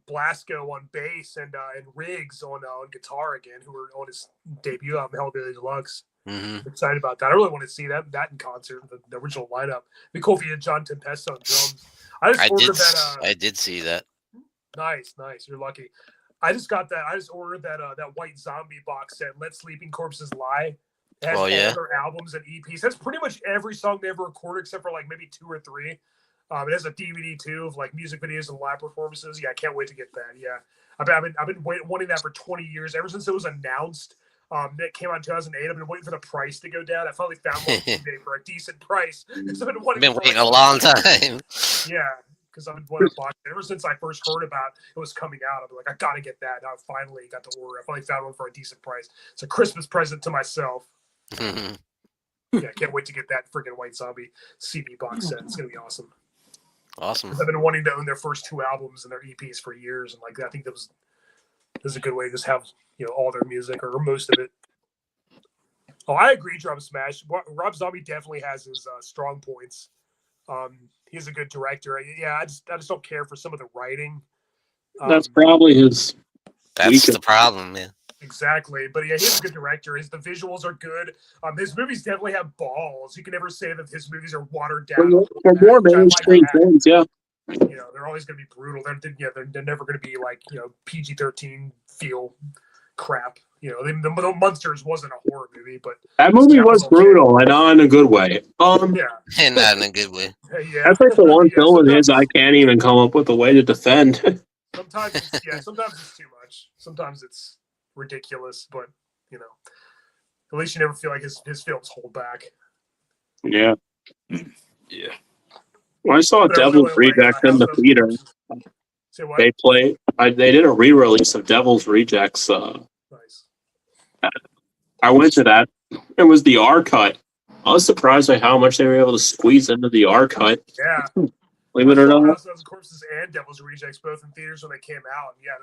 [SPEAKER 1] Blasco on bass and Riggs on guitar again, who were on his debut album, Hellbilly Deluxe.
[SPEAKER 3] Mm-hmm.
[SPEAKER 1] Excited about that. I really want to see that in concert, the original lineup. It'd be cool if you had John Tempesta on drums.
[SPEAKER 3] I did see that.
[SPEAKER 1] Nice. You're lucky. I just got that. I just ordered that White Zombie box set, Let Sleeping Corpses Lie. It has all their albums and EPs. That's pretty much every song they ever recorded except for like maybe 2 or 3. It has a DVD too of like music videos and live performances. Yeah, I can't wait to get that. Yeah, I've been wanting that for 20 years. Ever since it was announced, that came out in 2008. I've been waiting for the price to go down. I finally found one today for a decent price. Because I've been waiting
[SPEAKER 3] a long time.
[SPEAKER 1] Yeah, because I've been wanting to buy it ever since I first heard about it was coming out. I've been like, I gotta get that. Now I finally got to order. I finally found one for a decent price. It's a Christmas present to myself. Yeah, I can't wait to get that freaking White Zombie CD box set. It's gonna be awesome.
[SPEAKER 3] Awesome.
[SPEAKER 1] I've been wanting to own their first 2 albums and their EPs for years, and like I think that was a good way to just have all their music or most of it. Oh, I agree, Drum Smash. Rob Zombie definitely has his strong points. He's a good director. Yeah, I just don't care for some of the writing.
[SPEAKER 2] That's probably his.
[SPEAKER 3] That's the problem, man.
[SPEAKER 1] Exactly, but yeah, he's a good director. The visuals are good. His movies definitely have balls. You can never say that his movies are watered down.
[SPEAKER 2] For more mainstream films, yeah.
[SPEAKER 1] They're always going to be brutal. They're never going to be like PG-13 feel crap. The Monsters wasn't a horror movie, but
[SPEAKER 2] that movie was brutal and not in a good way.
[SPEAKER 1] Yeah,
[SPEAKER 3] and not in a good way.
[SPEAKER 1] Yeah,
[SPEAKER 2] that's like the one film of his I can't even come up with a way to defend.
[SPEAKER 1] Sometimes it's too much. Sometimes it's ridiculous, but at least you never feel like his films hold back.
[SPEAKER 2] Yeah.
[SPEAKER 4] Yeah.
[SPEAKER 2] When I saw Devil's Rejects in the theater, they did a re-release of Devil's Rejects.
[SPEAKER 1] Nice.
[SPEAKER 2] I went to that. It was the R cut. I was surprised by how much they were able to squeeze into the R cut.
[SPEAKER 1] Yeah.
[SPEAKER 2] Believe it or not.
[SPEAKER 1] House of Corpses and Devil's Rejects both in theaters when they came out. And yeah,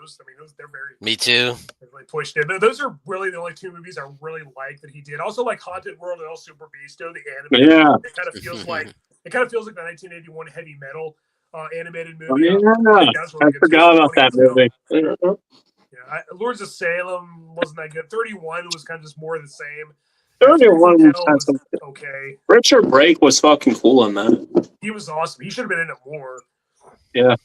[SPEAKER 1] they're very.
[SPEAKER 3] Me too.
[SPEAKER 1] They really pushed it. But those are really the only 2 movies I really like that he did. Also, like Haunted World and El Super Beasto, the anime.
[SPEAKER 2] Yeah.
[SPEAKER 1] It kind of feels like the 1981 heavy metal. animated
[SPEAKER 2] Oh,
[SPEAKER 1] movie.
[SPEAKER 2] yeah.
[SPEAKER 1] I think that's really
[SPEAKER 2] I
[SPEAKER 1] good
[SPEAKER 2] forgot
[SPEAKER 1] too.
[SPEAKER 2] about that
[SPEAKER 1] 22.
[SPEAKER 2] movie.
[SPEAKER 1] Yeah, Lords of Salem wasn't that good. 31 was kind of just more of the same.
[SPEAKER 2] Earlier
[SPEAKER 1] Fury from
[SPEAKER 2] one
[SPEAKER 1] Hell
[SPEAKER 2] had
[SPEAKER 1] was
[SPEAKER 2] some.
[SPEAKER 1] okay.
[SPEAKER 2] Richard Brake was fucking cool in that.
[SPEAKER 1] He was awesome. He should have been in it more.
[SPEAKER 2] Yeah.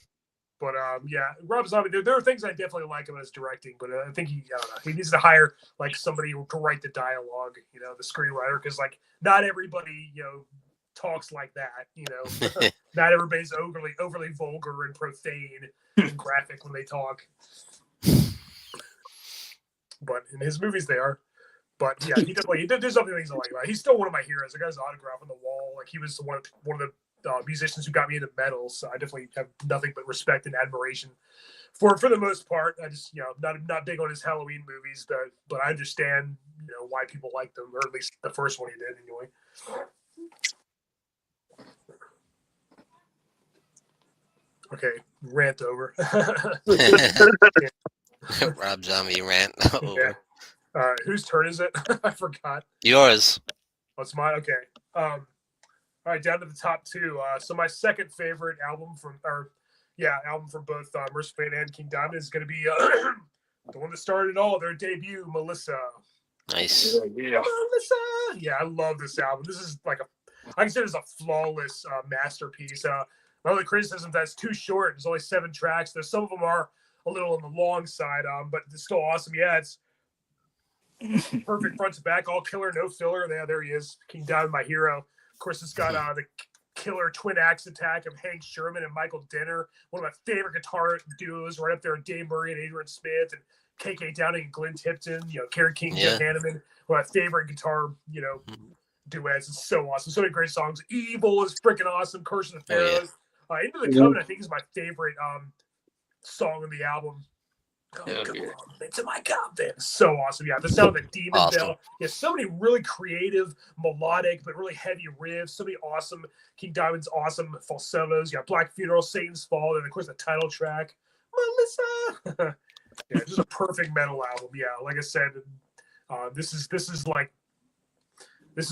[SPEAKER 1] But yeah, Rob Zombie. There are things I definitely like about his directing, but I think I don't know. He needs to hire like somebody to write the dialogue. You know, the screenwriter, because like not everybody talks like that. Not everybody's overly vulgar and profane and graphic when they talk. But in his movies, they are. But yeah, there's something things I like about it. He's still one of my heroes. I got his autograph on the wall. Like he was one of the musicians who got me into metal. So I definitely have nothing but respect and admiration for the most part. I just not big on his Halloween movies, but I understand why people like them, or at least the first one he did anyway. Okay, rant over.
[SPEAKER 3] Rob Zombie rant over.
[SPEAKER 1] Yeah. Whose turn is it? I forgot.
[SPEAKER 3] Yours.
[SPEAKER 1] Oh, it's mine. Okay. All right, down to the top two. So my second favorite album from both Mercyful and King Diamond is going to be the one that started it all. Their debut, Melissa.
[SPEAKER 3] Nice.
[SPEAKER 1] Yeah. Melissa. Yeah, I love this album. This is like I consider this a flawless masterpiece. One of the criticisms that's too short. There's only 7 tracks. There's some of them are a little on the long side, but it's still awesome. Yeah, it's perfect front to back, all killer, no filler. Yeah, there he is, King Diamond, my hero. Of course, it's got the killer twin axe attack of Hank Sherman and Michael Denner, one of my favorite guitar duos, right up there with Dave Murray and Adrian Smith, and KK Downing and Glenn Tipton. Kerry King, Jeff Hanneman, one of my favorite guitar, duets. It's so awesome. So many great songs. Evil is freaking awesome. Curse of the Pharaohs. Into the Covenant, I think, is my favorite song on the album. Into my confidence. So awesome. Yeah, the sound of the demon bell. Yeah, so many really creative, melodic, but really heavy riffs. So many awesome King Diamond's awesome falsettos. Yeah, Black Funeral, Satan's Fall, and of course the title track, Melissa. Yeah, just a perfect metal album. Yeah, like I said, this is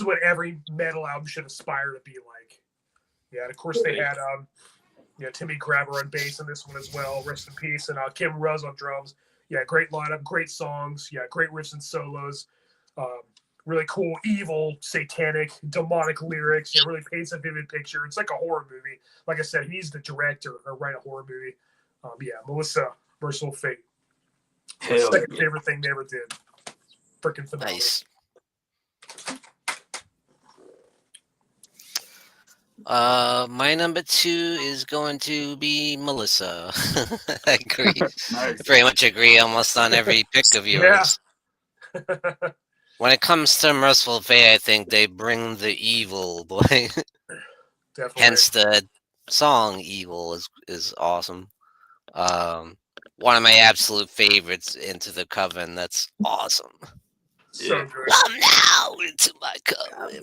[SPEAKER 1] what every metal album should aspire to be like. Yeah, and of course they had Timmy Grabber on bass on this one as well. Rest in peace. And Kim Ruz on drums. Yeah, great lineup, great songs. Yeah, great riffs and solos. Really cool, evil, satanic, demonic lyrics. Yeah, really paints a vivid picture. It's like a horror movie. Like I said, he's the director or write a horror movie. Melissa, Mercyful Fate. Second favorite thing they ever did. Freaking phenomenal.
[SPEAKER 3] Nice. My number 2 is going to be Melissa. I agree.
[SPEAKER 4] Nice.
[SPEAKER 3] I pretty much agree almost on every pick of yours.
[SPEAKER 1] Yeah.
[SPEAKER 3] When it comes to Mercyful Fate, I think they bring the evil, boy.
[SPEAKER 1] Definitely.
[SPEAKER 3] Hence the song "Evil" is awesome. One of my absolute favorites, Into the Coven. That's awesome.
[SPEAKER 1] So good.
[SPEAKER 3] Come now into my coven.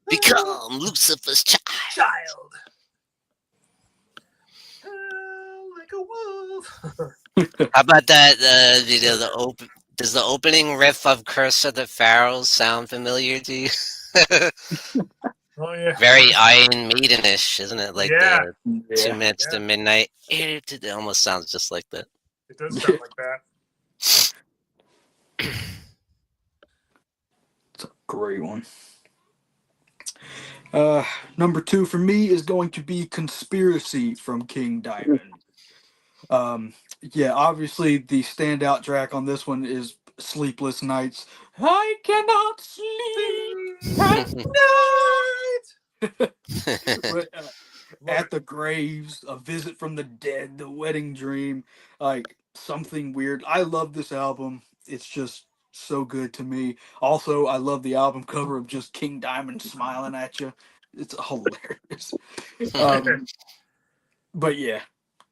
[SPEAKER 3] Become Lucifer's child.
[SPEAKER 1] Like a wolf.
[SPEAKER 3] How about that? Does the opening riff of Curse of the Pharaohs sound familiar to you?
[SPEAKER 1] Oh yeah.
[SPEAKER 3] Very Iron Maiden-ish, isn't it? Like
[SPEAKER 1] Yeah.
[SPEAKER 3] the 2 minutes to midnight. It almost sounds just like that.
[SPEAKER 1] It does sound like that.
[SPEAKER 4] It's a great one. Number 2 for me is going to be Conspiracy from King Diamond. Obviously the standout track on this one is Sleepless Nights. I cannot sleep at night. At the Graves, A Visit from the Dead, The Wedding Dream, like Something Weird. I love this album. It's just so good to me. Also, I love the album cover of just King Diamond smiling at you. It's hilarious. But yeah,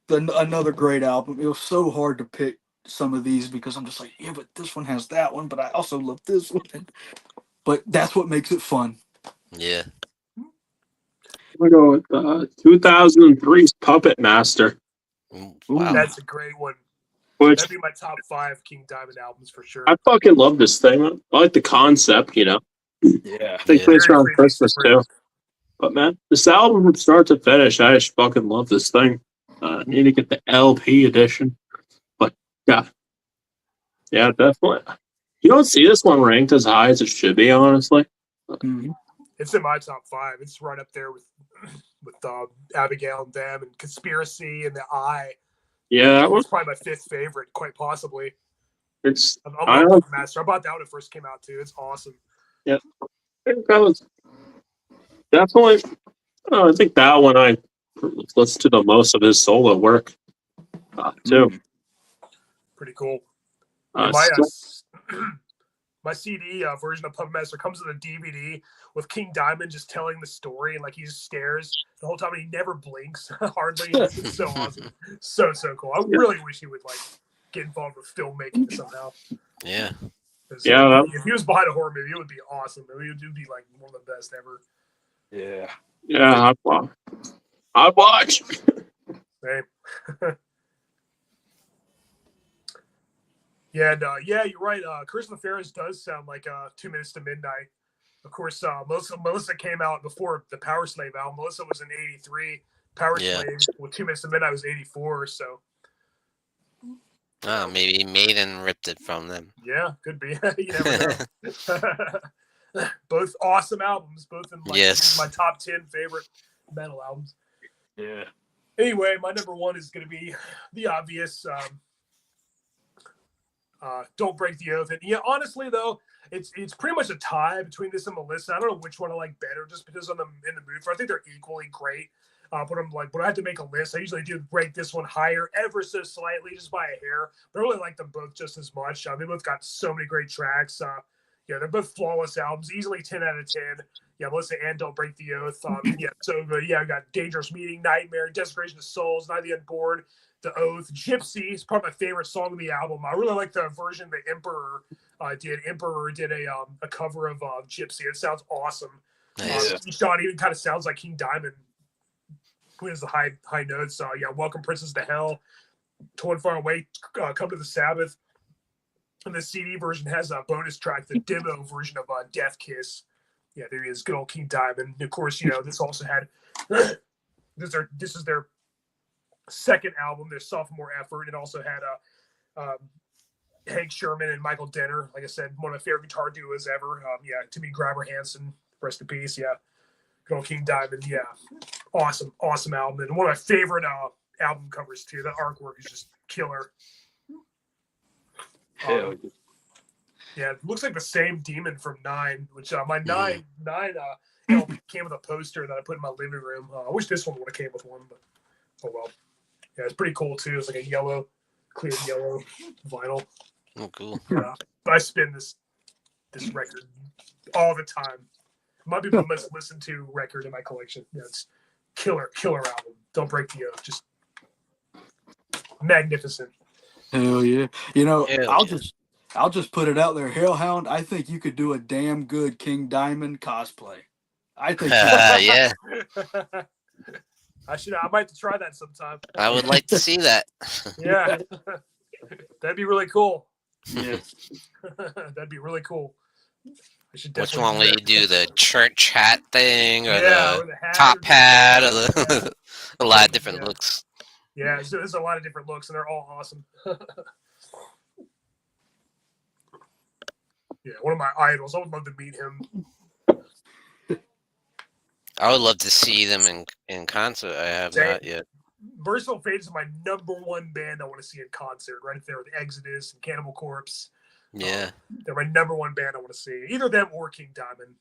[SPEAKER 4] another great album. It was so hard to pick some of these because I'm just like, yeah, but this one has that one, but I also love this one. But that's what makes it fun.
[SPEAKER 3] Yeah.
[SPEAKER 2] We go with 2003's Puppet Master.
[SPEAKER 3] Wow.
[SPEAKER 1] That's a great one.
[SPEAKER 2] Which
[SPEAKER 1] That'd be my top 5 King Diamond albums for sure.
[SPEAKER 2] I fucking love this thing. I like the concept,
[SPEAKER 4] Yeah.
[SPEAKER 2] I think it's around Christmas too. But man, this album from start to finish, I just fucking love this thing. I need to get the LP edition. But yeah, yeah, definitely. You don't see this one ranked as high as it should be, honestly.
[SPEAKER 4] Mhm.
[SPEAKER 1] It's in my top 5. It's right up there with Abigail and Them and Conspiracy and The Eye.
[SPEAKER 2] Yeah, that one.
[SPEAKER 1] It's probably my 5th favorite, quite possibly.
[SPEAKER 2] It's
[SPEAKER 1] I love Puppet Master. I bought that when it first came out too. It's awesome.
[SPEAKER 2] I think that was definitely. I think that one I listened to the most of his solo work too.
[SPEAKER 1] Pretty cool.
[SPEAKER 2] Uh,
[SPEAKER 1] My
[SPEAKER 2] still-
[SPEAKER 1] my CD version of Puppet Master comes with a DVD with King Diamond just telling the story, and like he just stares the whole time and he never blinks hardly. It's so awesome. So cool. I really wish he would like get involved with filmmaking somehow.
[SPEAKER 3] Yeah.
[SPEAKER 2] Yeah,
[SPEAKER 1] If he was behind a horror movie, it would be awesome. It would be like one of the best ever.
[SPEAKER 4] Yeah.
[SPEAKER 2] yeah, I'd watch.
[SPEAKER 1] Same. Yeah, and yeah, you're right. Chris LaFerris does sound like 2 Minutes to Midnight. Of course, Melissa came out before the Power Slave album. Melissa was in '83. Power Slave with 2 Minutes to Midnight was '84. So.
[SPEAKER 3] Oh, maybe Maiden ripped it from them.
[SPEAKER 1] Yeah, could be. You never know. Both awesome albums, both in my top 10 favorite metal albums.
[SPEAKER 4] Yeah.
[SPEAKER 1] Anyway, my number 1 is going to be the obvious. Don't Break the Oath. And yeah, honestly though, it's pretty much a tie between this and Melissa. I don't know which one I like better, just because I'm in the mood for. I think they're equally great. But I'm like, when I had to make a list, I usually do rank this one higher, ever so slightly, just by a hair. But I really like them both just as much. They both got so many great tracks. Yeah, they're both flawless albums, easily 10 out of 10. Yeah, Melissa and Don't Break the Oath. Yeah, so yeah, I got Dangerous Meeting, Nightmare, Desecration of Souls, Night of the Unborn, The Oath, Gypsy is probably my favorite song of the album. I really like the version the Emperor did. Emperor did a cover of Gypsy. It sounds awesome.
[SPEAKER 3] Nice.
[SPEAKER 1] Sean even kind of sounds like King Diamond. Plays the high notes. Yeah, Welcome Princess to Hell, Torn Far Away, Come to the Sabbath. And the CD version has a bonus track, the demo version of Death Kiss. Yeah, there he is, good old King Diamond. And of course, this also had this is their second album, their sophomore effort. It also had Hank Sherman and Michael Denner. Like I said, one of my favorite guitar duos ever. Yeah, Timmy Grabber Hansen, rest in peace. Yeah, good old King Diamond. Yeah, awesome album, and one of my favorite album covers too. The artwork is just killer. Yeah, it looks like the same demon from 9, which my 9 came with a poster that I put in my living room. I wish this one would have came with one, but oh well. Yeah, it's pretty cool too. It's like a clear yellow vinyl.
[SPEAKER 3] Oh, cool.
[SPEAKER 1] Yeah, but I spin this record all the time. Might be the most listened to record in my collection. Yeah, it's killer album. Don't Break the Oath. Just magnificent.
[SPEAKER 4] Hell yeah. I'll just put it out there. Hellhound, I think you could do a damn good King Diamond cosplay. I think
[SPEAKER 3] yeah.
[SPEAKER 1] I might have to try that sometime.
[SPEAKER 3] I would like to see that.
[SPEAKER 1] Yeah. That'd be really cool.
[SPEAKER 4] Yeah.
[SPEAKER 1] That'd be really cool. I should
[SPEAKER 3] Which
[SPEAKER 1] definitely
[SPEAKER 3] one will you do? The church hat thing or
[SPEAKER 1] or
[SPEAKER 3] the
[SPEAKER 1] hat
[SPEAKER 3] top
[SPEAKER 1] or
[SPEAKER 3] hat or the a lot of different looks.
[SPEAKER 1] Yeah, so there's a lot of different looks, and they're all awesome. Yeah, one of my idols. I would love to meet him.
[SPEAKER 3] I would love to see them in concert. I have not yet.
[SPEAKER 1] Mercyful Fate is my number 1 band I want to see in concert, right there with Exodus and Cannibal Corpse.
[SPEAKER 3] Yeah.
[SPEAKER 1] They're my number 1 band I want to see. Either them or King Diamond.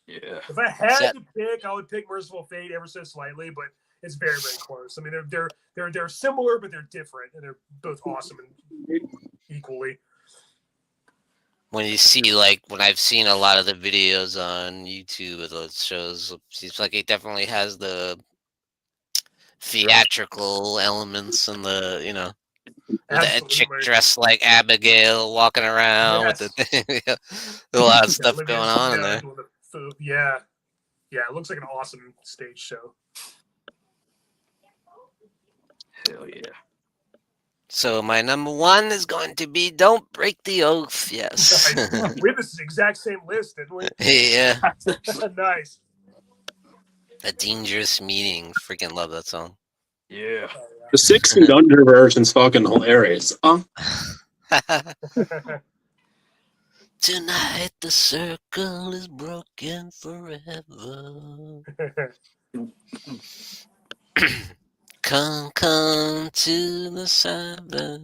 [SPEAKER 4] Yeah.
[SPEAKER 1] If I had to pick, I would pick Mercyful Fate ever so slightly, but it's very, very close. I mean, they're similar, but they're different, and they're both awesome and equally.
[SPEAKER 3] When you see, like, when I've seen a lot of the videos on YouTube of those shows, it seems like it definitely has the theatrical elements and the, the chick dressed like Abigail walking around with the thing. A lot of stuff going on in there.
[SPEAKER 1] Yeah. Yeah, it looks like an awesome stage show.
[SPEAKER 4] Hell yeah.
[SPEAKER 3] So my number 1 is going to be Don't Break the Oath. Yes.
[SPEAKER 1] We have this exact same list, didn't we?
[SPEAKER 3] Yeah.
[SPEAKER 1] Nice.
[SPEAKER 3] A Dangerous Meeting. Freaking love that song.
[SPEAKER 4] Yeah.
[SPEAKER 2] The 6 and under version's fucking hilarious.
[SPEAKER 3] Tonight the circle is broken forever. Come to the Sabbath.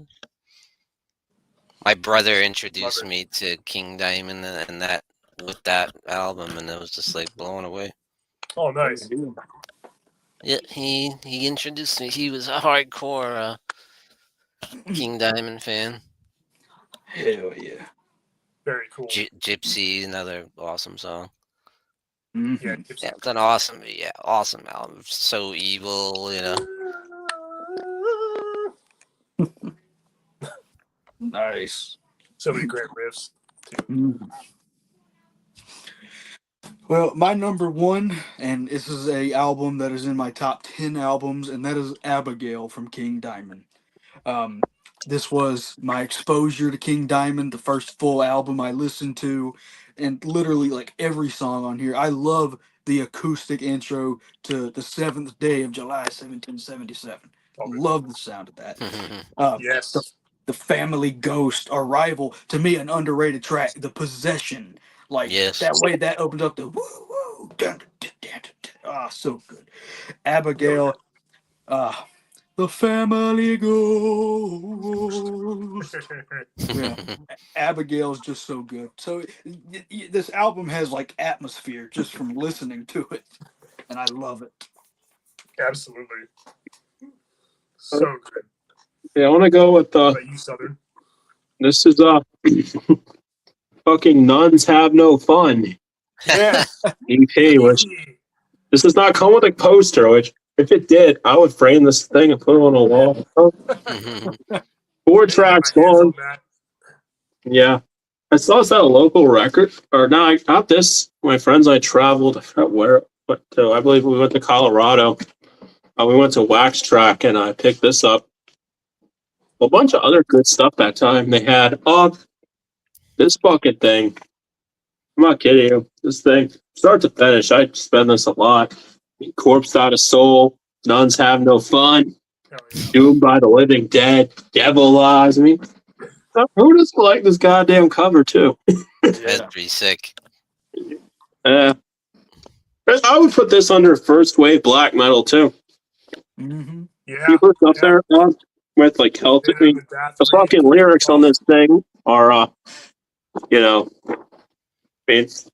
[SPEAKER 3] My brother introduced me to King Diamond and that with that album, and it was just like blown away.
[SPEAKER 1] Oh, nice.
[SPEAKER 3] Yeah, he introduced me. He was a hardcore King Diamond fan.
[SPEAKER 4] Hell yeah.
[SPEAKER 1] Very cool.
[SPEAKER 3] Gypsy, another awesome song.
[SPEAKER 4] Mhm.
[SPEAKER 1] Yeah,
[SPEAKER 3] Yeah, it's an awesome album. So evil,
[SPEAKER 4] Nice.
[SPEAKER 1] So many great riffs.
[SPEAKER 4] Mhm. Well, my number one, and this is a album that is in my top 10 albums, and that is Abigail from King Diamond. This was my exposure to King Diamond, the first full album I listened to, and literally like every song on here. I love the acoustic intro to The Seventh Day of July 1777. Love the sound of that.
[SPEAKER 1] Yes.
[SPEAKER 4] The Family Ghost, Arrival, to me an underrated track. The Possession, like
[SPEAKER 3] Yes.
[SPEAKER 4] that way that opened up the woo woo, dun, dun, dun, dun. Ah, so good. Abigail, the Family Ghost. Yeah, Abigail's just so good. So this album has like atmosphere just from listening to it, and I love it.
[SPEAKER 1] Absolutely. So good.
[SPEAKER 2] Yeah, I want to go with
[SPEAKER 1] What about you, Southern?
[SPEAKER 2] this is fucking Nuns Have No Fun.
[SPEAKER 1] Yeah.
[SPEAKER 2] EP, which this does not come with a poster, which if it did, I would frame this thing and put it on a wall. 4 tracks long. Yeah. I saw this at a local record, or no, not this. My friends, I traveled, I forgot where, but I believe we went to Colorado. We went to Wax Track, and I picked this up. A bunch of other good stuff that time. They had this fucking thing. I'm not kidding you. This thing, start to finish, I spend this a lot. Corpse Out of Soul, Nuns Have No Fun, Doomed by the Living Dead, Devil Eyes. I mean, who doesn't like this goddamn cover, too?
[SPEAKER 3] That's pretty sick.
[SPEAKER 2] I would put this under first wave black metal, too.
[SPEAKER 4] Mm-hmm.
[SPEAKER 1] Yeah.
[SPEAKER 2] People up there with, like, Celtic. I mean, the fucking lyrics on this thing are, this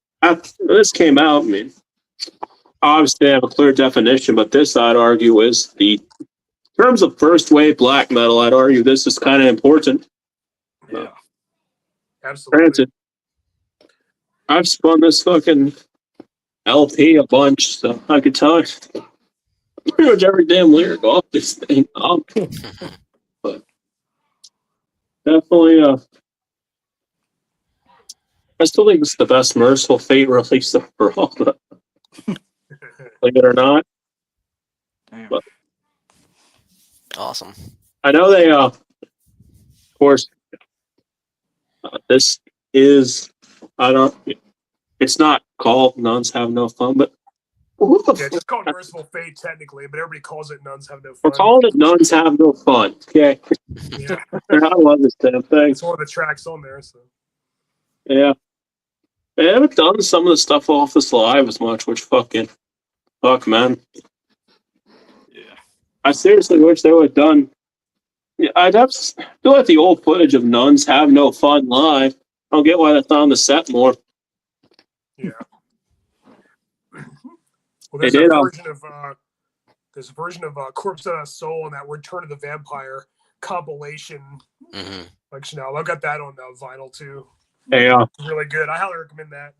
[SPEAKER 2] came out, I mean, obviously they have a clear definition, but this, I'd argue, is in terms of first wave black metal, I'd argue this is kind of important.
[SPEAKER 4] Yeah.
[SPEAKER 1] Absolutely.
[SPEAKER 2] Granted, I've spun this fucking LP a bunch, so I could tell you pretty much every damn lyric off this thing. But definitely, I still think it's the best Mercyful Fate release overall. Believe it or not.
[SPEAKER 4] Damn.
[SPEAKER 2] But
[SPEAKER 3] Awesome.
[SPEAKER 2] I know they, of course, this is, it's not called Nuns Have No Fun, but what the
[SPEAKER 1] Yeah, it's just called Mercyful Fate technically, but everybody calls it Nuns Have No Fun.
[SPEAKER 2] We're calling it Nuns Have No Fun. Okay.
[SPEAKER 1] Yeah.
[SPEAKER 2] I love this damn thing.
[SPEAKER 1] It's one of the tracks on there, so.
[SPEAKER 2] Yeah. I haven't done some of the stuff off this live as much, which fuck, man.
[SPEAKER 4] Yeah.
[SPEAKER 2] I seriously wish they would have done. Yeah, I'd have to do like the old footage of Nuns Have No Fun live. I don't get why that's on the set more.
[SPEAKER 1] Yeah. Well,
[SPEAKER 2] They
[SPEAKER 1] there's
[SPEAKER 2] did,
[SPEAKER 1] a version of Corpse Out of Soul and that Return of the Vampire compilation.
[SPEAKER 3] Mm-hmm.
[SPEAKER 1] Like Chanel, I've got that on vinyl too.
[SPEAKER 2] Hey,
[SPEAKER 1] It's really good. I highly recommend that.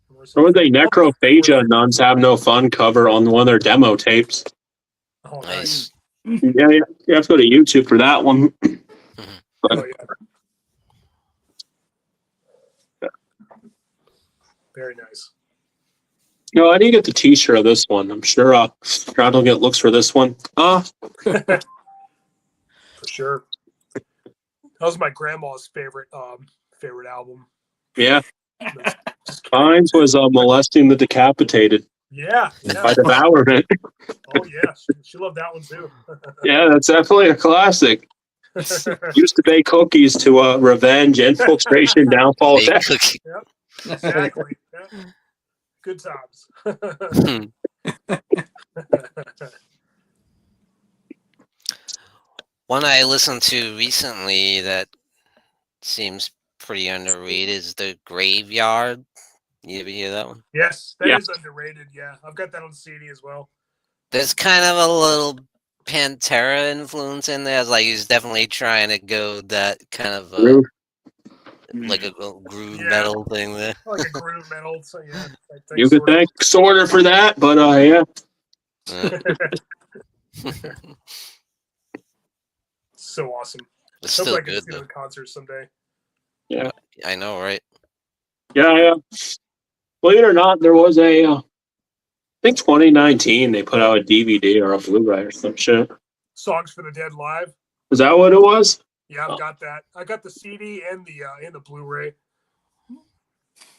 [SPEAKER 2] there was a Necrophagia Nuns Have No Fun cover on one of their demo tapes.
[SPEAKER 1] Oh,
[SPEAKER 3] Nice.
[SPEAKER 2] Yeah, you have to go to YouTube for that one.
[SPEAKER 1] Oh, yeah. Very nice.
[SPEAKER 2] No, I didn't get the T-shirt of this one. I'm sure I don't get looks for this one.
[SPEAKER 1] For sure. That was my grandma's favorite album.
[SPEAKER 2] Yeah. Mine was Molesting the Decapitated.
[SPEAKER 1] Yeah,
[SPEAKER 2] by
[SPEAKER 1] yeah.
[SPEAKER 2] Devourment.
[SPEAKER 1] Oh yeah, she loved that one too.
[SPEAKER 2] Yeah, that's definitely a classic. Used to bake cookies to Revenge, Infiltration, Downfall.
[SPEAKER 3] Big cookie.
[SPEAKER 1] Exactly. Yeah. Good times.
[SPEAKER 3] One I listened to recently that seems pretty underrated is The Graveyard. You ever hear that one?
[SPEAKER 1] Yes, that
[SPEAKER 2] Yeah.
[SPEAKER 1] is underrated. Yeah, I've got that on CD as well.
[SPEAKER 3] There's kind of a little Pantera influence in there. Like he's definitely trying to go that kind of like a groove
[SPEAKER 1] Yeah.
[SPEAKER 3] metal thing there.
[SPEAKER 1] Like a groove metal. So yeah,
[SPEAKER 2] You could thank Sorter for that, but yeah.
[SPEAKER 1] So awesome.
[SPEAKER 3] It's
[SPEAKER 1] Hopefully
[SPEAKER 3] still
[SPEAKER 1] I can
[SPEAKER 3] good
[SPEAKER 1] see them
[SPEAKER 3] though.
[SPEAKER 1] in concert someday.
[SPEAKER 2] Yeah.
[SPEAKER 3] I know, right?
[SPEAKER 2] Yeah. Believe it or not, there was I think 2019 they put out a DVD or a Blu-ray or some shit.
[SPEAKER 1] Songs for the Dead Live.
[SPEAKER 2] Is that what it was?
[SPEAKER 1] Yeah, I've got that. I got the CD and the Blu-ray.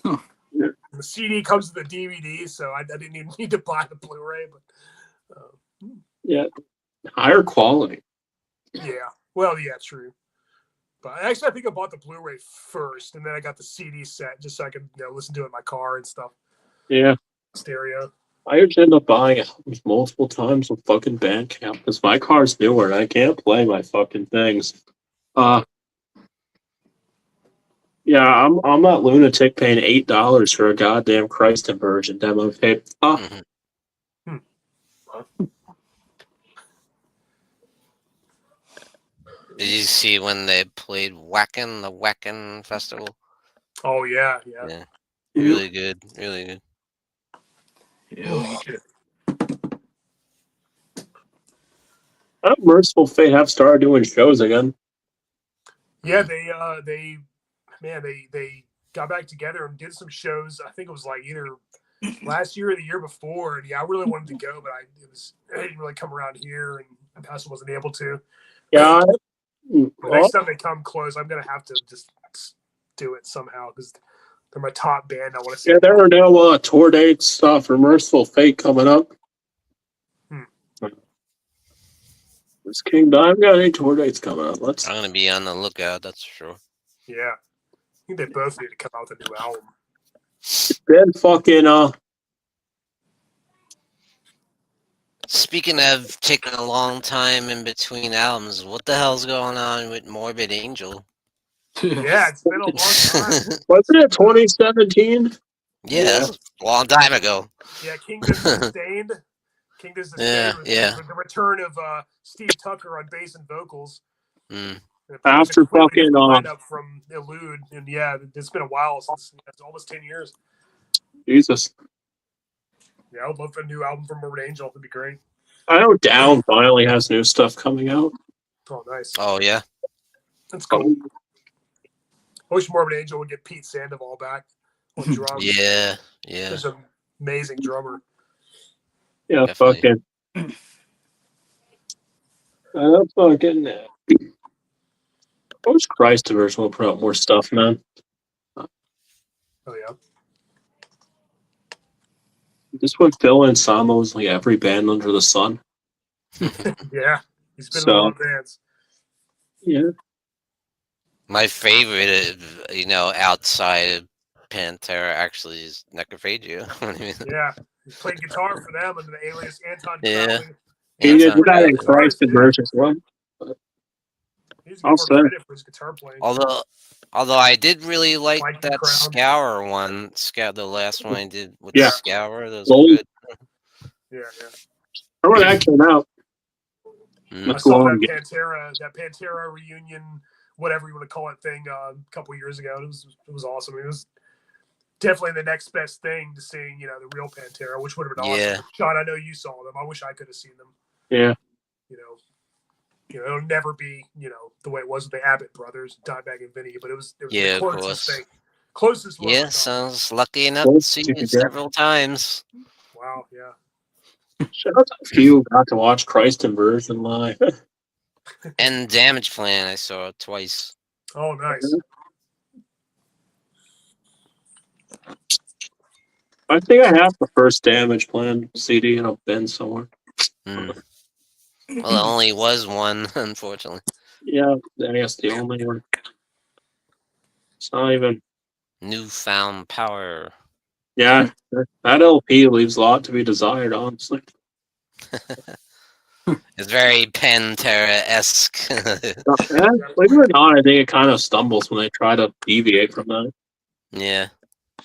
[SPEAKER 4] Huh.
[SPEAKER 2] Yeah.
[SPEAKER 1] The CD comes with the DVD, so I didn't even need to buy the Blu-ray. But
[SPEAKER 2] Yeah. Higher quality.
[SPEAKER 1] yeah, well, yeah, true. But actually, I think I bought the Blu-ray first, and then I got the CD set just so I could listen to it in my car and stuff.
[SPEAKER 2] Yeah.
[SPEAKER 1] Stereo.
[SPEAKER 2] I usually end up buying albums multiple times on fucking Bandcamp because my car's newer and I can't play my fucking things. Yeah, I'm that lunatic paying $8 for a goddamn Christ Inversion demo tape.
[SPEAKER 3] Did you see when they played Wacken, the Wacken Festival?
[SPEAKER 1] Oh yeah.
[SPEAKER 3] Yeah. Really good. Really good.
[SPEAKER 4] Yeah.
[SPEAKER 2] Merciful Fate have started doing shows again.
[SPEAKER 1] Yeah, they got back together and did some shows. I think it was like either last year or the year before. And yeah, I really wanted to go, but I didn't really come around here, and I also wasn't able to.
[SPEAKER 2] Yeah.
[SPEAKER 1] The next time they come close, I'm gonna have to just do it somehow because they're my top band. I want to see.
[SPEAKER 2] Yeah, there are no tour dates for Merciful Fate coming up. This King Dive got any tour dates coming up?
[SPEAKER 3] I'm gonna be on the lookout. That's for sure.
[SPEAKER 1] Yeah, I think they both need to come out with a new album.
[SPEAKER 2] It's been fucking
[SPEAKER 3] Speaking of taking a long time in between albums, what the hell's going on with Morbid Angel?
[SPEAKER 1] Yeah, it's been a long time.
[SPEAKER 2] Wasn't it 2017?
[SPEAKER 3] Yeah, that's a long time ago.
[SPEAKER 1] Yeah, Kingdom Sustained. Kingdom Sustained.
[SPEAKER 3] Yeah.
[SPEAKER 1] The return of Steve Tucker on bass and vocals.
[SPEAKER 2] After fucking
[SPEAKER 1] lineup from Elude, and yeah, it's been a while since it's almost 10 years.
[SPEAKER 2] Jesus.
[SPEAKER 1] Yeah, I would love for a new album from Morbid Angel. It'd be great.
[SPEAKER 2] I know Down finally has new stuff coming out.
[SPEAKER 1] Oh, nice.
[SPEAKER 3] Oh yeah,
[SPEAKER 1] that's cool. I wish Morbid Angel would get Pete Sandoval back on drums.
[SPEAKER 3] Yeah.
[SPEAKER 1] He's an amazing drummer.
[SPEAKER 2] Yeah,
[SPEAKER 3] definitely.
[SPEAKER 2] fucking. Fucking. I wish Christ Diversion will put out more stuff, man.
[SPEAKER 1] Oh yeah.
[SPEAKER 2] This would fill in almost like every band under the sun.
[SPEAKER 1] Yeah, he's been in a lot of bands.
[SPEAKER 2] Yeah.
[SPEAKER 3] My favorite, outside of Pantera, actually is Necrophagia.
[SPEAKER 1] Yeah, he played guitar for them under the alias Anton.
[SPEAKER 3] Yeah.
[SPEAKER 1] Crowley.
[SPEAKER 2] He did that in Christ Diversion as well.
[SPEAKER 1] He's more credit for his guitar playing.
[SPEAKER 3] Although I did really like
[SPEAKER 1] Mike
[SPEAKER 3] that
[SPEAKER 1] Crown.
[SPEAKER 3] Scour one. The last one I did with Scour. That was
[SPEAKER 2] Gold.
[SPEAKER 3] good.
[SPEAKER 1] Yeah.
[SPEAKER 2] Remember that came out?
[SPEAKER 1] I saw that Pantera reunion, whatever you want to call it, thing a couple years ago. It was awesome. It was definitely the next best thing to seeing, the real Pantera, which would have been awesome.
[SPEAKER 3] Yeah.
[SPEAKER 1] Sean, I know you saw them. I wish I could have seen them.
[SPEAKER 2] Yeah.
[SPEAKER 1] It'll never be, the way it was with the Abbott brothers, Dimebag and Vinny, but it was
[SPEAKER 3] Yeah,
[SPEAKER 1] the
[SPEAKER 3] of
[SPEAKER 1] closest
[SPEAKER 3] course.
[SPEAKER 1] thing. Closest one.
[SPEAKER 3] Yes, I was lucky enough to see it several times.
[SPEAKER 1] Wow, yeah.
[SPEAKER 2] Shout out to a few who got to watch Christ Inversion live.
[SPEAKER 3] And Damage Plan, I saw it twice.
[SPEAKER 1] Oh, nice.
[SPEAKER 2] I think I have the first Damage Plan CD in a bin somewhere.
[SPEAKER 3] Hmm. Well, there only was one, unfortunately.
[SPEAKER 2] Yeah, I guess the only one. It's not even.
[SPEAKER 3] Newfound power.
[SPEAKER 2] Yeah, that LP leaves a lot to be desired, honestly.
[SPEAKER 3] It's very Pantera-esque.
[SPEAKER 2] Yeah, believe it or not, I think it kind of stumbles when they try to deviate from that.
[SPEAKER 3] Yeah,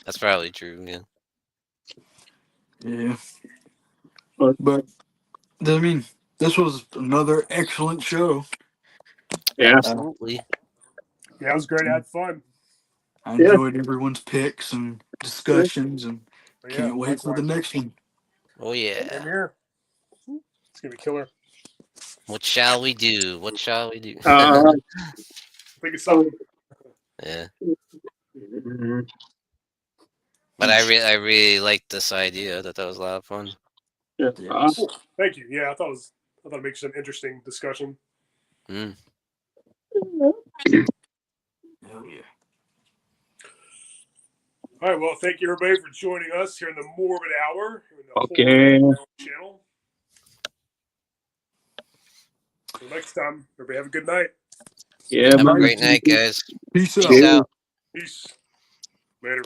[SPEAKER 3] that's probably true. Yeah.
[SPEAKER 4] Yeah.
[SPEAKER 2] But-
[SPEAKER 4] But I mean, this was another excellent show.
[SPEAKER 2] Yeah,
[SPEAKER 3] Absolutely.
[SPEAKER 1] Yeah, it was great. I had fun.
[SPEAKER 4] I
[SPEAKER 2] Yeah.
[SPEAKER 4] enjoyed everyone's picks and discussions, and
[SPEAKER 1] But yeah,
[SPEAKER 4] can't wait for the
[SPEAKER 1] likewise.
[SPEAKER 4] next one.
[SPEAKER 3] Oh
[SPEAKER 1] Same
[SPEAKER 3] yeah.
[SPEAKER 1] here. It's gonna be killer.
[SPEAKER 3] What shall we do? What shall we do?
[SPEAKER 1] Think of something.
[SPEAKER 3] Yeah.
[SPEAKER 2] mhm.
[SPEAKER 3] But I really liked this idea. I thought that was a lot of fun.
[SPEAKER 2] Yeah.
[SPEAKER 4] Yes.
[SPEAKER 1] Cool. Thank you. Yeah, I thought it makes an interesting discussion.
[SPEAKER 3] Mm.
[SPEAKER 4] Hell yeah.
[SPEAKER 1] All right. Well, thank you everybody for joining us here in the Morbid Hour here in the
[SPEAKER 2] Okay.
[SPEAKER 1] Horror channel. Until next time, everybody have a good night.
[SPEAKER 2] Yeah,
[SPEAKER 3] Have a
[SPEAKER 2] man.
[SPEAKER 3] great night, guys.
[SPEAKER 4] Peace
[SPEAKER 3] Peace
[SPEAKER 4] out.
[SPEAKER 3] out.
[SPEAKER 1] Peace. Later.